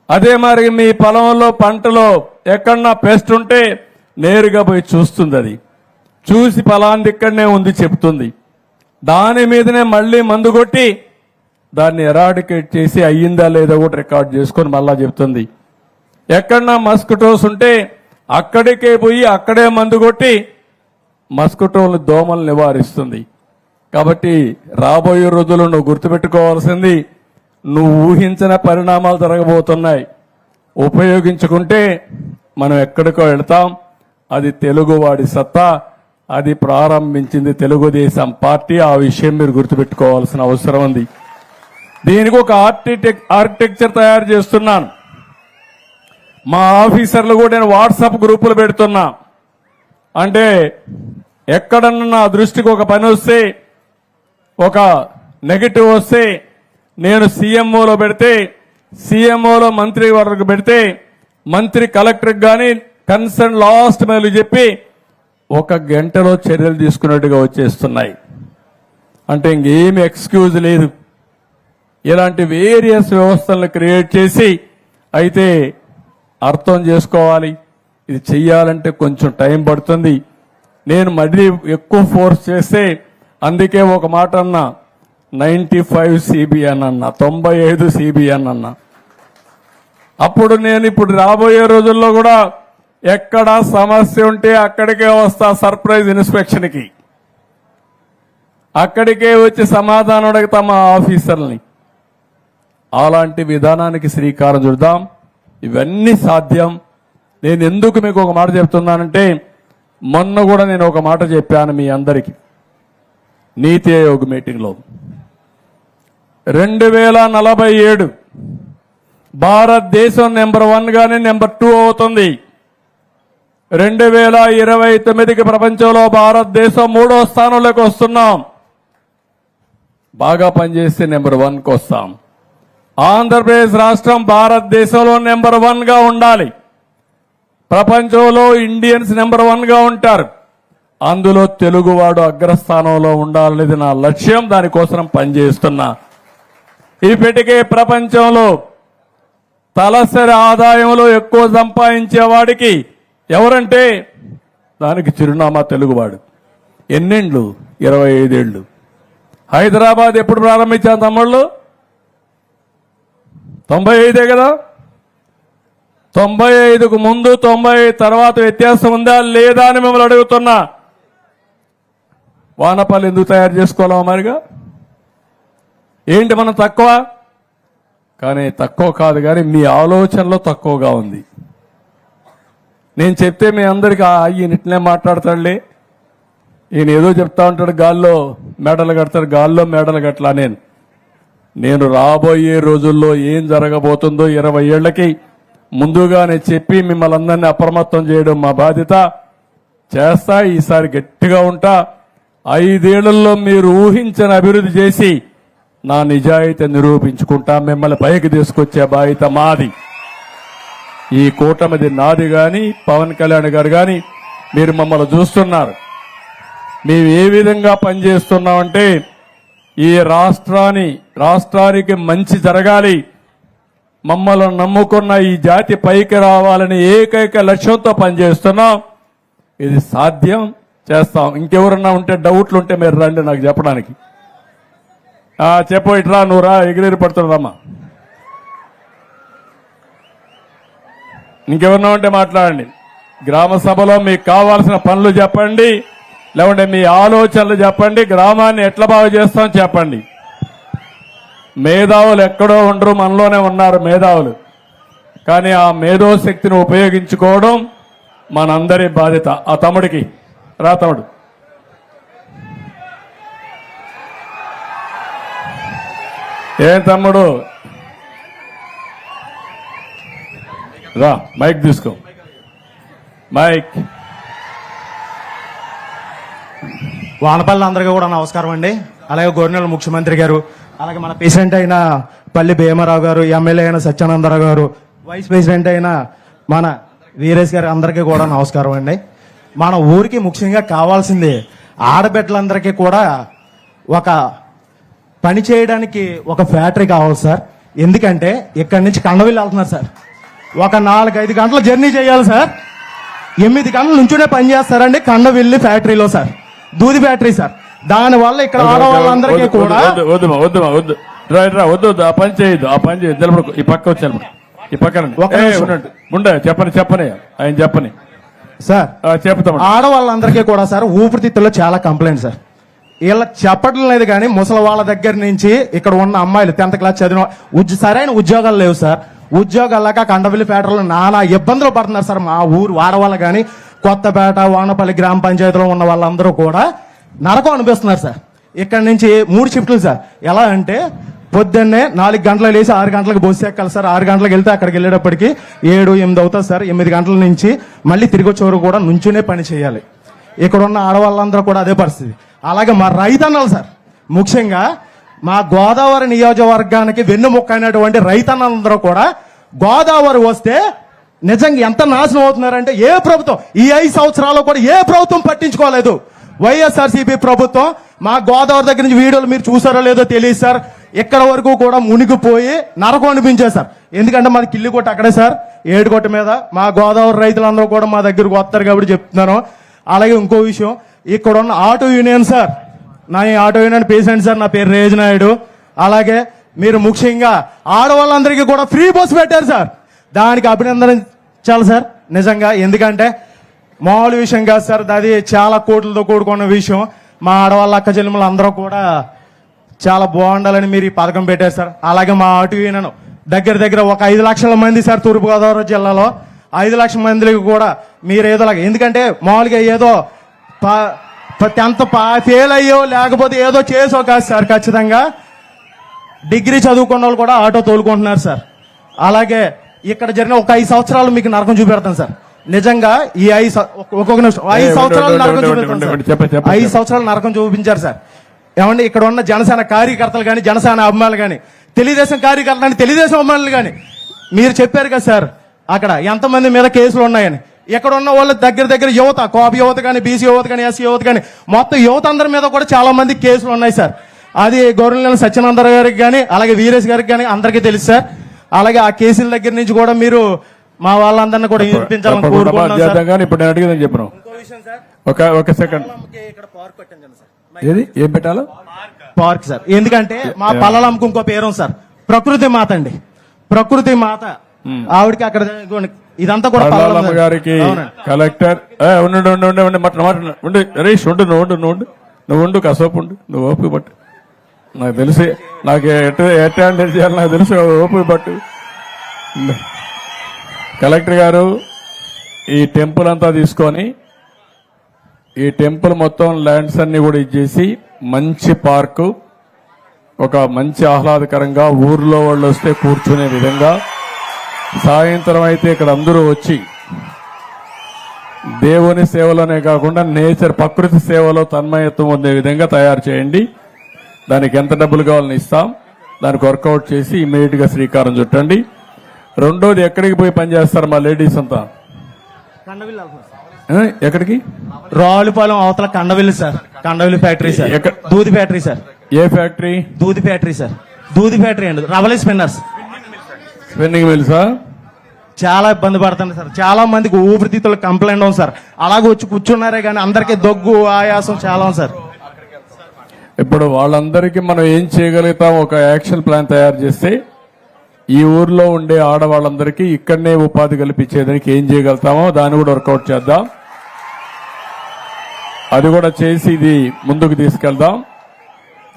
Speaker 1: అదే మరి మీ పొలంలో పంటలో ఎక్కడన్నా పెస్ట్ ఉంటే నేరుగా పోయి చూస్తుంది. అది చూసి పలాంది ఇక్కడనే ఉంది చెప్తుంది. దాని మీదనే మళ్ళీ మందు కొట్టి దాన్ని ఎరాడికేట్ చేసి అయ్యిందా లేదా కూడా రికార్డ్ చేసుకొని మళ్ళా చెప్తుంది. ఎక్కడన్నా మస్కిటోస్ ఉంటే అక్కడికే పోయి అక్కడే మందు కొట్టి మస్కిటోలు దోమలు నివారిస్తుంది. కాబట్టి రాబోయే రోజుల్లో నువ్వు గుర్తుపెట్టుకోవాల్సింది, నువ్వు ఊహించిన పరిణామాలు జరగబోతున్నాయి. ఉపయోగించుకుంటే మనం ఎక్కడికో వెళ్తాం. అది తెలుగువాడి సత్తా, అది ప్రారంభించింది తెలుగుదేశం పార్టీ. ఆ విషయం మీరు గుర్తుపెట్టుకోవాల్సిన అవసరం ఉంది. దీనికి ఒక ఆర్కిటెక్చర్ తయారు చేస్తున్నాను. మా ఆఫీసర్లు కూడా నేను వాట్సాప్ గ్రూపులు పెడుతున్నా. అంటే ఎక్కడన్నా నా దృష్టికి ఒక పని వస్తే, ఒక నెగటివ్ వస్తే నేను సీఎంఓలో పెడితే, సీఎంఓలో మంత్రి వరకు పెడితే, మంత్రి కలెక్టర్కి కానీ కన్సర్న్ లాస్ట్ మైలు చెప్పి 1 గంటలో చర్యలు తీసుకున్నట్టుగా వచ్చేస్తున్నాయి. అంటే ఇంకేమి ఎక్స్క్యూజ్ లేదు. ఇలాంటి వేరియస్ వ్యవస్థలను క్రియేట్ చేసి, అయితే అర్థం చేసుకోవాలి, ఇది చెయ్యాలంటే కొంచెం టైం పడుతుంది. నేను మళ్ళీ ఎక్కువ ఫోర్స్ చేస్తే, అందుకే ఒక మాట అన్నా, 95 CBN అన్నా, 95 CBN అన్నా. అప్పుడు నేను ఇప్పుడు రాబోయే రోజుల్లో కూడా ఎక్కడ సమస్య ఉంటే అక్కడికే వస్తా, సర్ప్రైజ్ ఇన్స్పెక్షన్కి అక్కడికే వచ్చి సమాధానం అడుగుతా మా ఆఫీసర్ని. అలాంటి విధానానికి శ్రీకారం చుడదాం. ఇవన్నీ సాధ్యం. నేను ఎందుకు మీకు ఒక మాట చెప్తున్నానంటే, మొన్న కూడా నేను ఒక మాట చెప్పాను మీ అందరికీ నీతి ఆయోగ్ మీటింగ్లో. 2047 భారతదేశం నెంబర్ 1 గానే నెంబర్ 2 అవుతుంది. 2029కి ప్రపంచంలో భారతదేశం 3వ స్థానంలోకి వస్తున్నాం. బాగా పనిచేస్తే నెంబర్ 1కి వస్తాం. ఆంధ్రప్రదేశ్ రాష్ట్రం భారతదేశంలో నెంబర్ 1 గా ఉండాలి. ప్రపంచంలో ఇండియన్స్ నెంబర్ 1 గా ఉంటారు. అందులో తెలుగువాడు అగ్రస్థానంలో ఉండాలనేది నా లక్ష్యం. దానికోసం పనిచేస్తున్నా. ఇప్పటికే ప్రపంచంలో తలసరి ఆదాయంలో ఎక్కువ సంపాదించేవాడికి ఎవరంటే దానికి చిరునామా తెలుగువాడు. ఎన్నేండ్లు? 25 ఏళ్లు. హైదరాబాద్ ఎప్పుడు ప్రారంభించాం తమ్ముళ్ళు? 95 కదా. 95కు ముందు 90 తర్వాత వ్యత్యాసం ఉందా లేదా అని మిమ్మల్ని అడుగుతున్నా. వానపల్లి ఎందుకు తయారు చేసుకోవాలా మరిగా? ఏంటి మనం తక్కువ? కానీ తక్కువ కాదు, కానీ మీ ఆలోచనలో తక్కువగా ఉంది. నేను చెప్తే మీ అందరికీ ఈయన ఇట్లనే మాట్లాడతాడులే, ఈయన ఏదో చెప్తా ఉంటాడు, గాల్లో మేడలు కడతాడు, గాల్లో మేడలు కట్టలా. నేను రాబోయే రోజుల్లో ఏం జరగబోతుందో 20 ఏళ్లకి ముందుగానే చెప్పి మిమ్మల్ని అందరినీ అప్రమత్తం చేయడం మా బాధ్యత. చేస్తా. ఈసారి గట్టిగా ఉంటా. 5 ఏళ్లలో మీరు ఊహించని అభివృద్ధి చేసి నా నిజాయితీ నిరూపించుకుంటా. మిమ్మల్ని పైకి తీసుకొచ్చే బాధ్యత మాది. ఈ కూటమిది నాది గాని పవన్ కళ్యాణ్ గారు గాని మీరు మమ్మల్ని చూస్తున్నారు. మేము ఏ విధంగా పనిచేస్తున్నామంటే ఈ రాష్ట్రానికి మంచి జరగాలి, మమ్మల్ని నమ్ముకున్న ఈ జాతి పైకి రావాలని ఏకైక లక్ష్యంతో పనిచేస్తున్నాం. ఇది సాధ్యం, చేస్తాం. ఇంకెవరన్నా ఉంటే డౌట్లు ఉంటే మీరు రండి నాకు చెప్పడానికి. చెప్పు, ఇట్రా, నువ్వు రా, ఎగిరి పడుతున్నారమ్మా. ఇంకెవరన్నా ఉంటే మాట్లాడండి. గ్రామ సభలో మీకు కావాల్సిన పనులు చెప్పండి, లేకుంటే మీ ఆలోచనలు చెప్పండి. గ్రామాన్ని ఎట్లా బాగు చేస్తాం చెప్పండి. మేధావులు ఎక్కడో ఉండరు, మనలోనే ఉన్నారు మేధావులు. కానీ ఆ మేధో శక్తిని ఉపయోగించుకోవడం మనందరి బాధ్యత. ఆ తమ్ముడికి రా, తమ్ముడు. ఏం తమ్ముడు రా, మైక్ తీసుకో, మైక్.
Speaker 7: వానపల్లి అందరికీ కూడా నమస్కారం అండి. అలాగే గవర్నర్ ముఖ్యమంత్రి గారు, అలాగే మన ప్రెసిడెంట్ అయిన పల్లి భీమారావు గారు, ఎమ్మెల్యే అయిన సత్యానందరావు గారు, వైస్ ప్రెసిడెంట్ అయిన మన వీరేష్ గారు, అందరికీ కూడా నమస్కారం అండి. మన ఊరికి ముఖ్యంగా కావాల్సింది ఆడబిడ్డలందరికీ కూడా ఒక పని చేయడానికి ఒక ఫ్యాక్టరీ కావాలి సార్. ఎందుకంటే ఇక్కడి నుంచి కండవిల్లి వెళ్తున్నారు సార్. ఒక 4-5 గంటల జర్నీ చేయాలి సార్. 8 గంటల నుంచునే పని చేస్తారండి కండవిల్లి ఫ్యాక్టరీలో సార్, దూది ఫ్యాక్టరీ సార్. దానివల్ల ఇక్కడ ఆడవాళ్ళందరికీ కూడా
Speaker 1: వద్దు, ఆ పని చేయొద్దు, ఆ పని చేయొద్దు. నిలబడుకో, ఈ పక్క వచ్చి ఈ పక్కన ఉండే చెప్పని ఆయన చెప్పని
Speaker 7: సార్.
Speaker 1: చెప్తాం.
Speaker 7: ఆడవాళ్ళందరికీ కూడా సార్ ఊపిరితిత్తుల్లో చాలా కంప్లైంట్ సార్. వీళ్ళ చెప్పడం లేదు కానీ ముసలి వాళ్ళ దగ్గర నుంచి ఇక్కడ ఉన్న అమ్మాయిలు 10th క్లాస్ చదివిన సరైన ఉద్యోగాలు లేవు సార్. ఉద్యోగాలు లేక కండవిల్లి ఫ్యాక్టరీలో నానా ఇబ్బందులు పడుతున్నారు సార్. మా ఊరు వాడవాళ్ళు కానీ కొత్తపేట, వానపల్లి గ్రామ పంచాయతీలో ఉన్న వాళ్ళందరూ కూడా నరకం అనిపిస్తున్నారు సార్. ఇక్కడ నుంచి 3 షిఫ్ట్లు సార్. ఎలా అంటే పొద్దున్నే 4 గంటలకు లేచి 6 గంటలకు బస్సు ఎక్కాలి సార్. 6 గంటలకు వెళ్తే అక్కడికి వెళ్ళేటప్పటికి 7-8 అవుతుంది సార్. 8 గంటల నుంచి మళ్ళీ తిరిగి వచ్చే వరకు కూడా నుంచునే పని చేయాలి. ఇక్కడ ఉన్న ఆడవాళ్ళందరూ కూడా అదే పరిస్థితి. అలాగే మా రైతన్నలు సార్, ముఖ్యంగా మా గోదావరి నియోజకవర్గానికి వెన్నుముక్క అయినటువంటి రైతన్నలందరూ కూడా గోదావరి వస్తే నిజంగా ఎంత నాశనం అవుతున్నారంటే ఏ ప్రభుత్వం ఈ 5 సంవత్సరాల్లో కూడా ఏ ప్రభుత్వం పట్టించుకోలేదు. వైఎస్ఆర్సీపీ ప్రభుత్వం మా గోదావరి దగ్గర నుంచి వీడియోలు మీరు చూసారో లేదో తెలియదు సార్. ఇక్కడ వరకు కూడా మునిగిపోయి నరకం అనిపించేది సార్. ఎందుకంటే మాది కిల్లికోట అక్కడే సార్, ఏడుకోట మీద. మా గోదావరి రైతులందరూ కూడా మా దగ్గరకు వస్తారు కాబట్టి చెప్తున్నాను. అలాగే ఇంకో విషయం, ఇక్కడ ఉన్న ఆటో యూనియన్ సార్, నా ఆటో యూనియన్ ప్రెసిడెంట్ సార్, నా పేరు రేజ్ నాయుడు. అలాగే మీరు ముఖ్యంగా ఆడవాళ్ళందరికీ కూడా ఫ్రీ బస్సు పెట్టారు సార్. దానికి అభినందించాలి సార్ నిజంగా. ఎందుకంటే మామూలు విషయం కాదు సార్, అది చాలా కోట్లతో కూడుకున్న విషయం. మా ఆడవాళ్ళ అక్క చెల్లెములు అందరూ కూడా చాలా బాగుండాలని మీరు ఈ పథకం పెట్టారు సార్. అలాగే మా అటు ఈయనను దగ్గర ఒక 5 లక్షల మంది సార్ తూర్పుగోదావరి జిల్లాలో 5 లక్షల మందికి కూడా మీరు ఏదోలాగా, ఎందుకంటే మామూలుగా ఏదో 10th ఫెయిల్ అయ్యో లేకపోతే ఏదో చేసో కాదు సార్. ఖచ్చితంగా డిగ్రీ చదువుకున్న వాళ్ళు కూడా ఆటో తోలుకుంటున్నారు సార్. అలాగే ఇక్కడ జరిగిన ఒక 5 సంవత్సరాలు మీకు నరకం చూపెడతాను సార్. నిజంగా ఈ 5 నిమిషం 5 సంవత్సరాలు నరకం చూపెడతాను సార్. 5 సంవత్సరాలు నరకం చూపించారు సార్. ఏమండి ఇక్కడ ఉన్న జనసేన కార్యకర్తలు కానీ, జనసేన అభిమానులు కానీ, తెలుగుదేశం కార్యకర్తలు కానీ, తెలుగుదేశం అభిమానులు కానీ, మీరు చెప్పారు కదా సార్ అక్కడ ఎంతమంది మీద కేసులు ఉన్నాయని. ఇక్కడ ఉన్న వాళ్ళ దగ్గర యువత, కోప యువత కానీ, బీసీ యువత కానీ, ఎస్సీ యువత కానీ, మొత్తం యువత అందరి మీద కూడా చాలా మంది కేసులు ఉన్నాయి సార్. అది గౌరవనీయులు సత్యనందరావు గారికి కానీ, అలాగే వీరేష్ గారికి కానీ అందరికీ తెలుసు సార్. అలాగే ఆ కేసుల దగ్గర నుంచి కూడా మీరు మా వాళ్ళందరినీ కూడా వినిపించాలని కోరుకుంటున్నాం సార్.
Speaker 1: కానీ ఇప్పుడు నేను అడిగిందని చెప్పను. ఒక సెకండ్,
Speaker 7: ఇక్కడ పార్క్ పెట్టండి సార్.
Speaker 1: ఏది ఏం పెట్టాలో
Speaker 7: పార్క్ సార్. ఎందుకంటే మా పల్లలమ్మకు ఇంకో పేరు సార్, ప్రకృతి మాత అండి. ప్రకృతి మాత ఆవిడకి అక్కడ ఇదంతా కూడా
Speaker 1: పల్లాలమ్మ గారికి కలెక్టర్ ఉండు హరీష్ నువ్వు ఉండు కాసేపు ఉండు, నువ్వు ఓపిక పట్టు. నాకు తెలిసి నాకు ఎట్లా చేయాలి నాకు తెలుసు, ఓపిక పట్టు. కలెక్టర్ గారు ఈ టెంపుల్ అంతా తీసుకొని ఈ టెంపుల్ మొత్తం ల్యాండ్స్ అన్ని కూడా ఇచ్చేసి మంచి పార్కు, ఒక మంచి ఆహ్లాదకరంగా ఊర్లో వాళ్ళు వస్తే కూర్చునే విధంగా, సాయంత్రం అయితే ఇక్కడ అందరూ వచ్చి దేవుని సేవలోనే కాకుండా నేచర్ ప్రకృతి సేవలో తన్మయత్వం పొందే విధంగా తయారు చేయండి. దానికి ఎంత డబ్బులు కావాలని ఇస్తాం, దానికి వర్కౌట్ చేసి ఇమీడియట్ గా శ్రీకారం చుట్టండి. రెండోది ఎక్కడికి పోయి పనిచేస్తారు మా లేడీస్ అంతా? ఎక్కడికి?
Speaker 7: రావులపాలెం అవతల Kandavilli sir, Kandavilli factory sir, దూది ఫ్యాక్టరీ సార్.
Speaker 1: ఏ ఫ్యాక్టరీ?
Speaker 7: దూది ఫ్యాక్టరీ సార్. దూది ఫ్యాక్టరీ అండి, రవలి స్పిన్నర్స్,
Speaker 1: స్పిన్నింగ్ మిల్సా?
Speaker 7: చాలా ఇబ్బంది పడుతుంది సార్. చాలా మందికి ఊపిరితిత్తులు కంప్లైంట్ ఉంది సార్. అలాగే వచ్చి కూర్చున్నారే కానీ అందరికీ దగ్గు ఆయాసం చాలా ఉంది సార్.
Speaker 1: ఇప్పుడు వాళ్ళందరికీ మనం ఏం చేయగలుగుతాం, ఒక యాక్షన్ ప్లాన్ తయారు చేస్తే ఈ ఊర్లో ఉండే ఆడవాళ్ళందరికీ ఇక్కడనే ఉపాధి కల్పించేదానికి ఏం చేయగలుగుతామో దాన్ని కూడా వర్కౌట్ చేద్దాం. అది కూడా చేసి ఇది ముందుకు తీసుకెళ్దాం.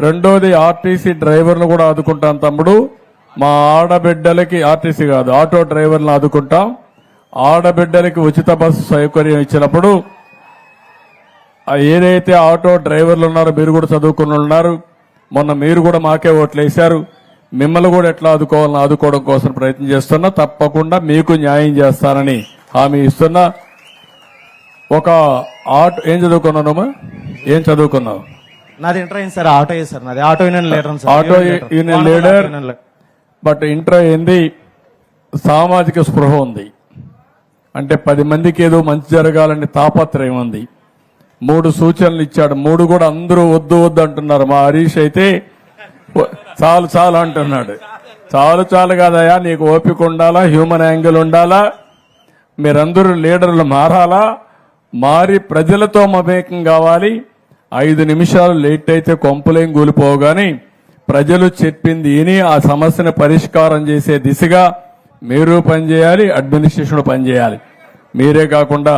Speaker 1: రెండోది ఆర్టీసీ డ్రైవర్లు కూడా ఆదుకుంటాం తమ్ముడు. మా ఆడబిడ్డలకి, ఆర్టీసీ కాదు ఆటో డ్రైవర్లను ఆదుకుంటాం. ఆడబిడ్డలకి ఉచిత బస్సు సౌకర్యం ఇచ్చినప్పుడు ఏదైతే ఆటో డ్రైవర్లు ఉన్నారో మీరు కూడా చదువుకుని ఉన్నారు, మొన్న మీరు కూడా మాకే ఓట్లు వేశారు, మిమ్మల్ని కూడా ఎట్లా ఆదుకోవాలని ఆదుకోవడం కోసం ప్రయత్నం చేస్తున్నా. తప్పకుండా మీకు న్యాయం చేస్తానని హామీ ఇస్తున్నా. ఒక ఆటో ఏం చదువుకున్నానమ్మా? ఏం చదువుకున్నావు?
Speaker 7: నాది ఇంటర్ అయింది సార్, ఆటో సార్. నాది auto union leader sir.
Speaker 1: Auto union leader, but inter అయింది, సామాజిక స్పృహ ఉంది, అంటే 10 మందికి ఏదో మంచి జరగాలని తాపత్రయం ఉంది. 3 సూచనలు ఇచ్చాడు, 3 కూడా అందరూ వద్దు అంటున్నారు. మా హరీష్ అయితే చాలు అంటున్నాడు. చాలు కాదయా, నీకు ఓపిక ఉండాలా, హ్యూమన్ యాంగిల్ ఉండాలా, మీరందరూ లీడర్లు మారాలా, మారి ప్రజలతో మమేకం కావాలి. 5 నిమిషాలు లేట్ అయితే కొంపలేం కూలిపోగాని ప్రజలు చెప్పింది విని ఆ సమస్యను పరిష్కారం చేసే దిశగా మీరు పనిచేయాలి, అడ్మినిస్ట్రేషన్ పనిచేయాలి. మీరే కాకుండా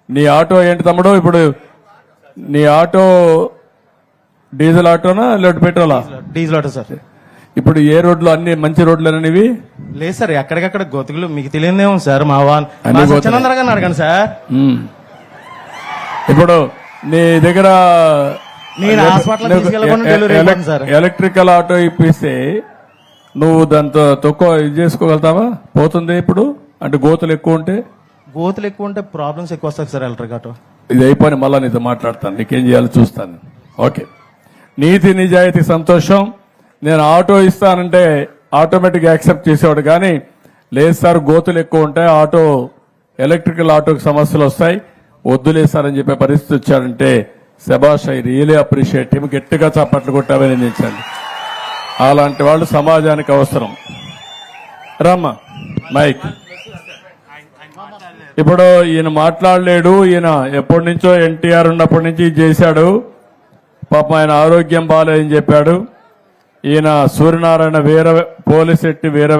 Speaker 1: నీ ఆటో ఏంటి తమ్ముడు? ఇప్పుడు నీ ఆటో డీజిల్ ఆటోనా లేదా పెట్రోలా?
Speaker 7: Diesel auto sir.
Speaker 1: ఇప్పుడు ఏ రోడ్లు? అన్ని మంచి రోడ్లు అనేవి
Speaker 7: లేదు సార్, ఎక్కడికక్కడ గోతుకులు మీకు తెలియదేమో సార్. మా సత్యనందరావు గారిని అడగండి సార్.
Speaker 1: ఇప్పుడు నీ దగ్గర
Speaker 7: నేను హాస్పిటల్ తీసుకెళ్ళకుండా డెలివరీ ఇవ్వండి సార్.
Speaker 1: ఎలక్ట్రికల్ ఆటో ఇప్పిస్తే నువ్వు దాంతో తక్కువ ఇది చేసుకోగలుగుతావా? పోతుంది ఇప్పుడు అంటే గోతులు ఎక్కువ ఉంటే?
Speaker 7: గోతులు ఎక్కువ ఉంటే ప్రాబ్లమ్స్ ఎక్కువ వస్తాయి సార్ ఎలక్ట్రిక్ ఆటో.
Speaker 1: ఇది అయిపోయి మళ్ళా నీతో మాట్లాడతాను, నీకేం చేయాలో చూస్తాను. ఓకే, నీతి నిజాయితీ సంతోషం. నేను ఆటో ఇస్తానంటే ఆటోమేటిక్ యాక్సెప్ట్ చేసేవాడు, కానీ లేదు సార్ గోతులు ఎక్కువ ఉంటాయి, ఆటో ఎలక్ట్రికల్ ఆటోకి సమస్యలు వస్తాయి, వద్దులేసారని చెప్పే పరిస్థితి వచ్చాడంటే శబాష్, ఐ రియలీ అప్రిషియేట్ హిమ్. గట్టిగా చప్పట్లు కొట్టి అభినందించండి. అలాంటి వాళ్ళు సమాజానికి అవసరం. రమ్మ మైక్. ఇప్పుడు ఈయన మాట్లాడలేడు, ఈయన ఎప్పటి నుంచో ఎన్టీఆర్ ఉన్నప్పటి నుంచి చేశాడు. పాపం ఆయన ఆరోగ్యం బాగాలేదని చెప్పాడు. ఈయన సూర్యనారాయణ పోలిశెట్టి వీర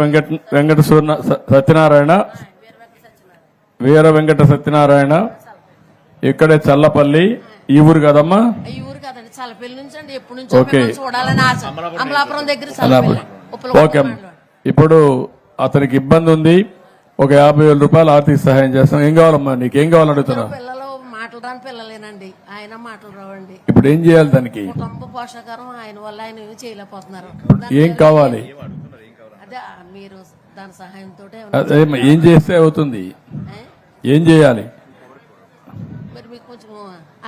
Speaker 1: వెంకట సత్యనారాయణ, ఇక్కడే చల్లపల్లి. ఈ ఊరు కదమ్మా?
Speaker 8: ఈ ఊరు కాదండి, చలపల్లి నుంచి అండి ఎప్పటి నుంచో
Speaker 1: ఓకే.
Speaker 8: మిమ్మల్ని చూడాలని ఆశ. అమలాపురం దగ్గర
Speaker 1: అలాగే.
Speaker 8: చలపల్లి
Speaker 1: ఓకే అమ్మ. ఇప్పుడు అతనికి ఇబ్బంది ఉంది, ఒక 50,000 రూపాయలు ఆర్థిక సహాయం చేస్తాం. ఏం కావాలమ్మా, నీకేం కావాలని అడుగుతున్నా?
Speaker 8: పిల్లలు మాటలు రాని పిల్లలేనండి, ఆయన మాటలు రావండి.
Speaker 1: ఇప్పుడు ఏం చేయాలి దానికి?
Speaker 8: కుటుంబ పోషకారం ఆయన వల్ల ఆయన ఏమీ చేయలేకపోతున్నారు.
Speaker 1: ఏం కావాలి?
Speaker 8: అదే మీరు దాని సహాయంతో
Speaker 1: అదేమ్మా, ఏం చేస్తే అవుతుంది? ఏం చేయాలి?
Speaker 8: మరి మీకు కొంచెం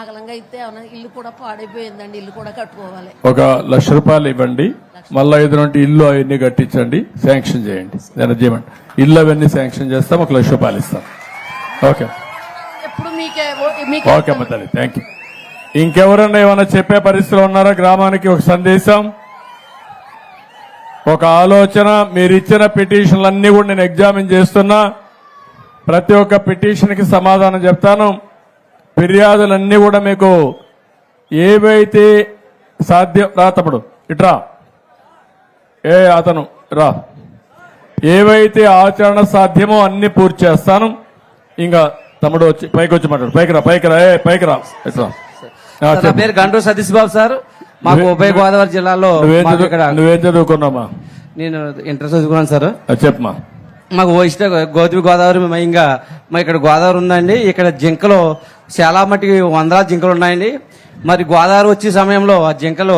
Speaker 8: అగలంగా అయితే ఏమన్నా ఇల్లు కూడా పాడైపోయిందండి, ఇల్లు కూడా కట్టుకోవాలి.
Speaker 1: ఒక 1,00,000 రూపాయలు ఇవ్వండి, మళ్ళా 5 నుండి ఇల్లు అవన్నీ కట్టించండి, శాంక్షన్ చేయండి. దాన్ని చేయమండి, ఇల్లు అవన్నీ శాంక్షన్ చేస్తాం, 1,00,000 రూపాయలు ఇస్తాం. ఓకే
Speaker 8: ఎప్పుడు
Speaker 1: ఓకే అమ్మ తల్లి, థ్యాంక్ యూ. ఇంకెవరన్నా ఏమైనా చెప్పే పరిస్థితిలో ఉన్నారా? గ్రామానికి ఒక సందేశం, ఒక ఆలోచన. మీరు ఇచ్చిన పిటిషన్లన్నీ కూడా నేను ఎగ్జామిన్ చేస్తున్నా, ప్రతి ఒక్క పిటిషన్ కి సమాధానం చెప్తాను. ఫిర్యాదులన్నీ కూడా మీకు ఏవైతే సాధ్యం, రా తమ్ముడు ఇట్రా, అతను రా, ఏవైతే ఆచరణ సాధ్యమో అన్ని పూర్తి చేస్తాను. ఇంకా తమ్ముడు వచ్చి పైకి వచ్చి మాట్లాడు, పైకి రా ఇట్రా.
Speaker 9: నా పేరు గంటూ సతీష్ బాబు సార్. మాకు ఉభయ గోదావరి జిల్లాలో
Speaker 1: నువ్వేం చదువుకున్నామా?
Speaker 9: నేను ఇంటర్ చదువుకున్నాను సార్.
Speaker 1: చెప్పమా.
Speaker 9: మాకు ఇష్ట గోదావరి గోదావరి ఇంకా మా ఇక్కడ గోదావరి ఉందండి. ఇక్కడ జింకలు చాలా మటుకి వందలాది జింకలు ఉన్నాయండి. మరి గోదావరి వచ్చే సమయంలో ఆ జింకలు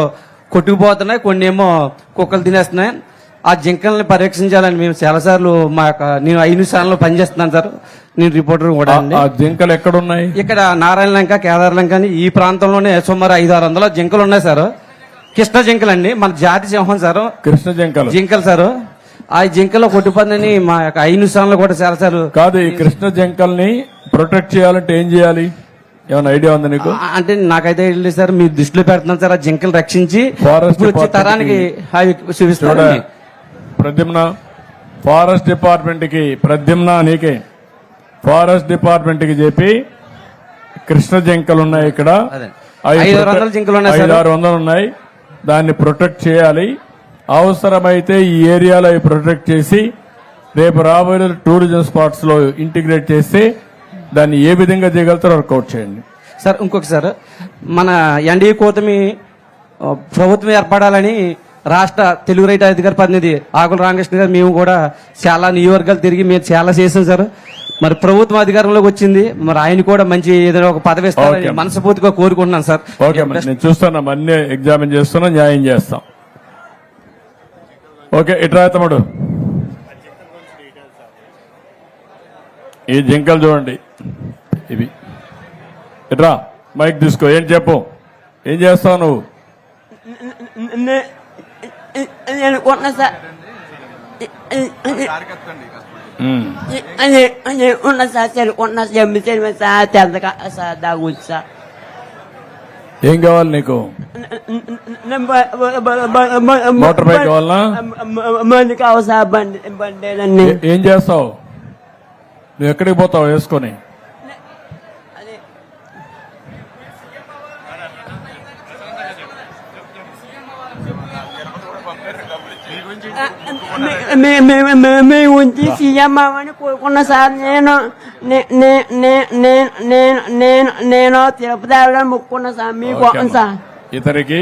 Speaker 9: కొట్టుకుపోతున్నాయి, కొన్ని ఏమో కుక్కలు తినేస్తున్నాయి. ఆ జింకల్ని పరీక్షించాలని మేము చాలా సార్లు నేను 5 స్థానంలో పనిచేస్తున్నాను సార్. నేను రిపోర్టర్ కూడా అండి.
Speaker 1: ఆ జింకలు ఎక్కడున్నాయి? ఇక్కడ
Speaker 9: నారాయణ లంక, కేదార్ లంక అని ఈ ప్రాంతంలోనే సుమారు 500-600 జింకలు ఉన్నాయి సార్. కృష్ణ జింకలు అండి, మన జాతి సింహం సార్.
Speaker 1: కృష్ణ జింకలు
Speaker 9: సార్. ఆ జింకలో కొట్టుపందని మా యొక్క 5 స్థానంలో కూడా చాలా సార్లు.
Speaker 1: కాదు, ఈ కృష్ణ జింకల్ని ప్రొటెక్ట్ చేయాలంటే ఏం చేయాలి? ఏమైనా ఐడియా ఉంది నీకు?
Speaker 9: అంటే నాకైతే లేదు సార్, మీరు దృష్టిలో పెడుతున్నాను సార్. ఆ జింకలు రక్షించి
Speaker 1: ఫారెస్ట్
Speaker 9: ఇప్పుడు వచ్చే తరానికి అవి చూపిస్తారు.
Speaker 1: ప్రద్యుమ్న, ఫారెస్ట్ డిపార్ట్మెంట్ కి, ప్రద్యుమ్న నీకే, ఫారెస్ట్ డిపార్ట్మెంట్ కి చెప్పి కృష్ణ జింకలు ఉన్నాయి ఇక్కడ,
Speaker 9: 500 జింకలు ఉన్నాయి సార్.
Speaker 1: 500-600 ఉన్నాయి. దాన్ని ప్రొటెక్ట్ చేయాలి. అవసరమైతే ఈ ఏరియాలో ప్రొటెక్ట్ చేసి రేపు రాబోయే టూరిజం స్పాట్స్ లో ఇంటిగ్రేట్ చేస్తే దాన్ని ఏ విధంగా చేయగలుగుతారో వర్కౌట్ చేయండి
Speaker 9: సార్. ఇంకొక సార్, మన ఎన్డీఏ కూటమి ప్రభుత్వం ఏర్పడాలని రాష్ట్ర తెలుగు రైతు అధికార ప్రతినిధి ఆకుల రామకృష్ణ గారు, మేము కూడా చాలా నియోజకవర్గాలు తిరిగి మేము చాలా చేసాం సార్. మరి ప్రభుత్వం అధికారంలోకి వచ్చింది, మరి ఆయన కూడా మంచి ఏదైనా ఒక పదవి ఇస్తారని మనస్ఫూర్తిగా కోరుకుంటున్నాను సార్.
Speaker 1: ఓకే, నేను చూస్తున్నాం, అన్ని ఎగ్జామిన్ చేస్తున్నా, న్యాయం చేస్తాం. ఓకే, ఇట్రా తమ్ముడు, ఈ జింకలు చూడండి ఇవి. ఇట్రా, మైక్ తీసుకో, ఏం చెప్పు, ఏం చేస్తావు నువ్వు?
Speaker 10: నేను కొన్నా సార్, ఉన్న సార్ కొన్నా సార్, తెల్లగా సార్ దాగుంది సార్.
Speaker 1: ఏం కావాలి నీకు? మోటార్ బైక్ కావాలనా?
Speaker 10: బండి కావాలి సార్, బండి.
Speaker 1: ఏం చేస్తావు నువ్వు? ఎక్కడికి పోతావు వేసుకొని?
Speaker 10: ఉంచి సీఎం అవ్వని కోరుకున్నా సార్. నేను తిరుపతి వెళ్ళడానికి మొక్కుకున్నా సార్. మీకు సార్
Speaker 1: ఇతనికి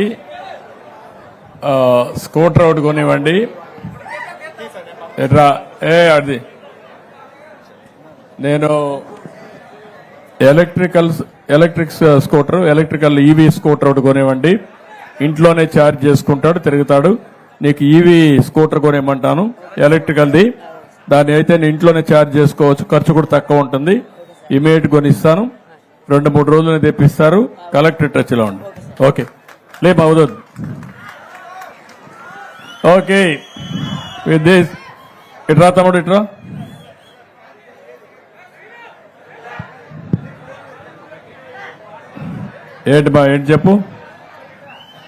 Speaker 1: స్కూటర్ ఒకటి కొనివ్వండి. ఎట్రా, అది నేను electric scooter, electrical EV scooter ఒకటి కొనివ్వండి. ఇంట్లోనే ఛార్జ్ చేసుకుంటాడు, తిరుగుతాడు. నీకు ఈవీ స్కూటర్ కొనివ్వమంటాను, ఎలక్ట్రికల్ది. దాన్ని అయితే నేను ఇంట్లోనే ఛార్జ్ చేసుకోవచ్చు, ఖర్చు కూడా తక్కువ ఉంటుంది. ఇమీడియట్ కొనిస్తాను, 2-3 రోజులు తెప్పిస్తారు. కలెక్టర్ టచ్ లో ఉండి. ఓకే, లేపు అవుతుంది. ఓకే, విత్ దిస్ ఇట్రా తమ్ముడు, ఇట్రా. ఏంటి చెప్పు,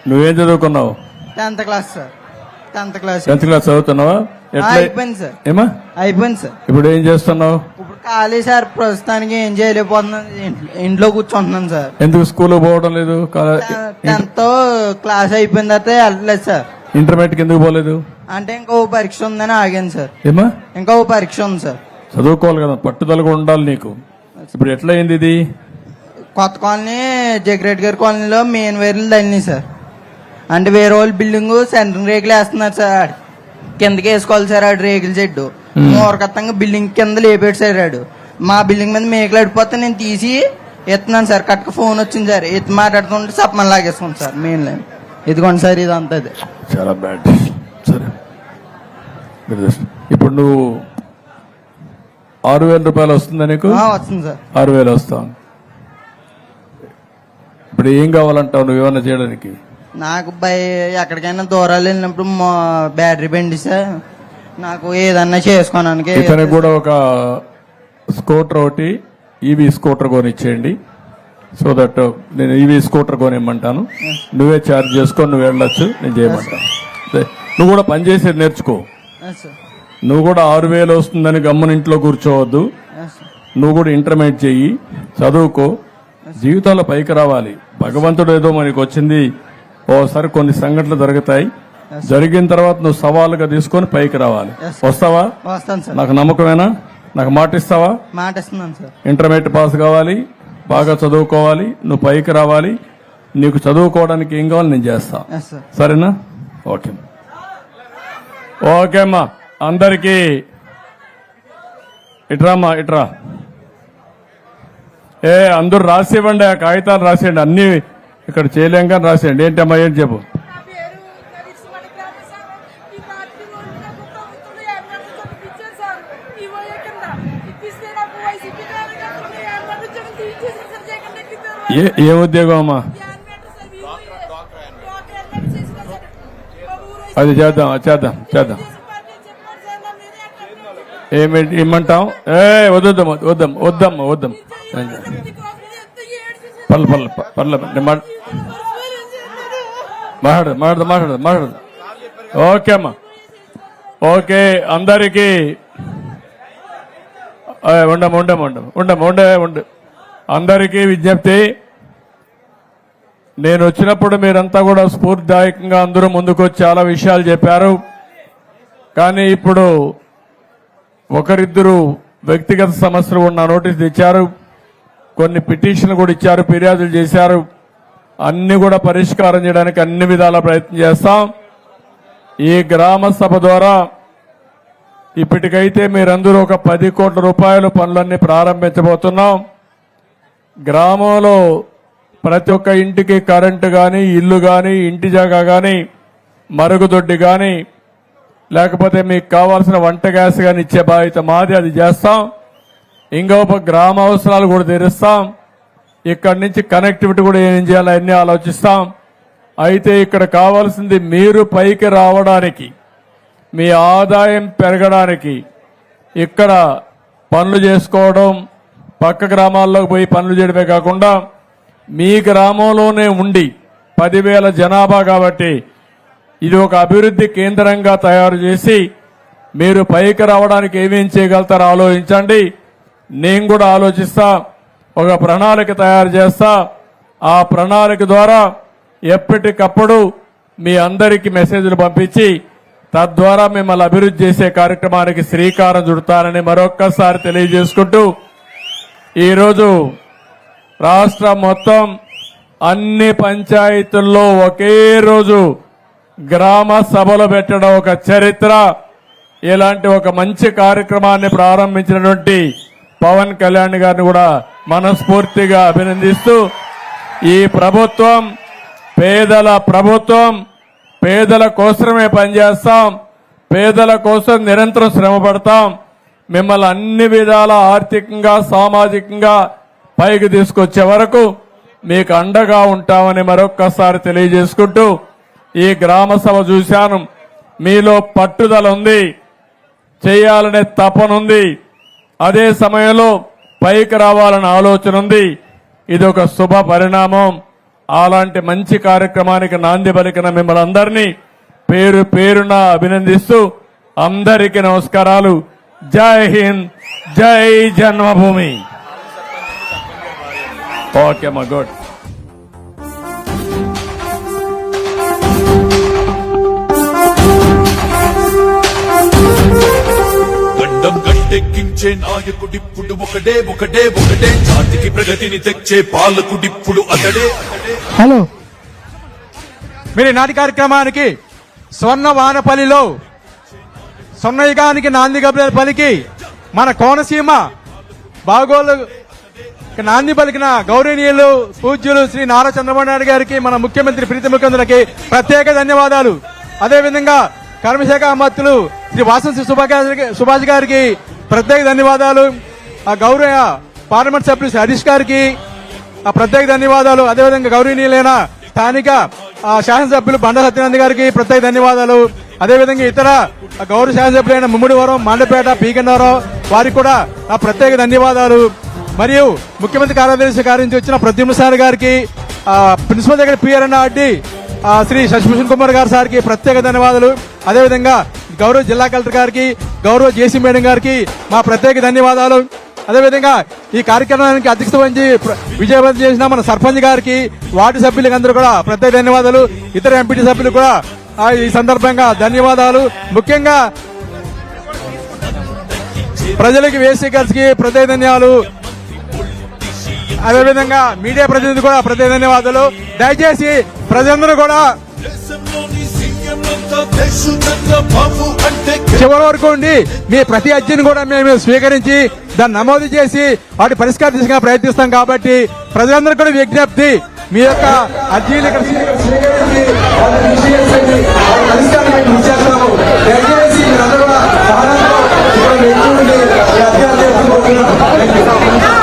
Speaker 1: నువ్వేం చదువుకున్నావు?
Speaker 3: 10th class sir. 10th class
Speaker 1: చదువుతున్నావా?
Speaker 3: అయిపోయింది సార్.
Speaker 1: ఏమా
Speaker 3: అయిపోయింది సార్.
Speaker 1: ఇప్పుడు ఏం చేస్తున్నావు?
Speaker 3: ఇప్పుడు ఖాళీ సార్, ప్రస్తుతానికి ఏం చేయలేకపోతున్నాను, ఇంట్లో కూర్చుంటున్నాను సార్.
Speaker 1: ఎందుకు స్కూల్ పోవడం లేదు?
Speaker 3: 10th క్లాస్ అయిపోయిన తర్వాత వెళ్ళలేదు సార్.
Speaker 1: ఇంటర్మీడియట్ ఎందుకు పోలేదు?
Speaker 3: అంటే ఇంకో పరీక్ష ఉందని ఆగాను సార్.
Speaker 1: ఏమా?
Speaker 3: ఇంకో పరీక్ష ఉంది సార్.
Speaker 1: చదువుకోవాలి కదా, పట్టుదల కూడా ఉండాలి నీకు. ఇప్పుడు ఎట్లా అయింది ఇది?
Speaker 3: కొత్త కాలనీ జగ్రెడ్డి గారి కాలనీలో మెయిన్ వైర్లు తల్లినాయి సార్. అంటే వేరే వాళ్ళు బిల్డింగ్ సెంట్రింగ్ రేకులు వేస్తున్నారు సార్. కిందకి వేసుకోవాలి సార్ ఆడు రేకుల చెట్టు మూరకత్తంగా బిల్డింగ్ కింద లేపాడు సార్ ఆడు. మా బిల్డింగ్ మీద మేకలు అడిపోతే నేను తీసి ఎత్తున్నాను సార్. కట్టుకు ఫోన్ వచ్చింది సార్, ఎత్తి మాట్లాడుతుంటే సప్మని లాగేసుకోండి సార్ మెయిన్ లైన్. ఇదిగోండి సార్ ఇదంతా ఇది.
Speaker 1: చాలా బ్యాడ్. సరే ఇప్పుడు నువ్వు 6,000 రూపాయలు వస్తుందా నీకు?
Speaker 3: వస్తుంది సార్.
Speaker 1: 6,000 వస్తాం. ఇప్పుడు ఏం కావాలంటావు నువ్వు ఏమన్నా చేయడానికి?
Speaker 3: నాకు ఎక్కడికైనా దూరాలు వెళ్ళినప్పుడు బ్యాటరీ బండి సార్, నాకు ఏదన్నా చేసుకోవడానికి.
Speaker 1: ఇతనికి కూడా ఒక స్కూటర్ ఒకటి ఈవీ స్కూటర్ కొనిచ్చేయండి. సో దట్ నేను ఈవీ స్కూటర్ కొనిమ్మంటాను, నువ్వే ఛార్జ్ చేసుకొని నువ్వు వెళ్ళొచ్చు, నేను చేయమంటాను. నువ్వు కూడా పనిచేసేది నేర్చుకో. నువ్వు కూడా 6,000 వస్తుందని గమ్మున ఇంట్లో కూర్చోవద్దు. నువ్వు కూడా ఇంటర్మీడియట్ చెయ్యి, చదువుకో, జీవితంలో పైకి రావాలి. భగవంతుడు ఏదో మనకి వచ్చింది, ఓసారి కొన్ని సంఘటనలు జరుగుతాయి, జరిగిన తర్వాత నువ్వు సవాలుగా తీసుకొని పైకి రావాలి. వస్తావా?
Speaker 3: వస్తాను సార్.
Speaker 1: నాకు నమ్మకమేనా? నాకు మాట ఇస్తావా?
Speaker 3: మాట ఇస్తున్నాను సార్.
Speaker 1: ఇంటర్మీడియట్ పాస్ కావాలి, బాగా చదువుకోవాలి, నువ్వు పైకి రావాలి. నీకు చదువుకోవడానికి ఏం కావాలి నేను చేస్తా, సరేనా? ఓకే ఓకే అమ్మా. అందరికీ ఇట్రామ్మా, ఇట్రా. అందరూ రాసివ్వండి, ఆ కాగితాలు రాసేయండి. అన్ని ఇక్కడ చేయలేం కానీ రాసేయండి. ఏంటమ్మా, ఏంటి చెప్పు. ఏ ఉద్యోగం అమ్మా? అది చేద్దాం చేద్దాం చేద్దాం. ఏమి ఇమ్మంటాం? వద్దాం వద్దాం వద్దమ్మా వద్దాం. పర్లేదు మాట్లాడదు. ఓకే అమ్మా, ఓకే. అందరికీ ఉండు. అందరికీ విజ్ఞప్తి, నేను వచ్చినప్పుడు మీరంతా కూడా స్ఫూర్తిదాయకంగా అందరూ ముందుకొచ్చి చాలా విషయాలు చెప్పారు. కానీ ఇప్పుడు ఒకరిద్దరు వ్యక్తిగత సమస్యలు ఉన్న నోటీసులు ఇచ్చారు, కొన్ని పిటిషన్లు కూడా ఇచ్చారు, ఫిర్యాదులు చేశారు. అన్ని కూడా పరిష్కారం చేయడానికి అన్ని విధాల ప్రయత్నం చేస్తాం. ఈ గ్రామ సభ ద్వారా ఇప్పటికైతే మీరందరూ ఒక 10 కోట్ల రూపాయల పనులన్నీ ప్రారంభించబోతున్నాం. గ్రామంలో ప్రతి ఒక్క ఇంటికి కరెంటు గాని, ఇల్లు గాని, ఇంటి జాగా గాని, మరుగుదొడ్డి గాని, లేకపోతే మీకు కావాల్సిన వంట గ్యాస్ గాని ఇచ్చే బాధ్యత మాది, అది చేస్తాం. ఇంకొక గ్రామ అవసరాలు కూడా తీరుస్తాం. ఇక్కడి నుంచి కనెక్టివిటీ కూడా ఏం చేయాలో అన్ని ఆలోచిస్తాం. అయితే ఇక్కడ కావాల్సింది మీరు పైకి రావడానికి, మీ ఆదాయం పెరగడానికి, ఇక్కడ పనులు చేసుకోవడం, పక్క గ్రామాల్లోకి పోయి పనులు చేయడమే కాకుండా మీ గ్రామంలోనే ఉండి 10,000 జనాభా కాబట్టి ఇది ఒక అభివృద్ధి కేంద్రంగా తయారు చేసి మీరు పైకి రావడానికి ఏమేం చేయగలుగుతారో ఆలోచించండి. నేను కూడా ఆలోచిస్తా, ఒక ప్రణాళిక తయారు చేస్తా. ఆ ప్రణాళిక ద్వారా ఎప్పటికప్పుడు మీ అందరికీ మెసేజ్లు పంపించి తద్వారా మిమ్మల్ని అభివృద్ధి చేసే కార్యక్రమానికి శ్రీకారం చుడతానని మరొక్కసారి తెలియజేసుకుంటూ, ఈరోజు రాష్ట్రం మొత్తం అన్ని పంచాయతీల్లో ఒకే రోజు గ్రామ సభలు పెట్టడం ఒక చరిత్ర. ఇలాంటి ఒక మంచి కార్యక్రమాన్ని ప్రారంభించినటువంటి పవన్ కళ్యాణ్ గారిని కూడా మనస్ఫూర్తిగా అభినందిస్తూ, ఈ ప్రభుత్వం పేదల ప్రభుత్వం, పేదల కోసమే పనిచేస్తాం, పేదల కోసం నిరంతరం శ్రమ పడతాం, మిమ్మల్ని అన్ని విధాల ఆర్థికంగా సామాజికంగా పైకి తీసుకొచ్చే వరకు మీకు అండగా ఉంటామని మరొక్కసారి తెలియజేసుకుంటూ, ఈ గ్రామ సభ చూశాను, మీలో పట్టుదల ఉంది, చేయాలనే తపనుంది, అదే సమయంలో పైకి రావాలనే ఆలోచన ఉంది. ఇది ఒక శుభ పరిణామం. అలాంటి మంచి కార్యక్రమానికి నాంది పలికిన మిమ్మల్ని అందరినీ పేరు పేరున అభినందిస్తూ అందరికీ నమస్కారాలు. జై హింద్, జై జన్మభూమి. ఓకే మా గుడ్.
Speaker 11: గడ్డం రోడ్డెక్కించే నాయకుడిప్పుడు ఒకడే ఒకడే ఒకడే, జాతికి ప్రగతిని తెచ్చే పాలకుడిప్పుడు అతడే.
Speaker 3: హలో,
Speaker 7: మీరు ఈనాటి కార్యక్రమానికి స్వర్ణ వానపల్లిలో స్వర్ణయుగానికి నాంది పలికి మన కోనసీమ బాగోలు నాంది పలికిన గౌరవనీయులు పూజ్యులు శ్రీ నారా చంద్రబాబు నాయుడు గారికి, మన ముఖ్యమంత్రి ప్రీతి ముఖ్యమంత్రికి ప్రత్యేక ధన్యవాదాలు. అదేవిధంగా కర్మశాఖ మంత్రులు శ్రీ వాసంతి సుభాష్ గారికి ప్రత్యేక ధన్యవాదాలు. ఆ గౌరవ పార్లమెంట్ సభ్యులు శ్రీ హరీష్ గారికి ప్రత్యేక ధన్యవాదాలు. అదేవిధంగా గౌరవనీయులైన స్థానిక శాసనసభ్యులు బండ సత్యనారాయణ గారికి ప్రత్యేక ధన్యవాదాలు. అదేవిధంగా ఇతర గౌరవ శాసనసభ్యులైన ముమ్మిడివరం, మండపేట, పీకెన్నవరం వారికి కూడా ప్రత్యేక ధన్యవాదాలు. మరియు ముఖ్యమంత్రి కార్యదర్శి గారి నుంచి వచ్చిన ప్రద్యుమ్న సార్ గారికి, ప్రిన్సిపల్ దగ్గర పిఆర్ఎన్ఆర్డి శ్రీ శశిభూషణ్ కుమార్ గారి సార్కి ప్రత్యేక ధన్యవాదాలు. అదేవిధంగా గౌరవ జిల్లా కలెక్టర్ గారికి, గౌరవ జేసీ మేడం గారికి మా ప్రత్యేక ధన్యవాదాలు. అదేవిధంగా ఈ కార్యక్రమానికి అధ్యక్షత వహించి విజయవంతం చేసిన మన సర్పంచ్ గారికి, వార్డు సభ్యులకు అందరూ కూడా ప్రత్యేక ధన్యవాదాలు. ఇతర ఎంపీటీ సభ్యులు కూడా ఈ సందర్భంగా ధన్యవాదాలు. ముఖ్యంగా ప్రజలకి వేసీకర్స్ కి ప్రత్యేక ధన్యవాదాలు. అదేవిధంగా మీడియా ప్రతినిధి కూడా ప్రత్యేక ధన్యవాదాలు. దయచేసి ప్రజలందరూ కూడా చివరి వరకు ఉండి మీ ప్రతి అర్జీని కూడా మేము స్వీకరించి దాన్ని నమోదు చేసి వాటి పరిష్కారం తీసుకునే ప్రయత్నిస్తాం. కాబట్టి ప్రజలందరూ కూడా విజ్ఞప్తి, మీ యొక్క అర్జీని ఇక్కడ స్వీకరించి దయచేసి మీరందరూ కూడా సహనంతో ఇక్కడ వేచి ఉండి ఈ అర్జీలు చేసుకుంటున్నాం.